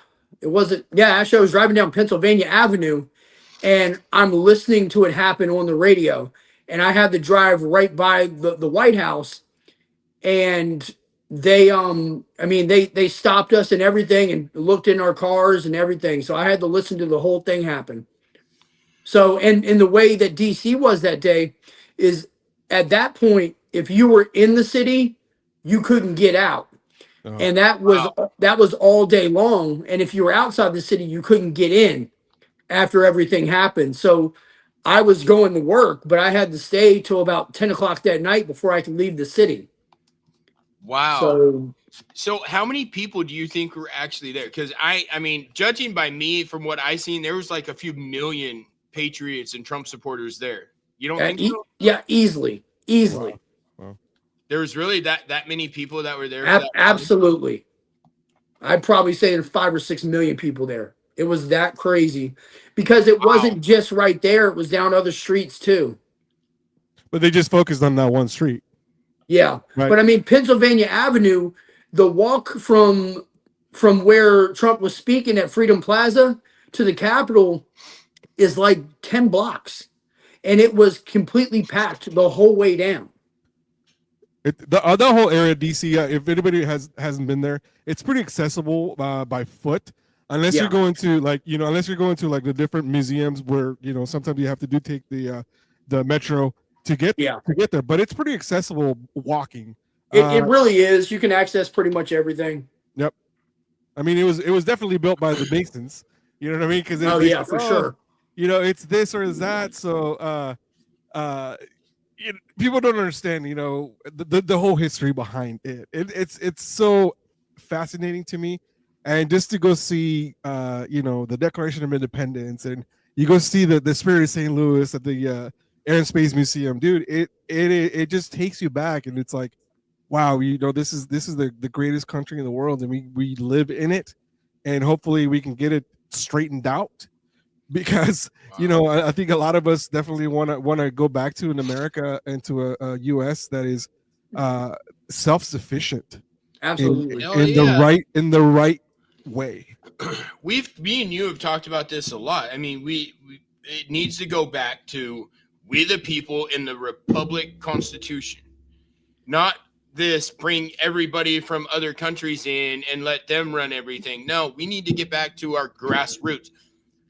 I was driving down Pennsylvania Avenue, and I'm listening to it happen on the radio. And I had to drive right by the White House, and they stopped us and everything and looked in our cars and everything. So I had to listen to the whole thing happen. So, and in the way that DC was that day is, at that point, if you were in the city, you couldn't get out. And that was all day long. And if you were outside the city, you couldn't get in after everything happened. So I was going to work, but I had to stay till about 10 o'clock that night before I could leave the city. Wow. So how many people do you think were actually there? Because I mean, judging by me, from what I seen, there was like a few million Patriots and Trump supporters there. You don't think so? Yeah, easily. Wow. There was really that many people that were there. Absolutely. I'd probably say there's 5 or 6 million people there. It was that crazy, because it wasn't just right there. It was down other streets too. But they just focused on that one street. Yeah. Right. But I mean, Pennsylvania Avenue, the walk from where Trump was speaking at Freedom Plaza to the Capitol is like 10 blocks. And it was completely packed the whole way down. The whole area of DC. If anybody hasn't been there, it's pretty accessible by foot, unless you're going to unless you're going to like the different museums where sometimes you have to take the metro to get there. But it's pretty accessible walking. It really is. You can access pretty much everything. Yep. I mean, it was definitely built by the Masons. You know what I mean? Because for sure. It's this or that. So people don't understand, the whole history behind it. It's so fascinating to me, and just to go see, the Declaration of Independence, and you go see the Spirit of St. Louis at the Air and Space Museum, dude. It just takes you back, and it's like, wow, this is the greatest country in the world, and we live in it, and hopefully we can get it straightened out. Because I think a lot of us definitely want to go back to an America and to a U.S. that is self-sufficient, absolutely, in the right way. Me and you have talked about this a lot. I mean, it needs to go back to we the people in the Republic Constitution, not this bring everybody from other countries in and let them run everything. No, we need to get back to our grassroots.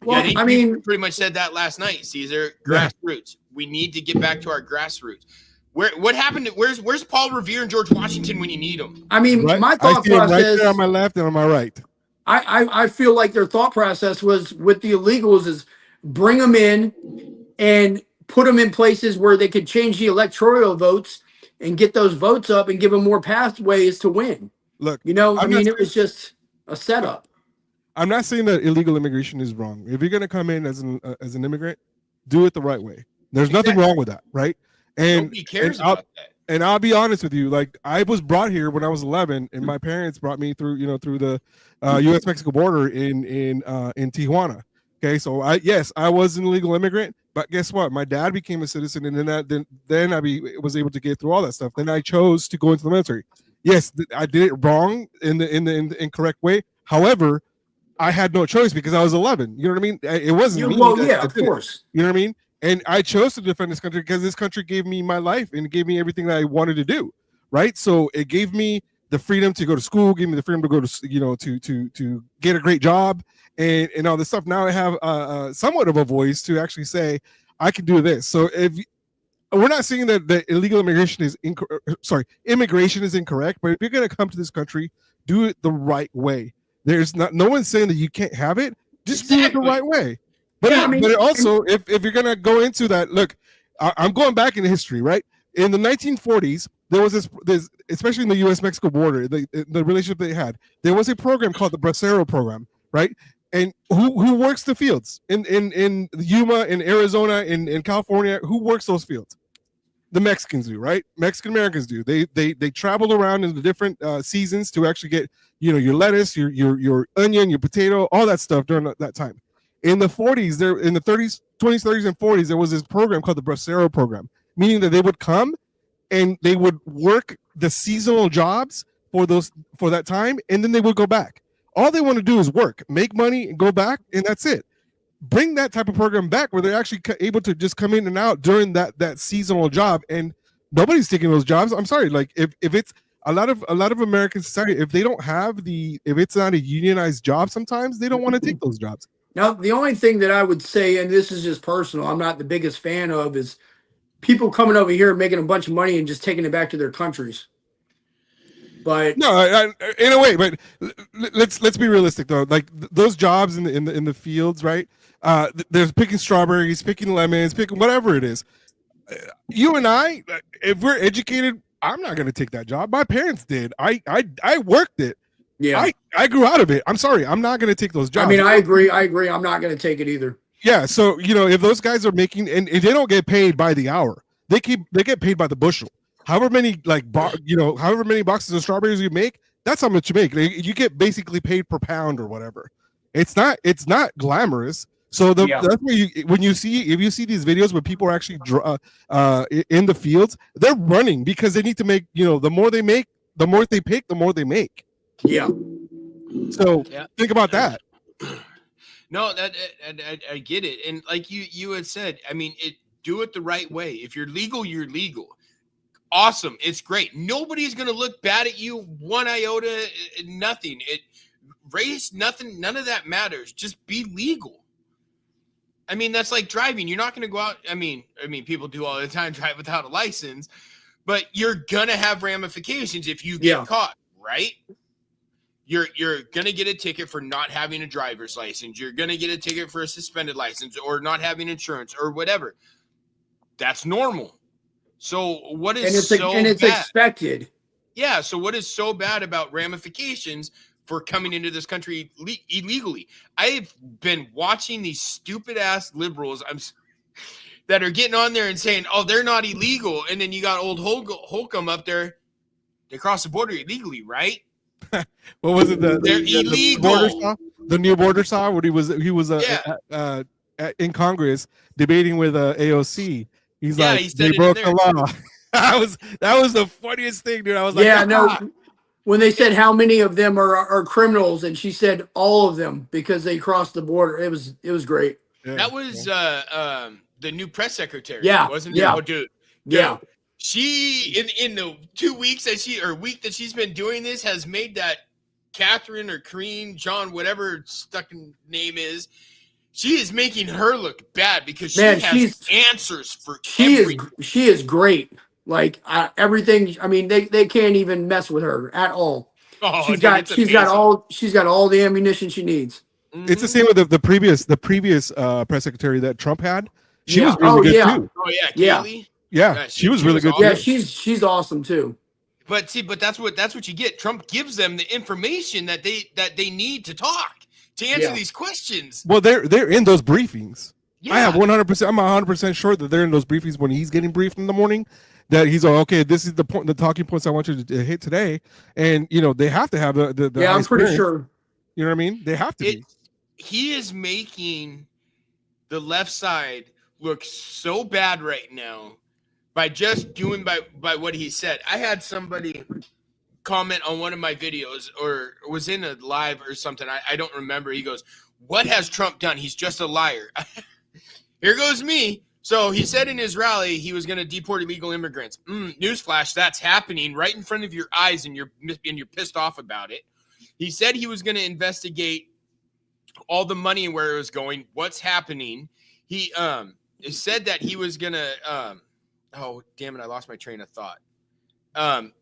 Well, I mean, you pretty much said that last night, Caesar. Grassroots. We need to get back to our grassroots. What happened? Where's Paul Revere and George Washington when you need them? I mean, my thought process right there on my left and on my right. I feel like their thought process was with the illegals is bring them in and put them in places where they could change the electoral votes and get those votes up and give them more pathways to win. Look, it was just a setup. I'm not saying that illegal immigration is wrong. If you're going to come in as an immigrant, do it the right way. There's nothing wrong with that, right? And nobody cares about that. And I'll be honest with you, like I was brought here when I was 11, and my parents brought me through the U.S.-Mexico border in Tijuana. Okay, so I was an illegal immigrant, but guess what? My dad became a citizen, and then I was able to get through all that stuff. Then I chose to go into the military. Yes, I did it wrong in the incorrect way. However, I had no choice because I was 11. You know what I mean? It wasn't me. Well, yeah, of course. You know what I mean? And I chose to defend this country because this country gave me my life and gave me everything that I wanted to do, right? So it gave me the freedom to go to school, gave me the freedom to go to, to get a great job and all this stuff. Now I have somewhat of a voice to actually say I can do this. So we're not saying that the illegal immigration is immigration is incorrect, but if you're going to come to this country, do it the right way. There's no one's saying that you can't have it. Just do it the right way. But also, if you're gonna go into that, look, I'm going back into history, right? In the 1940s, there was this, especially in the U.S.-Mexico border, the relationship they had. There was a program called the Bracero program, right? And who works the fields in Yuma, in Arizona, in California? Who works those fields? The Mexicans do, right? Mexican Americans do. They travel around in the different seasons to actually get your lettuce, your onion, your potato, all that stuff during that time. In the 40s, in the 30s, 20s, 30s, and 40s, there was this program called the Bracero program, meaning that they would come and they would work the seasonal jobs for that time, and then they would go back. All they want to do is work, make money, and go back, and that's it. Bring that type of program back where they're actually able to just come in and out during that seasonal job, and nobody's taking those jobs. I'm sorry, like if it's a lot of American society, if it's not a unionized job, sometimes they don't want to take those jobs. Now, the only thing that I would say, and this is just personal, I'm not the biggest fan of, is people coming over here making a bunch of money and just taking it back to their countries. But no, in a way, but let's be realistic though. Like those jobs in the fields, right? There's picking strawberries, picking lemons, picking whatever it is. You and I, if we're educated, I'm not going to take that job. My parents did. I worked it. Yeah, I grew out of it. I'm sorry. I'm not going to take those jobs. I mean, I agree. I'm not going to take it either. Yeah. So, if those guys are making, and they don't get paid by the hour, they get paid by the bushel. However many, however many boxes of strawberries you make, that's how much you make. You get basically paid per pound or whatever. It's not glamorous. So that's where if you see these videos where people are actually in the fields, they're running because they need to make, the more they make, the more they pick, the more they make. Yeah. So think about that. No, I get it. And like you had said, I mean, do it the right way. If you're legal, you're legal. Awesome. It's great. Nobody's going to look bad at you. One iota, nothing. Race, nothing. None of that matters. Just be legal. I mean, that's like driving. You're not going to go out. I mean, people do all the time, drive without a license, but you're going to have ramifications if you get caught, right? You're going to get a ticket for not having a driver's license. You're going to get a ticket for a suspended license or not having insurance or whatever. That's normal. So what is it's bad? Expected. Yeah. So what is so bad about ramifications for coming into this country illegally? I've been watching these stupid ass liberals that are getting on there and saying, "Oh, they're not illegal," and then you got old Holcomb up there. They crossed the border illegally, right? What was it? They're illegal. The new border saw when he was in Congress debating with AOC. He's like, they broke the law. that was the funniest thing, dude. I was like, no. When they said how many of them are criminals, and she said all of them because they crossed the border. It was great. Yeah, that was the new press secretary. Yeah, wasn't it? Yeah. Oh, dude. Yeah. She in the 2 weeks week that she's been doing this has made that Catherine or Karine, John, whatever her stuck name is. She is making her look bad because she has answers for everything. She is great. Like everything. I mean, they can't even mess with her at all. Oh, she's got all the ammunition she needs. Mm-hmm. It's the same with the previous press secretary that Trump had. She was really good too. Oh yeah, Kaylee? Yeah, she was really good. Awesome. Yeah, she's awesome too. But that's what you get. Trump gives them the information that they need to talk to answer these questions. Well, they're in those briefings. Yeah. I have 100%. I'm 100% sure that they're in those briefings when he's getting briefed in the morning. That he's okay. This is the talking points I want you to hit today, and they have to have the yeah. I'm pretty sure. You know what I mean? They have to be. He is making the left side look so bad right now by just doing by what he said. I had somebody comment on one of my videos or was in a live or something. I don't remember. He goes, "What has Trump done? He's just a liar." Here goes me. So he said in his rally he was going to deport illegal immigrants. Newsflash, that's happening right in front of your eyes, and you're pissed off about it. He said he was going to investigate all the money and where it was going, what's happening. He said that he was going to oh, damn it, I lost my train of thought.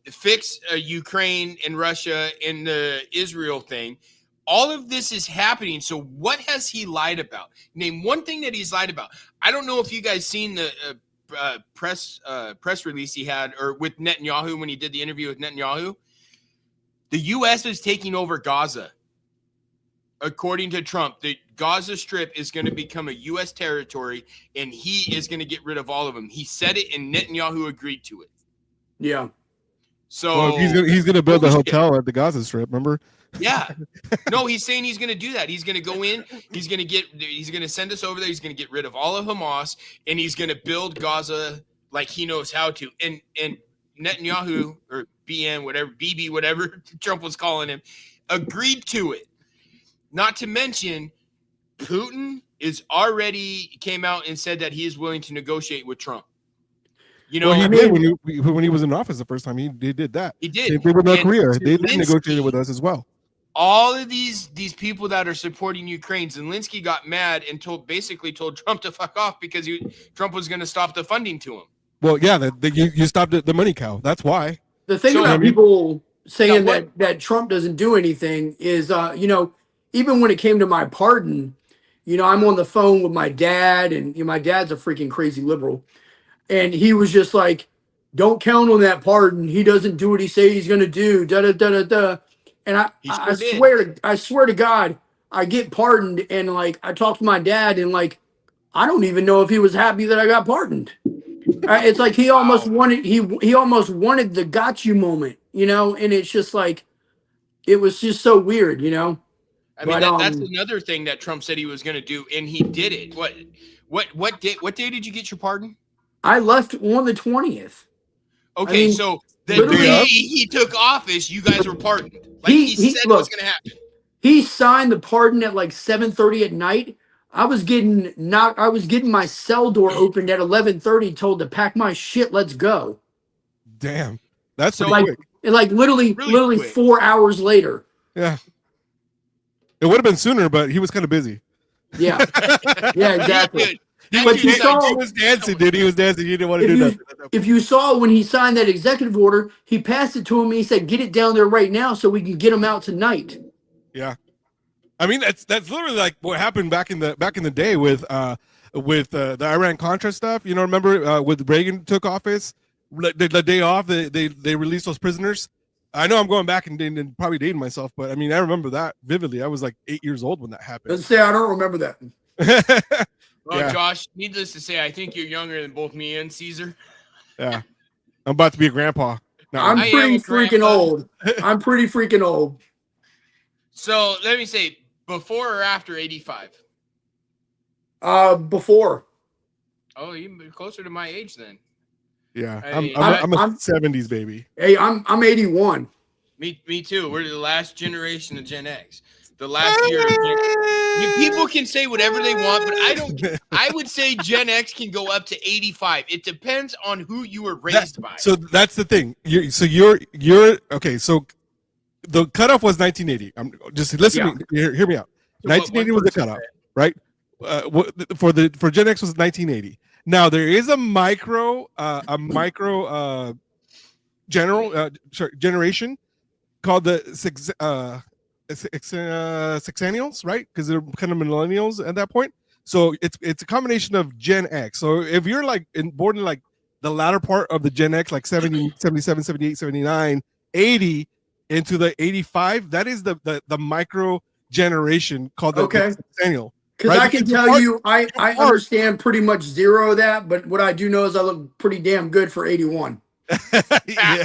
Fix Ukraine and Russia and the Israel thing. All of this is happening. So what has he lied about? Name one thing that he's lied about. I don't know if you guys seen the press release he had or with Netanyahu when he did the interview with Netanyahu. The U.S. is taking over Gaza. According to Trump, the Gaza Strip is going to become a U.S. territory, and he is going to get rid of all of them. He said it, and Netanyahu agreed to it. Yeah. So he's going to build a hotel at the Gaza Strip. Remember? Yeah. No, he's saying he's going to do that. He's going to go in. He's going to send us over there. He's going to get rid of all of Hamas, and he's going to build Gaza like he knows how to. And Netanyahu or BB, whatever Trump was calling him, agreed to it. Not to mention, Putin came out and said that he is willing to negotiate with Trump. He did when he was in office the first time. He did that. He did. Same thing with North Korea. They negotiated with us as well. All of these people that are supporting Ukraine, Zelensky got mad and basically told Trump to fuck off because Trump was going to stop the funding to him. Well, yeah, you stopped the money cow. That's why. The thing about people saying that Trump doesn't do anything is, even when it came to my pardon, I'm on the phone with my dad, and my dad's a freaking crazy liberal. And he was just like, don't count on that pardon. He doesn't do what he says he's going to do. Da, da, da, da, da. And I swear to God, I get pardoned. And like, I talked to my dad and like, I don't even know if he was happy that I got pardoned. It's like he almost wanted, he almost wanted the got you moment, and it's just like, it was just so weird, I mean, that's another thing that Trump said he was going to do, and he did it. What day did you get your pardon? I left on the 20th. Okay, so the day he took office, you guys were pardoned. Like he said it was going to happen. He signed the pardon at like 7:30 at night. I was getting my cell door opened at 11:30, told to pack my shit, let's go. Damn, that's So, pretty Like, quick. and like literally Really quick. 4 hours later. Yeah, it would have been sooner, but he was kind of busy. Yeah, yeah, exactly. Dude, He that was, dude's you saw- he was dancing, dude. He was dancing. He didn't want to If do you nothing. if you saw when he signed that executive order, he passed it to him and he said, "Get it down there right now so we can get him out tonight." Yeah, I mean that's literally like what happened back in the day with the Iran Contra stuff. You know, remember when Reagan took office, the day off, they released those prisoners. I know I'm going back and probably dating myself, but I mean I remember that vividly. I was like 8 years old when that happened. Let's say I don't remember that. well, Yeah. Josh, needless to say, I think you're younger than both me and Caesar. Yeah, I'm about to be a grandpa. No, I'm I am pretty a freaking grandpa. old. I'm pretty freaking old. So let me say, before or after 85? Before. Oh, you're closer to my age then. yeah, Hey, I'm a I'm- 70s baby. Hey, I'm 81. Me too. We're the last generation of Gen X. The last year of Gen people can say whatever they want, but I don't. I would say Gen X can go up to 85. It depends on who you were raised by. So that's the thing. You're okay. So the cutoff was 1980. Just listen. Yeah. Hear me out. So what 1980 one was the person cutoff, right? For Gen X was 1980. Now there is a micro generation called the sexennials, right? Because they're kind of millennials at that point. So it's a combination of Gen X. So if you're like born in like the latter part of the Gen X, like 70, 77, 78, 79, 80 into the 85, that is the micro generation called the sexennial. Because Right? I can Because tell you, I understand pretty much zero of that, but what I do know is I look pretty damn good for 81. yeah.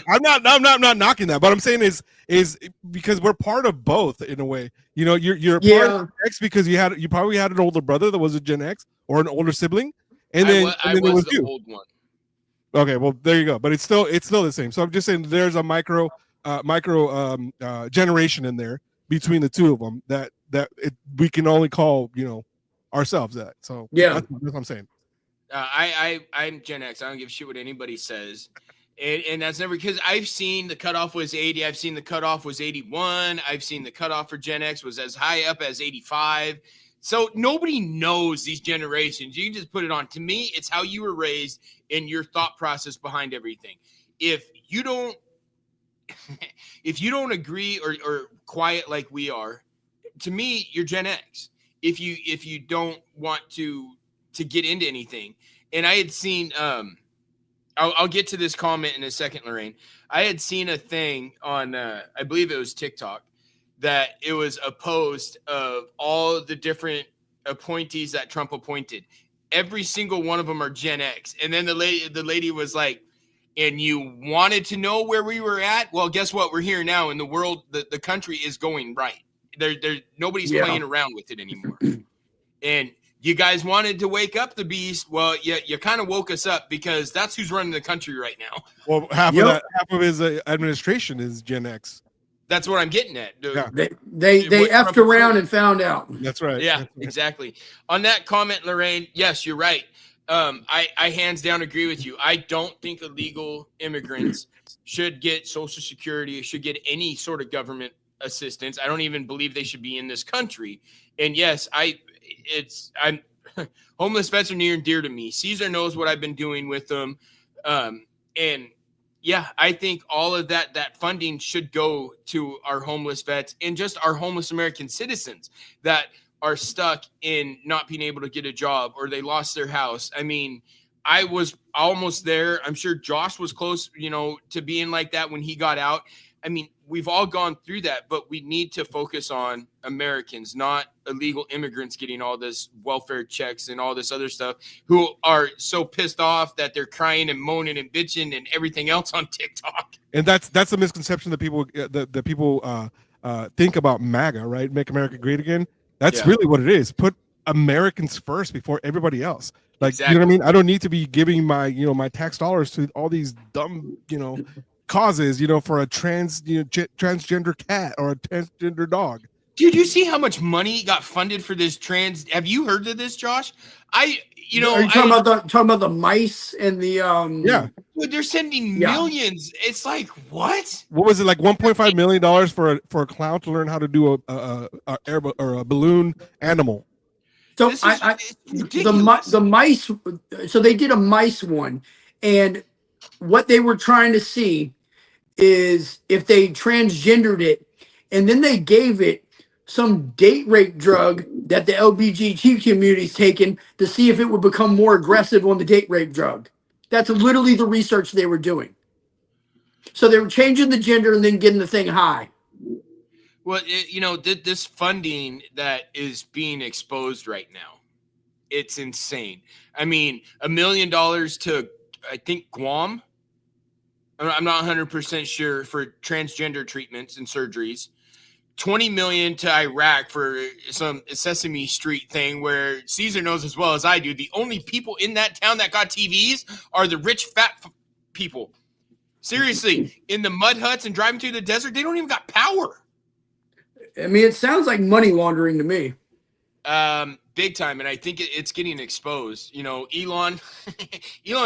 I'm not knocking that, but I'm saying is because we're part of both in a way. You know, you're part of X because you probably had an older brother that was a Gen X or an older sibling, and then it was the you. old one. Okay, well there you go. But it's still the same. So I'm just saying there's a micro generation in there between the two of them that we can only call ourselves that. So that's what I'm saying. I'm Gen X. I don't give a shit what anybody says. And that's never because I've seen the cutoff was 80. I've seen the cutoff was 81. I've seen the cutoff for Gen X was as high up as 85. So nobody knows these generations. You can just put it on. To me, it's how you were raised and your thought process behind everything. If you don't agree or quiet like we are, to me, you're Gen X. If you don't want to get into anything. And I had seen I'll get to this comment in a second, Lorraine. I had seen a thing on I believe it was TikTok that it was a post of all the different appointees that Trump appointed. Every single one of them are Gen X. And then the lady was like, and you wanted to know where we were at? Well, guess what? We're here now, and the world, the country is going right. Nobody's playing around with it anymore. And you guys wanted to wake up the beast. Well, you kind of woke us up because that's who's running the country right now. Well, half of his administration is Gen X. That's what I'm getting at. Yeah. They effed around and found out. That's right. Yeah, That's right. exactly. On that comment, Lorraine, yes, you're right. I hands down agree with you. I don't think illegal immigrants should get Social Security, should get any sort of government assistance. I don't even believe they should be in this country. And yes, I'm homeless vets are near and dear to me. Caesar knows what I've been doing with them. And yeah, I think all of that funding should go to our homeless vets and just our homeless American citizens that are stuck in not being able to get a job or they lost their house. I mean, I was almost there. I'm sure Josh was close, to being like that when he got out. I mean, we've all gone through that, but we need to focus on Americans, not illegal immigrants getting all this welfare checks and all this other stuff who are so pissed off that they're crying and moaning and bitching and everything else on TikTok. And that's the misconception that people think about MAGA, right? Make America Great Again. That's really what it is. Put Americans first before everybody else. Like, exactly. You know what I mean? I don't need to be giving my, my tax dollars to all these dumb, causes, for a transgender cat or a transgender dog. Dude, you see how much money got funded for this have you heard of this, Josh? you know, Are you talking about the mice and the Yeah. dude, they're sending Yeah. millions. It's like, what? What was it, like $1.5 million for a clown to learn how to do a balloon animal? So This is it's the ridiculous. the mice. So they did a mice one, and what they were trying to see is if they transgendered it, and then they gave it some date rape drug that the LBGT community's taken to see if it would become more aggressive on the date rape drug. That's literally the research they were doing. So they were changing the gender and then getting the thing high. Well, you know, this funding that is being exposed right now, it's insane. I mean, $1 million to, I think, Guam. I'm not 100% sure, for transgender treatments and surgeries. 20 million to Iraq for some Sesame Street thing, where Caesar knows as well as I do, the only people in that town that got TVs are the rich fat people. Seriously, in the mud huts and driving through the desert, they don't even got power. I mean, it sounds like money laundering to me. Big time, and I think it's getting exposed. You know, Elon's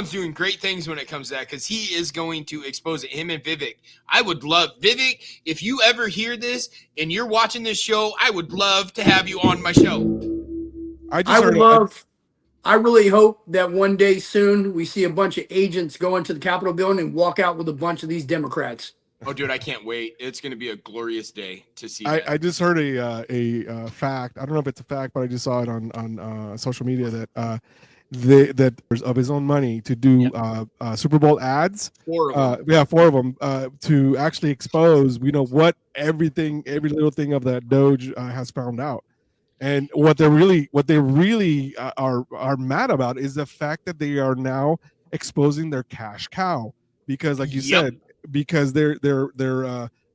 doing great things when it comes to that, because he is going to expose it. Him and Vivek. I would love, Vivek, if you ever hear this and you're watching this show, I would love to have you on my show. I really hope that one day soon we see a bunch of agents go into the Capitol building and walk out with a bunch of these Democrats. Oh, dude, I can't wait. It's going to be a glorious day to see. I just heard a fact. I don't know if it's a fact, but I just saw it on social media that that of his own money to do Super Bowl ads. 4 of them. 4 of them to actually expose, what every little thing of that Doge has found out. And what they really are mad about is the fact that they are now exposing their cash cow, because, like you said, because they're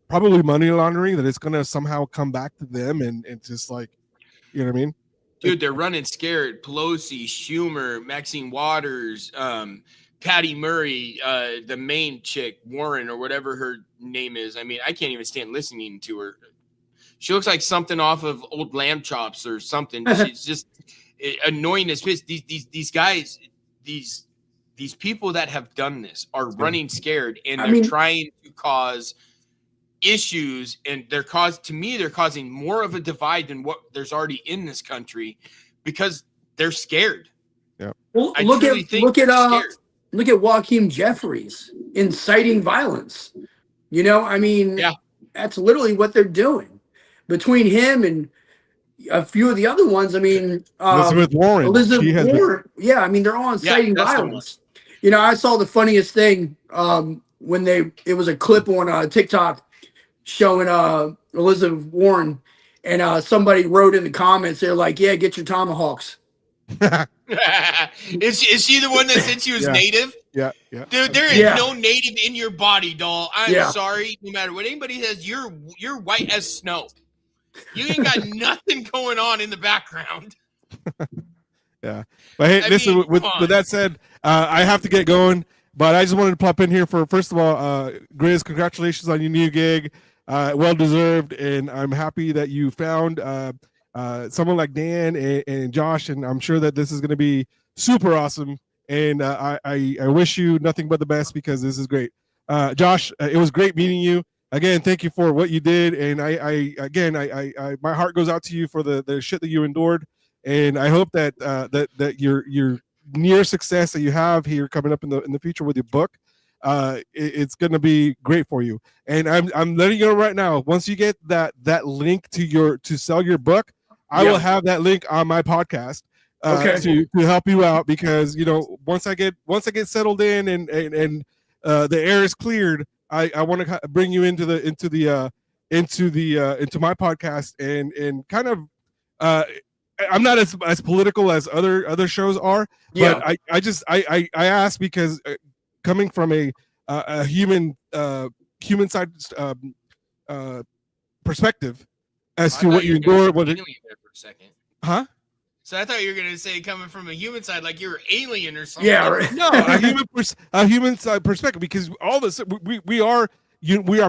probably money laundering, that it's going to somehow come back to them, and just like, you know what I mean? Dude, they're running scared. Pelosi, Schumer, Maxine Waters, Patty Murray, the main chick, Warren, or whatever her name is. I mean, I can't even stand listening to her. She looks like something off of old lamb chops or something. She's just annoying as piss. These guys, these people that have done this are running scared, and they're trying to cause issues, and they're causing more of a divide than what there's already in this country, because they're scared. Yeah. Well, look at Joaquin Jeffries inciting violence. That's literally what they're doing. Between him and a few of the other ones, Elizabeth Warren. They're all inciting violence. I saw the funniest thing when it was a clip on TikTok showing Elizabeth Warren, and somebody wrote in the comments, they're like, "Yeah, get your tomahawks." Is she the one that said she was native? Yeah. Dude, there is no native in your body, doll. I'm sorry. No matter what anybody says, you're white as snow. You ain't got nothing going on in the background. Yeah. But hey, listen, with that said, I have to get going, but I just wanted to pop in here for, first of all, Grizz, congratulations on your new gig. Well deserved, and I'm happy that you found someone like Dan and Josh, and I'm sure that this is going to be super awesome. And I wish you nothing but the best, because this is great. Josh, it was great meeting you. Again, thank you for what you did, and I my heart goes out to you for the shit that you endured, and I hope that that your near success that you have here coming up in the future with your book, it's going to be great for you. And I'm letting you know right now, once you get that link to sell your book, I will have that link on my podcast to help you out, because once I get settled in and the air is cleared, I want to bring you into my podcast, and kind of I'm not as political as other shows are, but I ask because coming from a human side perspective as to what you endure. For a second. Huh? So I thought you were going to say, coming from a human side, like you're alien or something. Yeah, right. No, a human side perspective, because all this we are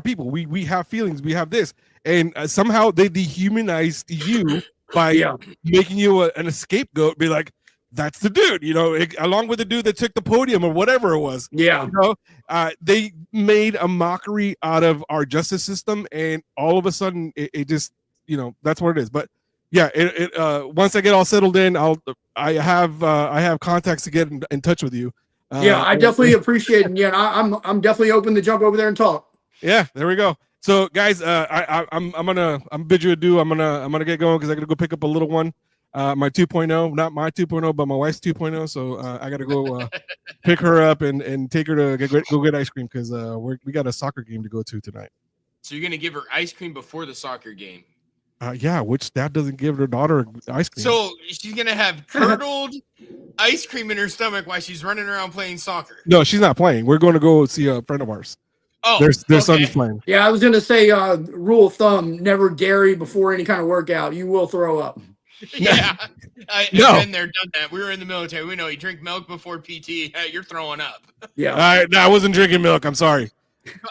people. We have feelings. We have this, and somehow they dehumanized you by making you an scapegoat. Be like, that's the dude, along with the dude that took the podium or whatever it was. Yeah. They made a mockery out of our justice system, and all of a sudden it just, that's what it is. But yeah, once I get all settled in, I have contacts to get in touch with you. Yeah, I definitely appreciate it. Yeah, I'm definitely open to jump over there and talk. Yeah, there we go. So guys, I'm gonna bid you adieu. I'm gonna get going because I gotta go pick up a little one. My 2.0, not my 2.0, but my wife's 2.0. So I got to go pick her up and take her to go get ice cream because we got a soccer game to go to tonight. So you're going to give her ice cream before the soccer game? Yeah, which dad doesn't give their daughter ice cream? So she's going to have curdled ice cream in her stomach while she's running around playing soccer? No, she's not playing. We're going to go see a friend of ours. Oh, their son's playing. Yeah, I was going to say rule of thumb, never dairy before any kind of workout. You will throw up. Yeah, I've been there, done that. We were in the military. We know you drink milk before PT, you're throwing up. Yeah. No, I wasn't drinking milk. I'm sorry.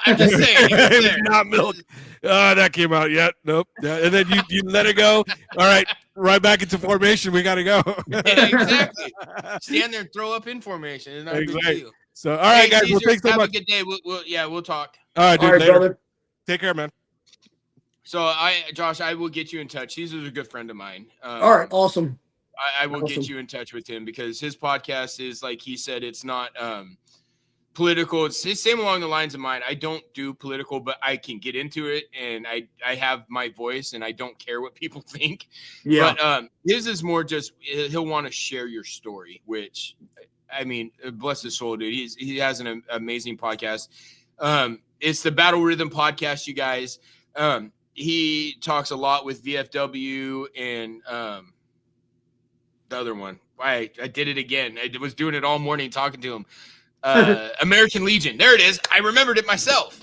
I'm just saying. It's not milk. That came out yet. Nope. Yeah, and then you let it go. All right, right back into formation. We got to go. Yeah, exactly. Stand there and throw up in formation. It's not a big deal. So, all right, guys. Caesar, thanks so have much. a good day. We'll talk. All right, dude. All right, later. brother. Take care, man. So Josh, I will get you in touch. Caesar's a good friend of mine. All right, awesome. I will get you in touch with him because his podcast is, like he said, it's not political. It's the same along the lines of mine. I don't do political, but I can get into it, and I have my voice, and I don't care what people think. Yeah. But his is more just he'll want to share your story, which, I mean, bless his soul, dude. He has an amazing podcast. It's the Battle Rhythm Podcast, you guys. He talks a lot with VFW and the other one. I did it again. I was doing it all morning talking to him. American Legion. There it is. I remembered it myself.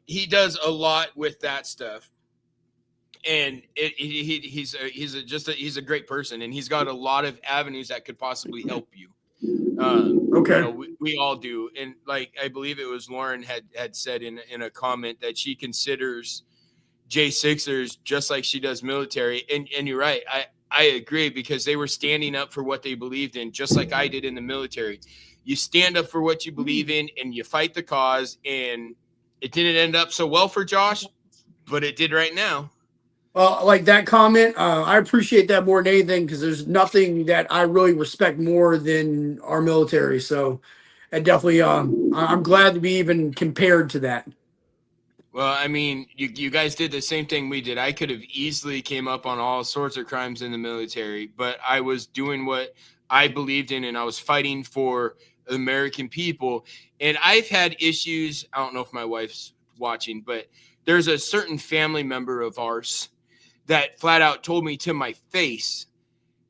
He does a lot with that stuff. And he's a great person, and he's got a lot of avenues that could possibly help you. Okay. We all do, and like I believe it was Lauren had said in a comment that she considers J6ers just like she does military, and you're right. I agree because they were standing up for what they believed in, just like I did in the military. You stand up for what you believe in, and you fight the cause. And it didn't end up so well for Josh, but it did right now. Well, like that comment, I appreciate that more than anything because there's nothing that I really respect more than our military. So, I definitely, I'm glad to be even compared to that. Well, I mean, you guys did the same thing we did. I could have easily came up on all sorts of crimes in the military, but I was doing what I believed in, and I was fighting for the American people. And I've had issues. I don't know if my wife's watching, but there's a certain family member of ours that flat out told me to my face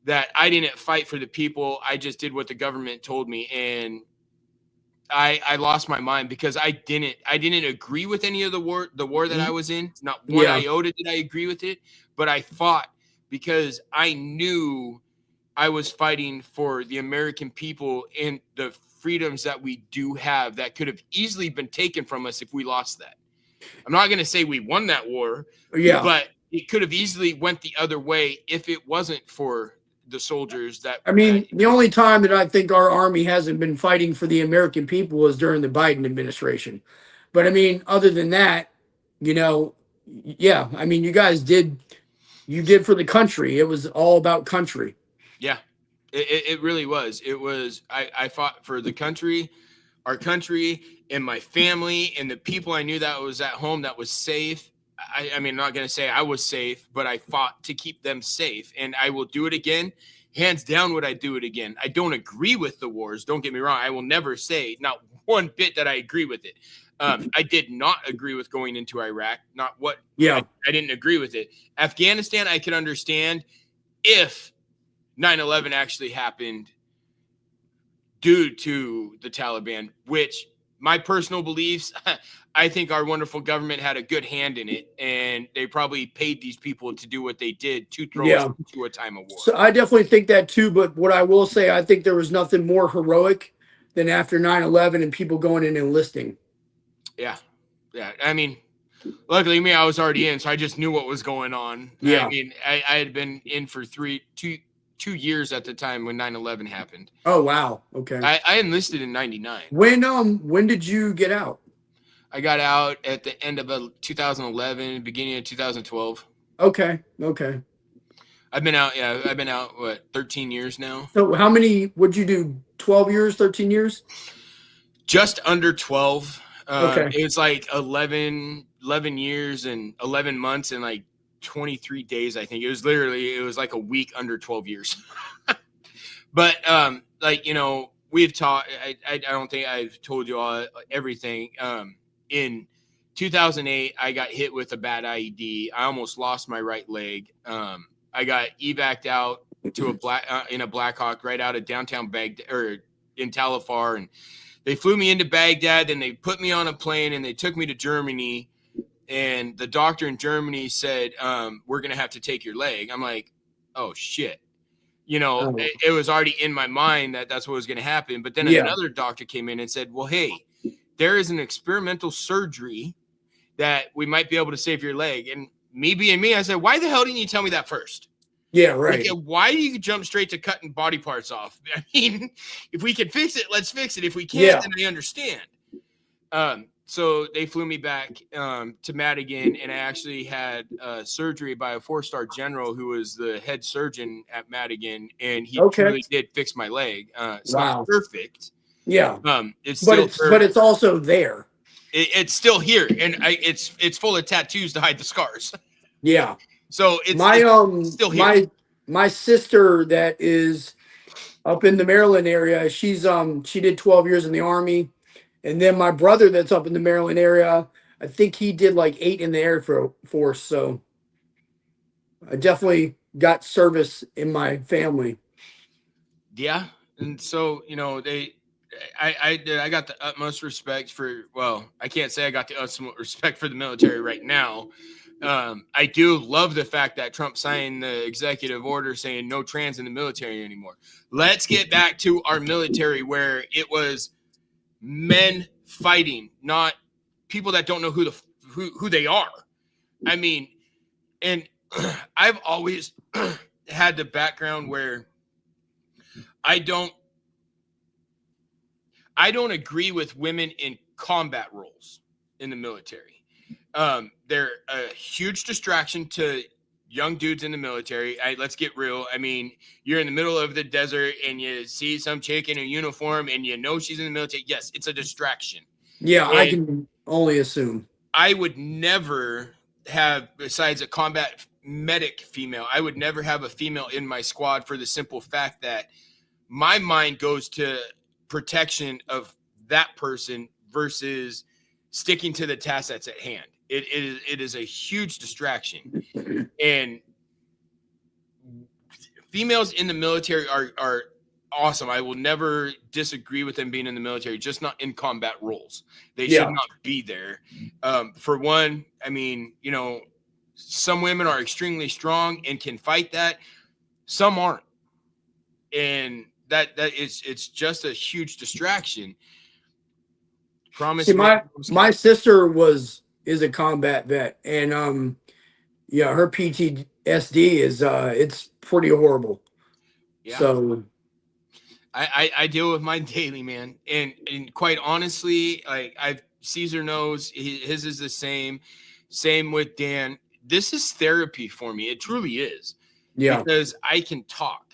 that I didn't fight for the people. I just did what the government told me. And I lost my mind because I didn't agree with any of the war that I was in. Not one iota did I agree with it, but I fought because I knew I was fighting for the American people and the freedoms that we do have that could have easily been taken from us if we lost that. I'm not going to say we won that war, but it could have easily went the other way if it wasn't for the soldiers that. I mean, the only time that I think our army hasn't been fighting for the American people was during the Biden administration. But I mean, other than that, I mean, you guys did for the country. It was all about country. Yeah, it really was. It was, I fought for the country, our country, and my family, and the people I knew that was at home that was safe. I mean, I'm not going to say I was safe, but I fought to keep them safe, and I will do it again. Hands down would I do it again. I don't agree with the wars. Don't get me wrong. I will never say not one bit that I agree with it. I did not agree with going into Iraq. Not what. Yeah. I didn't agree with it. Afghanistan, I could understand if 9/11 actually happened due to the Taliban, which my personal beliefs, I think our wonderful government had a good hand in it, and they probably paid these people to do what they did to throw us into a time of war. So I definitely think that too, but what I will say, I think there was nothing more heroic than after 9/11 and people going in and enlisting. Yeah. I mean, luckily me, I was already in, so I just knew what was going on. Yeah. I mean, I had been in for 2 years at the time when 9/11 happened. Oh wow. Okay. I enlisted in 99. When did you get out? I got out at the end of 2011, beginning of 2012. Okay. Okay. I've been out. Yeah, I've been out. What, 13 years now? So how many would you do? 12 years, 13 years? Just under 12. Okay. It was like 11 years and 11 months and like 23 days. I think it was like a week under 12 years. But like, you know, we've talked. I don't think I've told you all everything. In 2008, I got hit with a bad IED. I almost lost my right leg. I got evac'd out to in a Black Hawk right out of downtown Baghdad, or in Tal Afar, and they flew me into Baghdad. Then they put me on a plane and they took me to Germany. And the doctor in Germany said, "We're gonna have to take your leg." I'm like, "Oh shit." You know, it was already in my mind that that's what was going to happen. But then another doctor came in and said, well, hey, there is an experimental surgery that we might be able to save your leg. And me being me, I said, why the hell didn't you tell me that first? Yeah, right. Like, why do you jump straight to cutting body parts off? I mean, if we can fix it, let's fix it. If we can't, then I understand. So they flew me back to Madigan, and I actually had surgery by a 4-star general who was the head surgeon at Madigan, and he truly did fix my leg. It's not perfect. Yeah. But it's also there. It's still here, and it's full of tattoos to hide the scars. Yeah. So it's still here. My sister that is up in the Maryland area, she did 12 years in the Army. And then my brother that's up in the Maryland area, I think he did like 8 in the Air Force. So I definitely got service in my family. Yeah. And so, you know, I got the utmost respect for, well, I can't say I got the utmost respect for the military right now. I do love the fact that Trump signed the executive order saying no trans in the military anymore. Let's get back to our military where it was men fighting, not people that don't know who they are. I mean, and I've always had the background where I don't agree with women in combat roles in the military. They're a huge distraction to young dudes in the military. Let's get real. I mean, you're in the middle of the desert and you see some chick in a uniform and you know she's in the military. Yes, it's a distraction. Yeah, and I can only assume. I would never have, besides a combat medic female, I would never have a female in my squad for the simple fact that my mind goes to protection of that person versus sticking to the task that's at hand. It is a huge distraction. And females in the military are awesome. I will never disagree with them being in the military, just not in combat roles. They should not be there. For one, I mean, you know, some women are extremely strong and can fight that. Some aren't. And it's just a huge distraction. See, my sister is a combat vet, and her PTSD is it's pretty horrible. Yeah. So I deal with mine daily, man, and quite honestly, Caesar knows his is the same with Dan. This is therapy for me. It truly is. Yeah, because I can talk,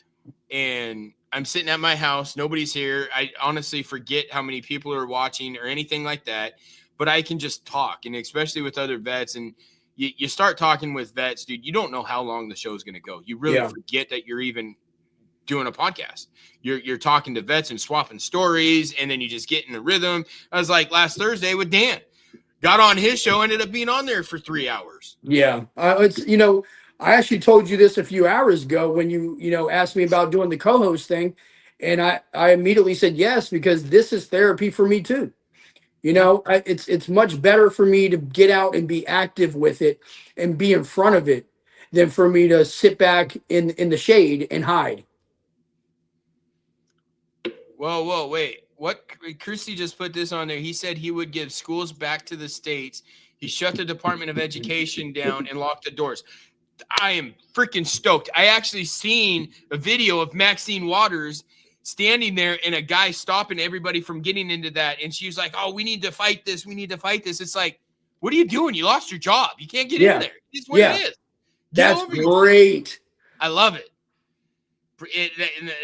and I'm sitting at my house. Nobody's here. I honestly forget how many people are watching or anything like that. But I can just talk, and especially with other vets. And you start talking with vets, dude, you don't know how long the show is going to go. You really forget that you're even doing a podcast. You're talking to vets and swapping stories, and then you just get in the rhythm. I was like last Thursday with Dan. Got on his show, ended up being on there for 3 hours. Yeah. I actually told you this a few hours ago when you asked me about doing the co-host thing. And I immediately said yes, because this is therapy for me too. It's much better for me to get out and be active with it and be in front of it than for me to sit back in the shade and hide. Whoa, wait. What? Christy just put this on there. He said he would give schools back to the states. He shut the Department of Education down and locked the doors. I am freaking stoked. I actually seen a video of Maxine Waters standing there and a guy stopping everybody from getting into that. And she was like, oh, we need to fight this. We need to fight this. It's like, what are you doing? You lost your job. You can't get in there. It's what it is. That's great. I love it.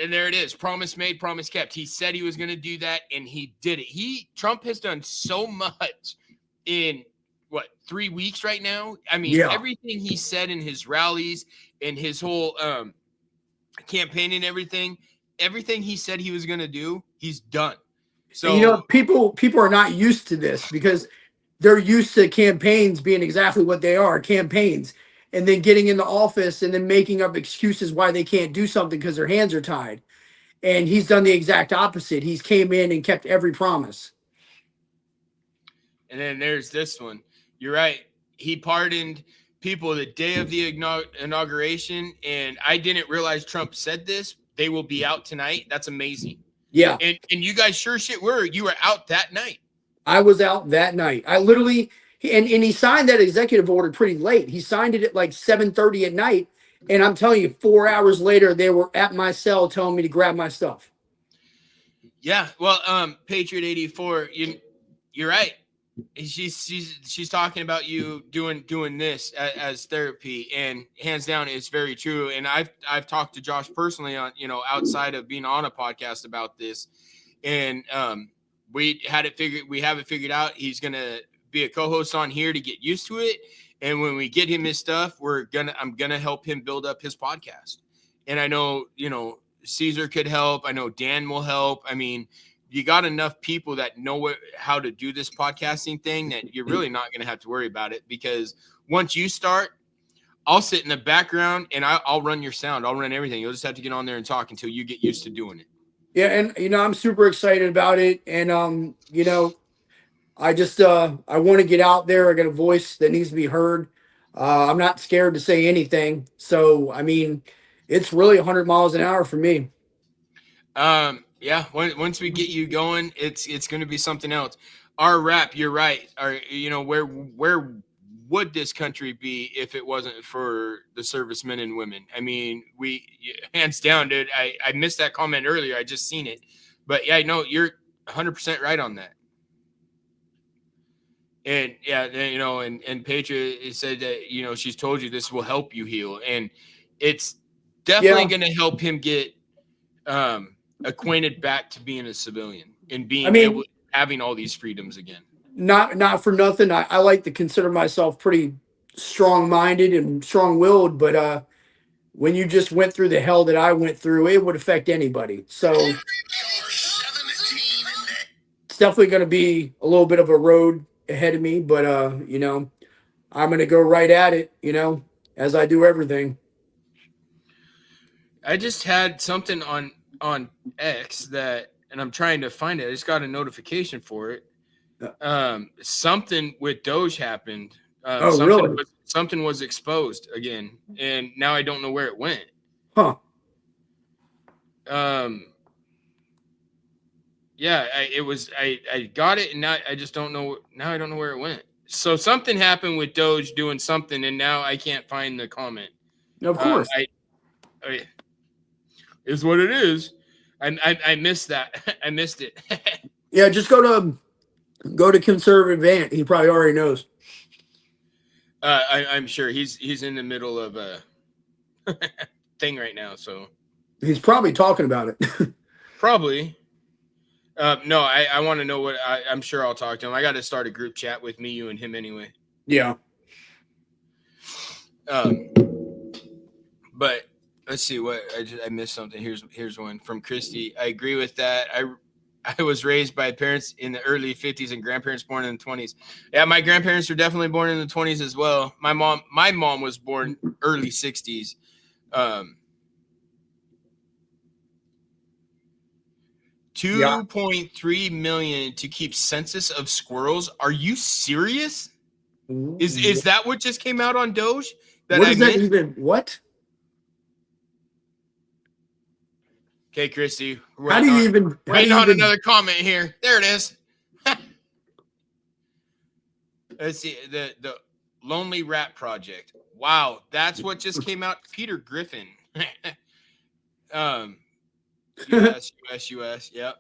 And there it is. Promise made, promise kept. He said he was going to do that, and he did it. Trump has done so much in, 3 weeks right now? I mean, everything he said in his rallies and his whole campaign and everything he said he was going to do, he's done. So, and, people are not used to this because they're used to campaigns being exactly what they are, campaigns, and then getting into office and then making up excuses why they can't do something because their hands are tied. And he's done the exact opposite. He's came in and kept every promise. And then there's this one. You're right. He pardoned people the day of the inauguration, and I didn't realize Trump said this. They will be out tonight. That's amazing. Yeah. And you guys sure shit were. You were out that night. I was out that night. I literally, and he signed that executive order pretty late. He signed it at like 7:30 at night. And I'm telling you, 4 hours later, they were at my cell telling me to grab my stuff. Yeah. Well, Patriot 84, you're right. She's talking about you doing this as therapy, and hands down, it's very true. And I've talked to Josh personally on, outside of being on a podcast about this, and we have it figured out. He's gonna be a co-host on here to get used to it, and when we get him his stuff, I'm gonna help him build up his podcast. And I know Caesar could help. I know Dan will help. I mean, you got enough people that know how to do this podcasting thing that you're really not going to have to worry about it, because once you start, I'll sit in the background and I'll run your sound. I'll run everything. You'll just have to get on there and talk until you get used to doing it. Yeah. And, I'm super excited about it. And, I just, I want to get out there. I got a voice that needs to be heard. I'm not scared to say anything. So, I mean, it's really 100 miles an hour for me. Yeah, once we get you going, it's going to be something else. Our rap, you're right. Where would this country be if it wasn't for the servicemen and women? I mean, hands down, dude. I missed that comment earlier. I just seen it, but yeah, no, you're 100% right on that. And yeah, and Patriot said that she's told you this will help you heal, and it's definitely going to help him get acquainted back to being a civilian and being having all these freedoms again. Not for nothing. I like to consider myself pretty strong-minded and strong-willed, but when you just went through the hell that I went through, it would affect anybody. So it's definitely going to be a little bit of a road ahead of me, but I'm going to go right at it, as I do everything. I just had something on X that, and I'm trying to find it. I just got a notification for it. Something with Doge happened. Really? Something was exposed again, and now I don't know where it went. Huh. Yeah, I got it, and now I just don't know. Now I don't know where it went. So something happened with Doge doing something, and now I can't find the comment. Of course. I is what it is. I missed that. I missed it. Yeah, just go to Conservative Ant. He probably already knows. I'm sure he's in the middle of a thing right now, so he's probably talking about it. Probably. No, I want to know what I'm sure I'll talk to him. I got to start a group chat with me, you, and him anyway. Yeah. But let's see what I missed something. Here's one from Christy. I agree with that. I was raised by parents in the early 50s and grandparents born in the 20s. Yeah, my grandparents were definitely born in the 20s as well. My mom was born early 60s. 2.3 million to keep census of squirrels. Are you serious? Is that what just came out on Doge? What is that even? What? Okay, Christy. How do you even waiting on another comment here? There it is. Let's see. Lonely Rat Project. Wow, that's what just came out. Peter Griffin. US. Yep.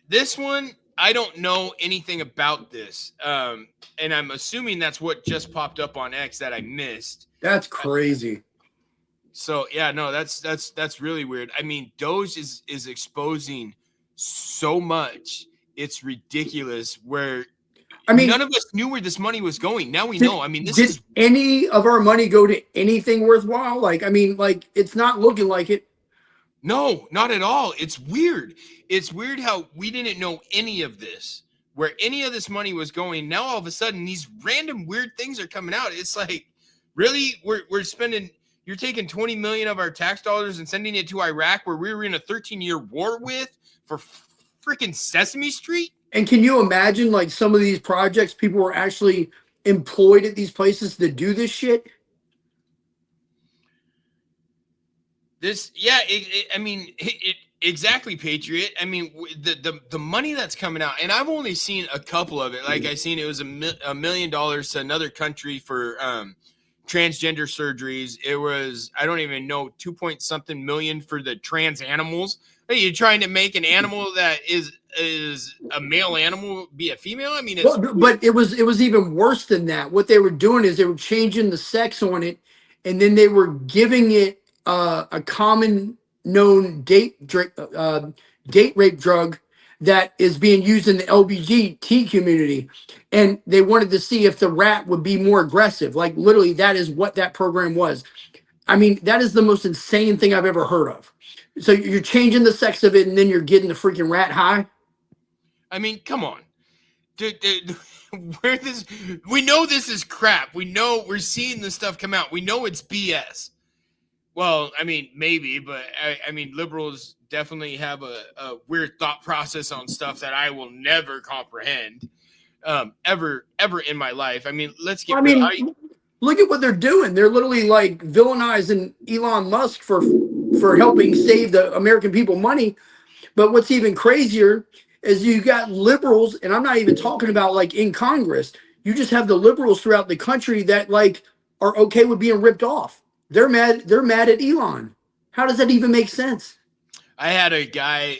This one, I don't know anything about this. And I'm assuming that's what just popped up on X that I missed. That's crazy. So yeah, no, that's really weird. I mean, Doge is exposing so much. It's ridiculous. Where I mean, none of us knew where this money was going. Now we know. I mean, did any of our money go to anything worthwhile? Like, I mean, like, it's not looking like it. No, not at all. It's weird. It's weird how we didn't know any of this, where any of this money was going. Now all of a sudden, these random weird things are coming out. It's like, really, we're spending. You're taking 20 million of our tax dollars and sending it to Iraq, where we were in a 13-year war with, for freaking Sesame Street. And can you imagine, like, some of these projects, people were actually employed at these places to do this shit? Exactly, Patriot. I mean, the money that's coming out, and I've only seen a couple of it. Like, I seen it was $1 million to another country for transgender surgeries. It was, I don't even know, 2 point something million for the trans animals. Are you trying to make an animal that is a male animal be a female? I mean, but it was even worse than that. What they were doing is they were changing the sex on it, and then they were giving it a common known date rape drug that is being used in the LGBT community. And they wanted to see if the rat would be more aggressive. Like, literally, that is what that program was. I mean, that is the most insane thing I've ever heard of. So you're changing the sex of it, and then you're getting the freaking rat high. I mean, come on. Dude, we know this is crap. We know we're seeing this stuff come out. We know it's BS. Well, I mean, maybe, but I mean, liberals definitely have a weird thought process on stuff that I will never comprehend, ever in my life. I mean, let's get. Look at what they're doing. They're literally like villainizing Elon Musk for helping save the American people money. But what's even crazier is you got liberals, and I'm not even talking about like in Congress. You just have the liberals throughout the country that like are okay with being ripped off. They're mad at Elon. How does that even make sense? I had a guy,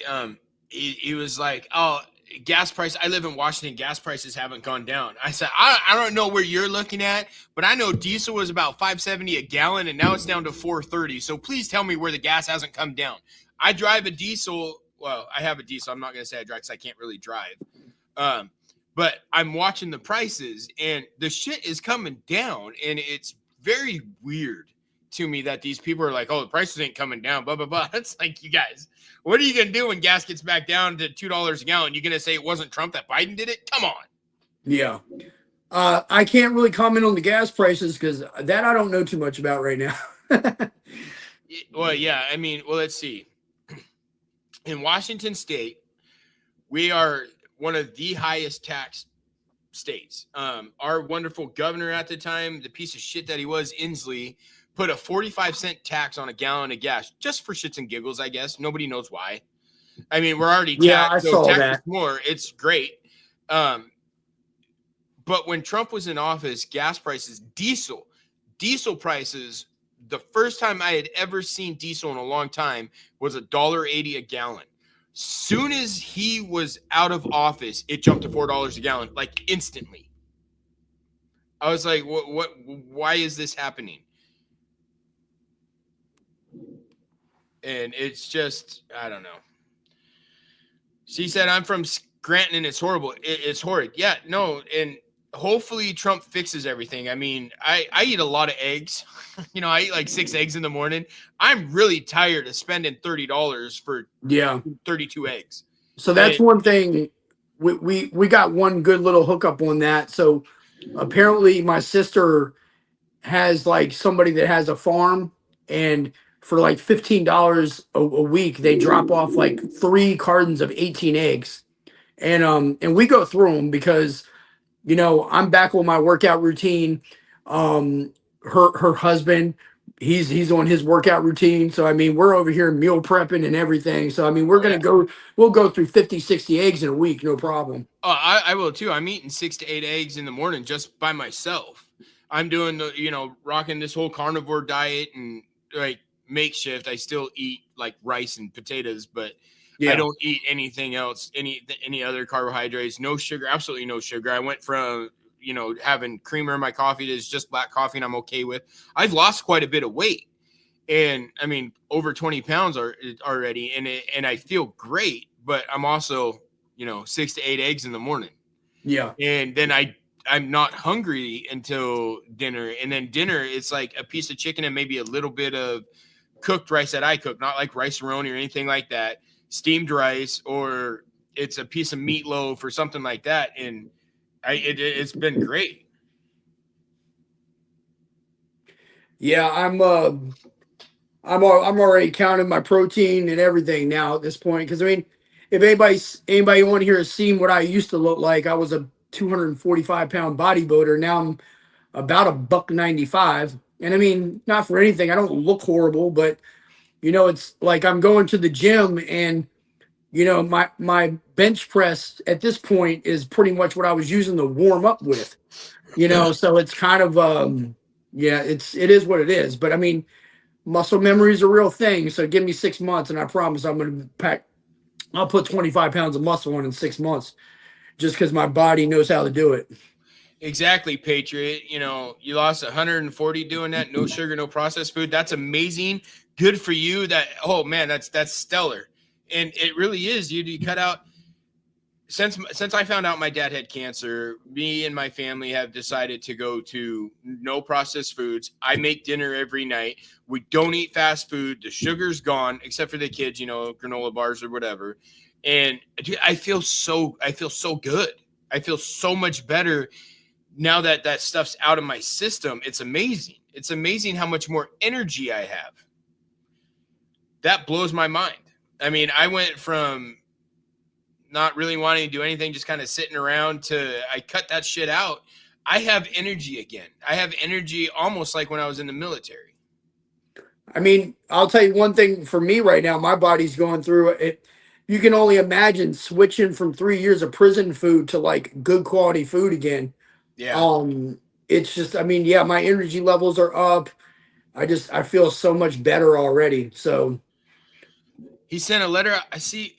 he was like, oh, gas price. I live in Washington. Gas prices haven't gone down. I said, I don't know where you're looking at, but I know diesel was about $5.70 a gallon, and now it's down to $4.30. So please tell me where the gas hasn't come down. I drive a diesel. Well, I have a diesel. I'm not going to say I drive because I can't really drive. But I'm watching the prices, and the shit is coming down, and it's very weird to me that these people are like, oh, the prices ain't coming down, blah, blah, blah. It's like, you guys, what are you going to do when gas gets back down to $2 a gallon? You're going to say it wasn't Trump that Biden did it? Come on. Yeah. I can't really comment on the gas prices because that I don't know too much about right now. Well, yeah. I mean, well, let's see. In Washington State, we are one of the highest taxed states. Our wonderful governor at the time, the piece of shit that he was, Inslee, put a 45-cent tax on a gallon of gas just for shits and giggles, I guess. Nobody knows why. I mean, we're already taxed. Yeah, I saw that. More. It's great. But when Trump was in office, gas prices, diesel prices, the first time I had ever seen diesel in a long time was $1.80 a gallon. Soon as he was out of office, it jumped to $4 a gallon, like instantly. I was like, what why is this happening? And it's just, I don't know. She said, I'm from Scranton and it's horrible. It's horrid. Yeah, no. And hopefully Trump fixes everything. I mean, I eat a lot of eggs. You know, I eat like 6 eggs in the morning. I'm really tired of spending $30 for 32 eggs. So that's one thing. We got one good little hookup on that. So apparently my sister has like somebody that has a farm, and for like $15 a week, they drop off like 3 cartons of 18 eggs. And we go through them because, you know, I'm back on my workout routine. Her husband, he's on his workout routine. So I mean, we're over here meal prepping and everything. So I mean, we'll go through 50, 60 eggs in a week, no problem. Oh, I will too. I'm eating 6 to 8 eggs in the morning just by myself. I'm doing rocking this whole carnivore diet and like makeshift. I still eat like rice and potatoes, but I don't eat anything else, any other carbohydrates, no sugar, absolutely no sugar. I went from, having creamer in my coffee to just black coffee, and I'm okay with. I've lost quite a bit of weight, and I mean over 20 pounds already, and I feel great, but I'm also, 6 to 8 eggs in the morning. Yeah. And then I'm not hungry until dinner. And then dinner, it's like a piece of chicken and maybe a little bit of cooked rice that I cook, not like rice-a-roni or anything like that, steamed rice, or it's a piece of meatloaf or something like that. And it's been great. Yeah, I'm already counting my protein and everything now at this point. Because I mean, if anybody on here has seen what I used to look like, I was a 245-pound bodybuilder. Now I'm about a $195. And I mean, not for anything, I don't look horrible, but it's like I'm going to the gym, and my bench press at this point is pretty much what I was using to warm up with. So it's kind of it is what it is. But I mean, muscle memory is a real thing. So give me 6 months, and I promise I'll put 25 pounds of muscle on in 6 months, just because my body knows how to do it. Exactly, Patriot. You lost 140 doing that. No sugar, no processed food. That's amazing. Good for you. Oh man, that's stellar. And it really is. You cut out. Since I found out my dad had cancer, me and my family have decided to go to no processed foods. I make dinner every night. We don't eat fast food. The sugar's gone, except for the kids, granola bars or whatever. And dude, I feel so good. I feel so much better now that stuff's out of my system. It's amazing. It's amazing how much more energy I have. That blows my mind. I mean, I went from not really wanting to do anything, just kind of sitting around, to I cut that shit out. I have energy again. I have energy almost like when I was in the military. I mean, I'll tell you one thing for me right now, my body's going through it. You can only imagine switching from 3 years of prison food to like good quality food again. Yeah. It's just, I mean, yeah, my energy levels are up. I feel so much better already. So he sent a letter. I see.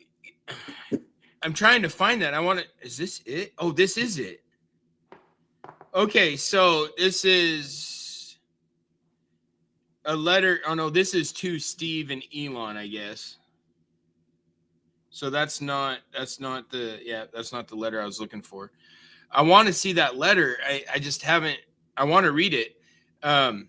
I'm trying to find that. Is this it? Oh, this is it. Okay, so this is a letter. Oh no, this is to Steve and Elon, I guess. So that's not the letter I was looking for. I want to see that letter. I just haven't. I want to read it. Damn.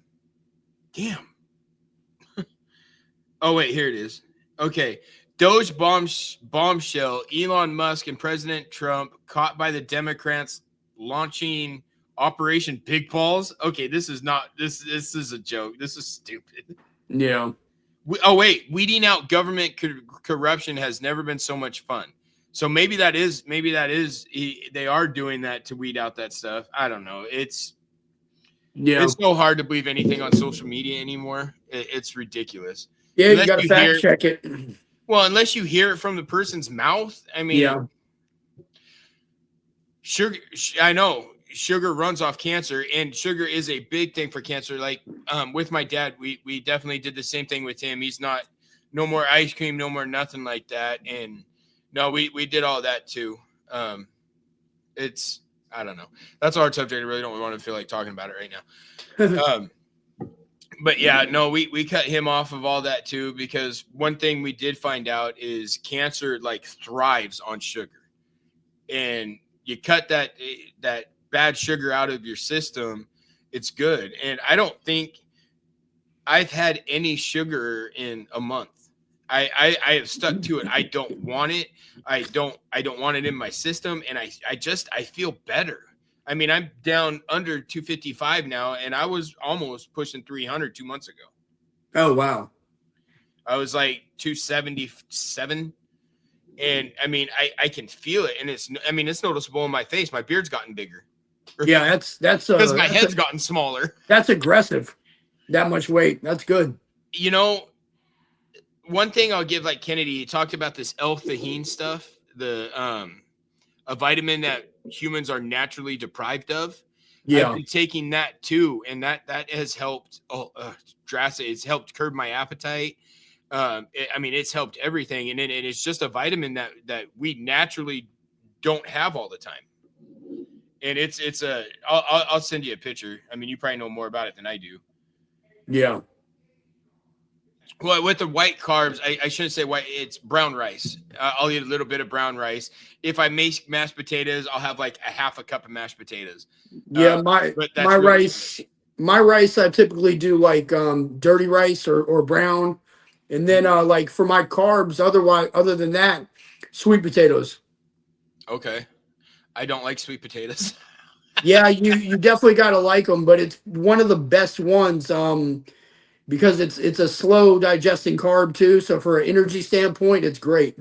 Oh wait, here it is. Okay. Doge bombshell, Elon Musk and President Trump caught by the Democrats launching Operation Big Balls. Okay, this is a joke. This is stupid. Yeah. Weeding out government corruption has never been so much fun. So maybe that is they are doing that to weed out that stuff. I don't know. It's so hard to believe anything on social media anymore. It's ridiculous. Yeah, you got to fact check it. Well, unless you hear it from the person's mouth. I mean, sugar, I know sugar runs off cancer, and sugar is a big thing for cancer. Like with my dad, we definitely did the same thing with him. He's no more ice cream, no more nothing like that. And no, we did all that too. It's, I don't know. That's a hard subject. I really don't want to feel like talking about it right now. But yeah, no, we cut him off of all that too, because one thing we did find out is cancer like thrives on sugar, and you cut that bad sugar out of your system, it's good. And I don't think I've had any sugar in a month. I have stuck to it. I don't want it. I don't want it in my system, and I feel better. I mean, I'm down under 255 now, and I was almost pushing 300 2 months ago. Oh, wow. I was like 277. And I mean, I can feel it. And it's noticeable in my face. My beard's gotten bigger. Yeah, that's because my head's gotten smaller. That's aggressive. that much weight. That's good. You know, one thing I'll give like Kennedy, he talked about this L-theanine stuff, a vitamin that humans are naturally deprived of. I've Yeah. been taking that too, and that has helped drastically. It's helped curb my appetite. It's helped everything, and it's just a vitamin that we naturally don't have all the time. And I'll send you a picture. I mean, you probably know more about it than I do. Yeah. Well, with the white carbs, I shouldn't say white. It's brown rice. I'll eat a little bit of brown rice. If I make mashed potatoes, I'll have like a half a cup of mashed potatoes. Yeah. But that's My really rice, my rice, I typically do like dirty rice or brown. And then like for my carbs, other than that, sweet potatoes. okay. I don't like sweet potatoes. Yeah, you definitely gotta like them, but it's one of the best ones because it's a slow digesting carb too. So for an energy standpoint, it's great.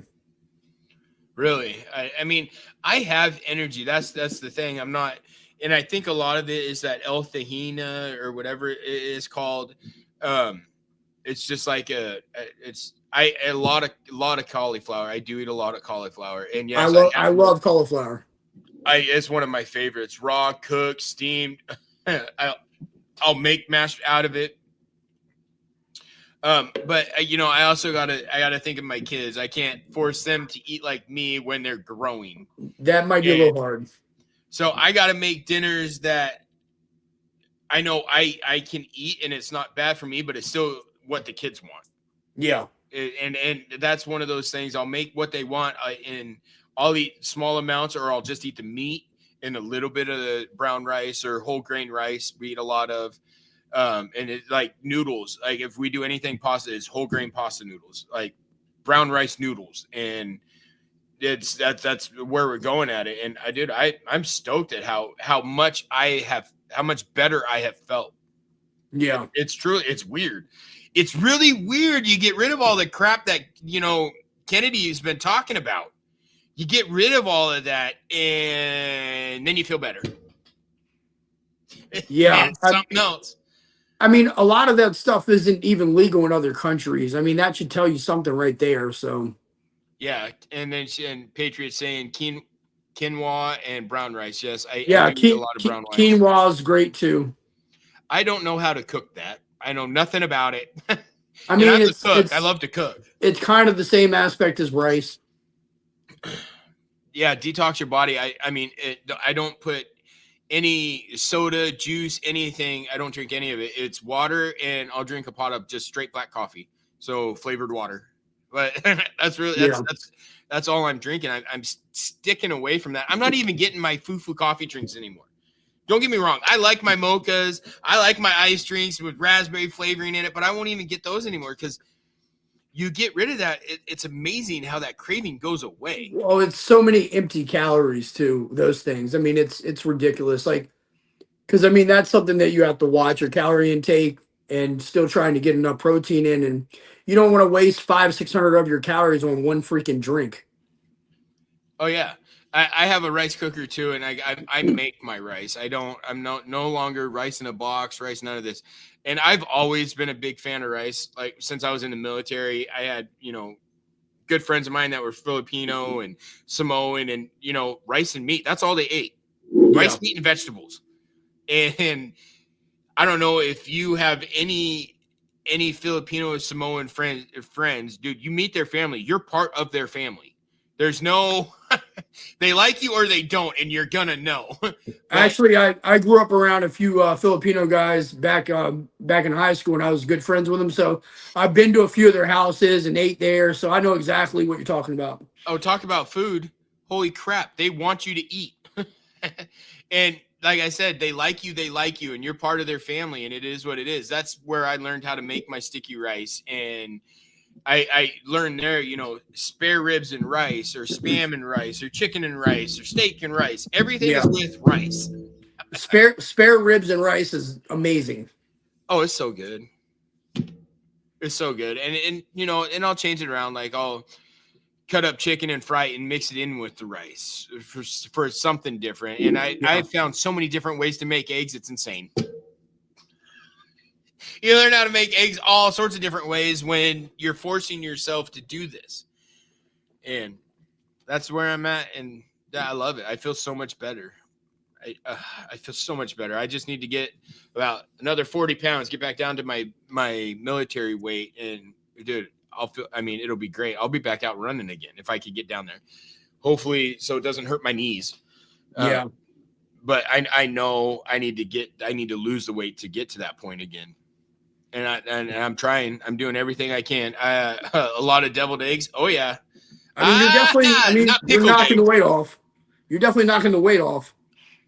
Really, I mean, I have energy. That's the thing. I'm not, and I think a lot of it is that L-theanine or whatever it is called. It's just like a lot of cauliflower. I do eat a lot of cauliflower, and yes, I love cauliflower. it's one of my favorites. Raw, cooked, steamed. I'll make mash out of it. But I also gotta think of my kids. I can't force them to eat like me when they're growing. That might be a little hard. So I gotta make dinners that I know I can eat and it's not bad for me, but it's still what the kids want. Yeah. And that's one of those things. I'll make what they want, and I'll eat small amounts, or I'll just eat the meat and a little bit of the brown rice or whole grain rice. We eat a lot of. And it's like noodles. Like if we do anything pasta, it's whole grain pasta noodles, like brown rice noodles, and that's where we're going at it. And I'm stoked at how much better I have felt. Yeah, it's true. It's weird. It's really weird. You get rid of all the crap that Kennedy has been talking about. You get rid of all of that, and then you feel better. Yeah, Man, it's something else. I mean, a lot of that stuff isn't even legal in other countries. I mean, that should tell you something right there. So, yeah, and then Patriot saying quinoa and brown rice. Yes, I eat a lot of brown rice. Quinoa is great too. I don't know how to cook that. I know nothing about it. I mean, I love to cook. It's kind of the same aspect as rice. Yeah, detox your body. I mean, I don't put any soda, juice, anything. I don't drink any of it. It's water, and I'll drink a pot of just straight black coffee. So flavored water. But that's all I'm drinking. I'm sticking away from that. I'm not even getting my foo-foo coffee drinks anymore. Don't get me wrong. I like my mochas. I like my ice drinks with raspberry flavoring in it, but I won't even get those anymore because you get rid of that. It's amazing how that craving goes away. Well, it's so many empty calories too, those things. I mean, it's ridiculous. Like, because I mean, that's something that you have to watch your calorie intake and still trying to get enough protein in. And you don't want to waste 500-600 of your calories on one freaking drink. Oh, yeah. I have a rice cooker too, and I make my rice. I'm no longer rice in a box, rice, none of this. And I've always been a big fan of rice. Like since I was in the military, I had, good friends of mine that were Filipino and Samoan, and, rice and meat. That's all they ate. Rice, meat, and vegetables. And I don't know if you have any Filipino or Samoan friends, dude, you meet their family. You're part of their family. There's no, they like you or they don't, and you're gonna know. Actually, I grew up around a few Filipino guys back in high school, and I was good friends with them. So I've been to a few of their houses and ate there. So I know exactly what you're talking about. Oh, talk about food. Holy crap. They want you to eat. And like I said, they like you, and you're part of their family, and it is what it is. That's where I learned how to make my sticky rice. And I learned there, spare ribs and rice, or spam and rice, or chicken and rice, or steak and rice. Everything is with rice. Spare ribs and rice is amazing. Oh, it's so good. It's so good. And and I'll change it around. Like I'll cut up chicken and fry it and mix it in with the rice for something different. And I've found so many different ways to make eggs. It's insane. You learn how to make eggs all sorts of different ways when you're forcing yourself to do this. And that's where I'm at. And I love it. I feel so much better. I feel so much better. I just need to get about another 40 pounds, get back down to my military weight. And dude, it'll be great. I'll be back out running again if I could get down there. Hopefully, so it doesn't hurt my knees. Yeah. But I know I need to lose the weight to get to that point again. And I'm trying. I'm doing everything I can. A lot of deviled eggs. Oh yeah. You're definitely. You're knocking the weight off. You're definitely knocking the weight off.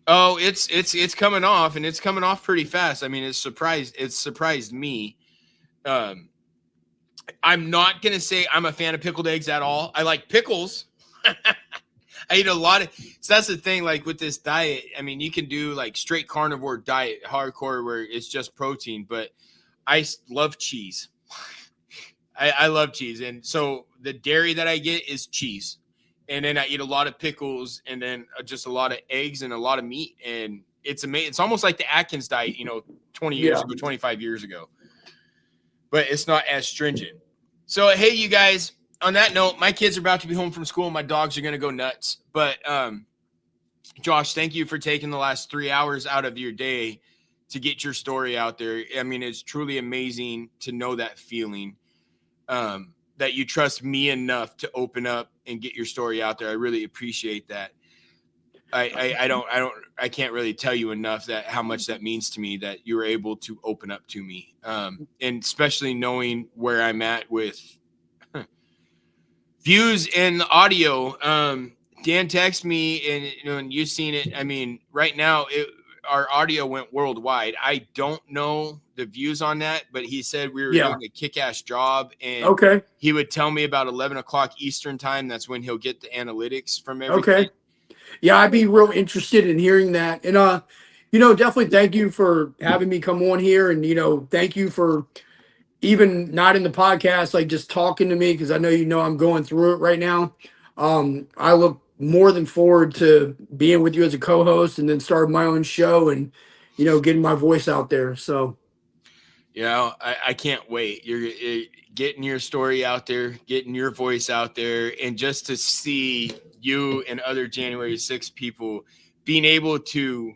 Oh, it's coming off, and it's coming off pretty fast. I mean, it's surprised me. I'm not gonna say I'm a fan of pickled eggs at all. I like pickles. I eat a lot of. So that's the thing. Like with this diet, I mean, you can do like straight carnivore diet, hardcore, where it's just protein. But I love cheese. I love cheese, and so the dairy that I get is cheese, and then I eat a lot of pickles, and then just a lot of eggs and a lot of meat, and it's amazing. It's almost like the Atkins diet, 20 years ago, 25 years ago, but it's not as stringent. So hey, you guys. On that note, my kids are about to be home from school. My dogs are going to go nuts. But Josh, thank you for taking the last 3 hours out of your day to get your story out there. I mean, it's truly amazing to know that feeling that you trust me enough to open up and get your story out there. I really appreciate that. I can't really tell you enough that how much that means to me that you were able to open up to me. And especially knowing where I'm at with views and audio. Dan texted me and you've seen it. I mean, right now our audio went worldwide. I don't know the views on that, but he said we were doing a kick-ass job, and he would tell me about 11 o'clock Eastern time. That's when he'll get the analytics from everything. Okay. Yeah, I'd be real interested in hearing that. And definitely thank you for having me come on here, and thank you for even not in the podcast, like just talking to me, because I know I'm going through it right now. I look more than forward to being with you as a co-host, and then starting my own show, and getting my voice out there. So, I can't wait. You're getting your story out there, getting your voice out there, and just to see you and other January 6th people being able to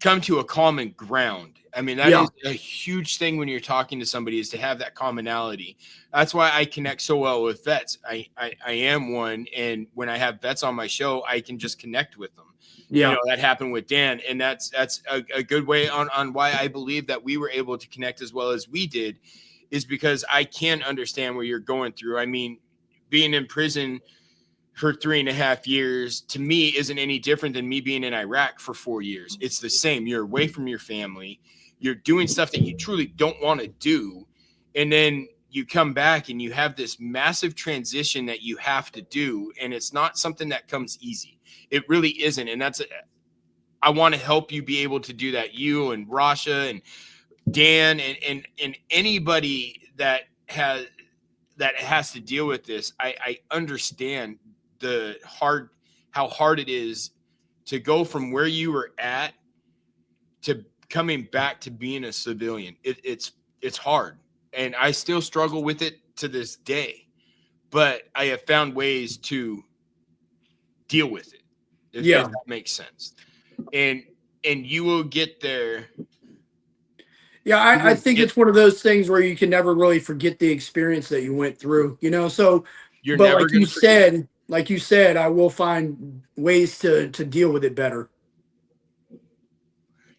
come to a common ground. I mean, that is a huge thing when you're talking to somebody, is to have that commonality. That's why I connect so well with vets. I am one. And when I have vets on my show, I can just connect with them. Yeah. That happened with Dan. And that's a good way on why I believe that we were able to connect as well as we did, is because I can understand where you're going through. I mean, being in prison for 3.5 years to me isn't any different than me being in Iraq for 4 years. It's the same. You're away from your family. You're doing stuff that you truly don't want to do. And then you come back and you have this massive transition that you have to do. And it's not something that comes easy. It really isn't. And I want to help you be able to do that. You and Rasha and Dan and anybody that has to deal with this. I understand how hard it is to go from where you were at to coming back to being a civilian. It's hard, and I still struggle with it to this day, but I have found ways to deal with it, if that makes sense. And you will get there. Yeah, I think it's one of those things where you can never really forget the experience that you went through, so you're but never like you said, I will find ways to deal with it better.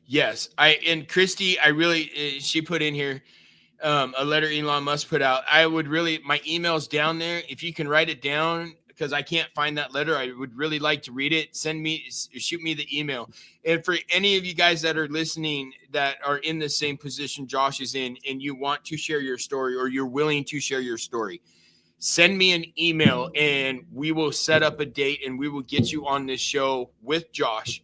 Yes. And Christy, she put in here a letter Elon Musk put out. My email's down there. If you can write it down, because I can't find that letter, I would really like to read it. Shoot me the email. And for any of you guys that are listening that are in the same position Josh is in, and you want to share your story, or you're willing to share your story, send me an email and we will set up a date and we will get you on this show with Josh.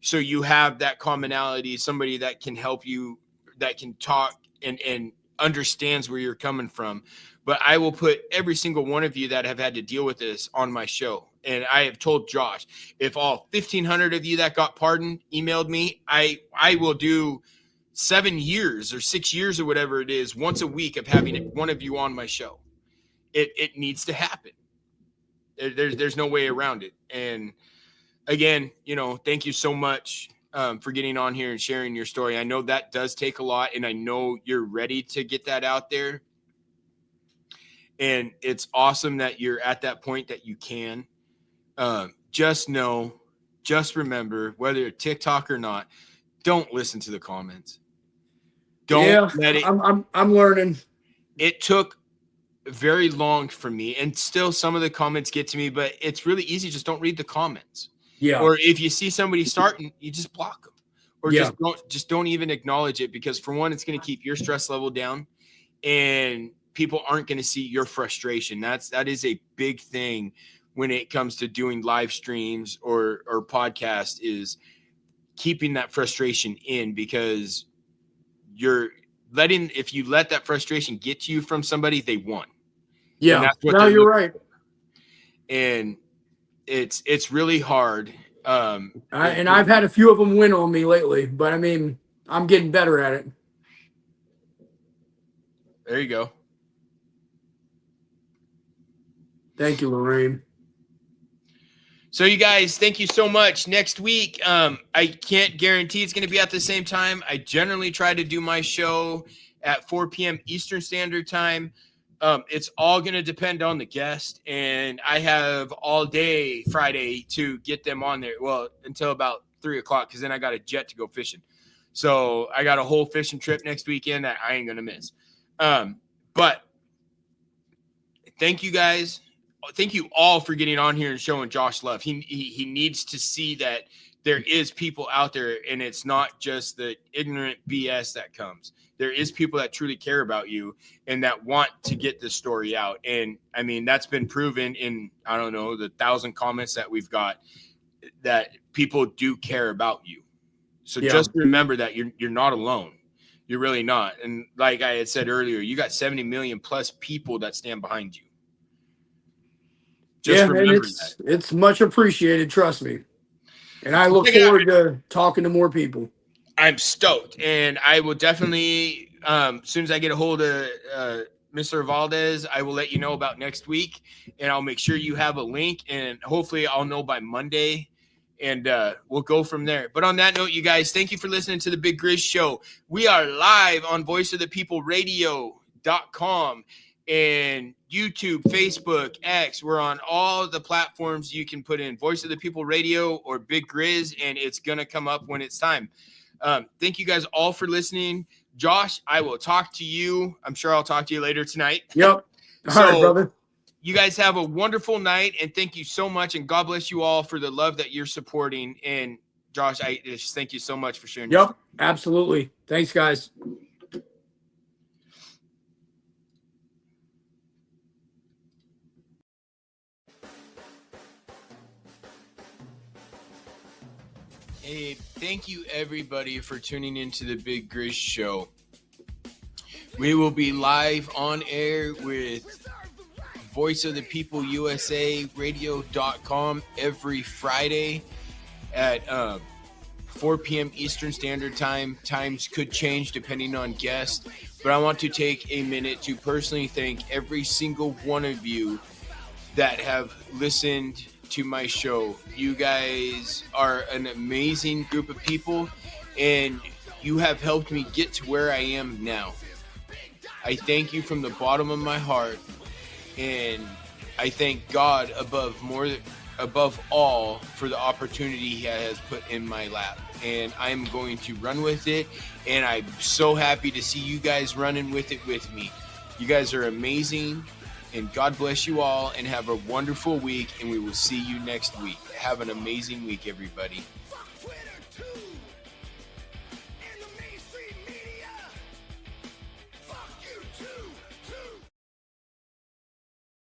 So you have that commonality, somebody that can help you, that can talk and understands where you're coming from. But I will put every single one of you that have had to deal with this on my show. And I have told Josh, if all 1,500 of you that got pardoned emailed me, I will do 7 years or 6 years or whatever it is, once a week of having one of you on my show. It needs to happen. There's no way around it. And again, thank you so much for getting on here and sharing your story. I know that does take a lot, and I know you're ready to get that out there. And it's awesome that you're at that point that you can. Just remember, whether you're TikTok or not, don't listen to the comments. Don't let it. I'm learning. It took very long for me, and still some of the comments get to me, but it's really easy. Just don't read the comments. Yeah. Or if you see somebody starting, you just block them, or just don't even acknowledge it, because for one, it's going to keep your stress level down, and people aren't going to see your frustration. That is a big thing when it comes to doing live streams or podcast, is keeping that frustration in, because if you let that frustration get to you from somebody, they won. Yeah. And that's what you're right. And it's really hard. And I've had a few of them win on me lately, but I mean, I'm getting better at it. There you go. Thank you, Lorraine. So you guys, thank you so much. Next week, I can't guarantee it's going to be at the same time. I generally try to do my show at 4 p.m. Eastern Standard Time. It's all going to depend on the guest, and I have all day Friday to get them on there. Well, until about 3 o'clock, because then I got a jet to go fishing. So I got a whole fishing trip next weekend that I ain't going to miss. But thank you guys. Thank you all for getting on here and showing Josh love. He needs to see that there is people out there, and it's not just the ignorant BS that comes. There is people that truly care about you and that want to get this story out. And I mean, that's been proven in, I don't know, the 1,000 comments that we've got, that people do care about you. So just remember that you're not alone. You're really not. And like I had said earlier, you got 70 million plus people that stand behind you. Just remember that. It's much appreciated, trust me. And I look forward to talking to more people. I'm stoked, and I will definitely, as soon as I get a hold of Mr. Valdez, I will let you know about next week, and I'll make sure you have a link, and hopefully I'll know by Monday, and we'll go from there. But on that note, you guys, thank you for listening to the Big Grizz Show. We are live on voiceofthepeopleradio.com and YouTube, Facebook, X. We're on all the platforms. You can put in Voice of the People Radio or Big Grizz, and it's going to come up when it's time. Thank you guys all for listening. Josh, I will talk to you. I'm sure I'll talk to you later tonight. Yep. All right, brother. You guys have a wonderful night, and thank you so much, and God bless you all for the love that you're supporting. And Josh, I just thank you so much for sharing. Yep, absolutely. Thanks, guys. Hey, thank you everybody for tuning into the Big Grizz Show. We will be live on air with Voice of the People USA Radio.com every Friday at 4 p.m. Eastern Standard Time. Times could change depending on guests, but I want to take a minute to personally thank every single one of you that have listened to my show. You guys are an amazing group of people, and you have helped me get to where I am now. I thank you from the bottom of my heart, and I thank God above all for the opportunity He has put in my lap, and I'm going to run with it, and I'm so happy to see you guys running with it with me. You guys are amazing, and God bless you all, and have a wonderful week, and we will see you next week. Have an amazing week, everybody.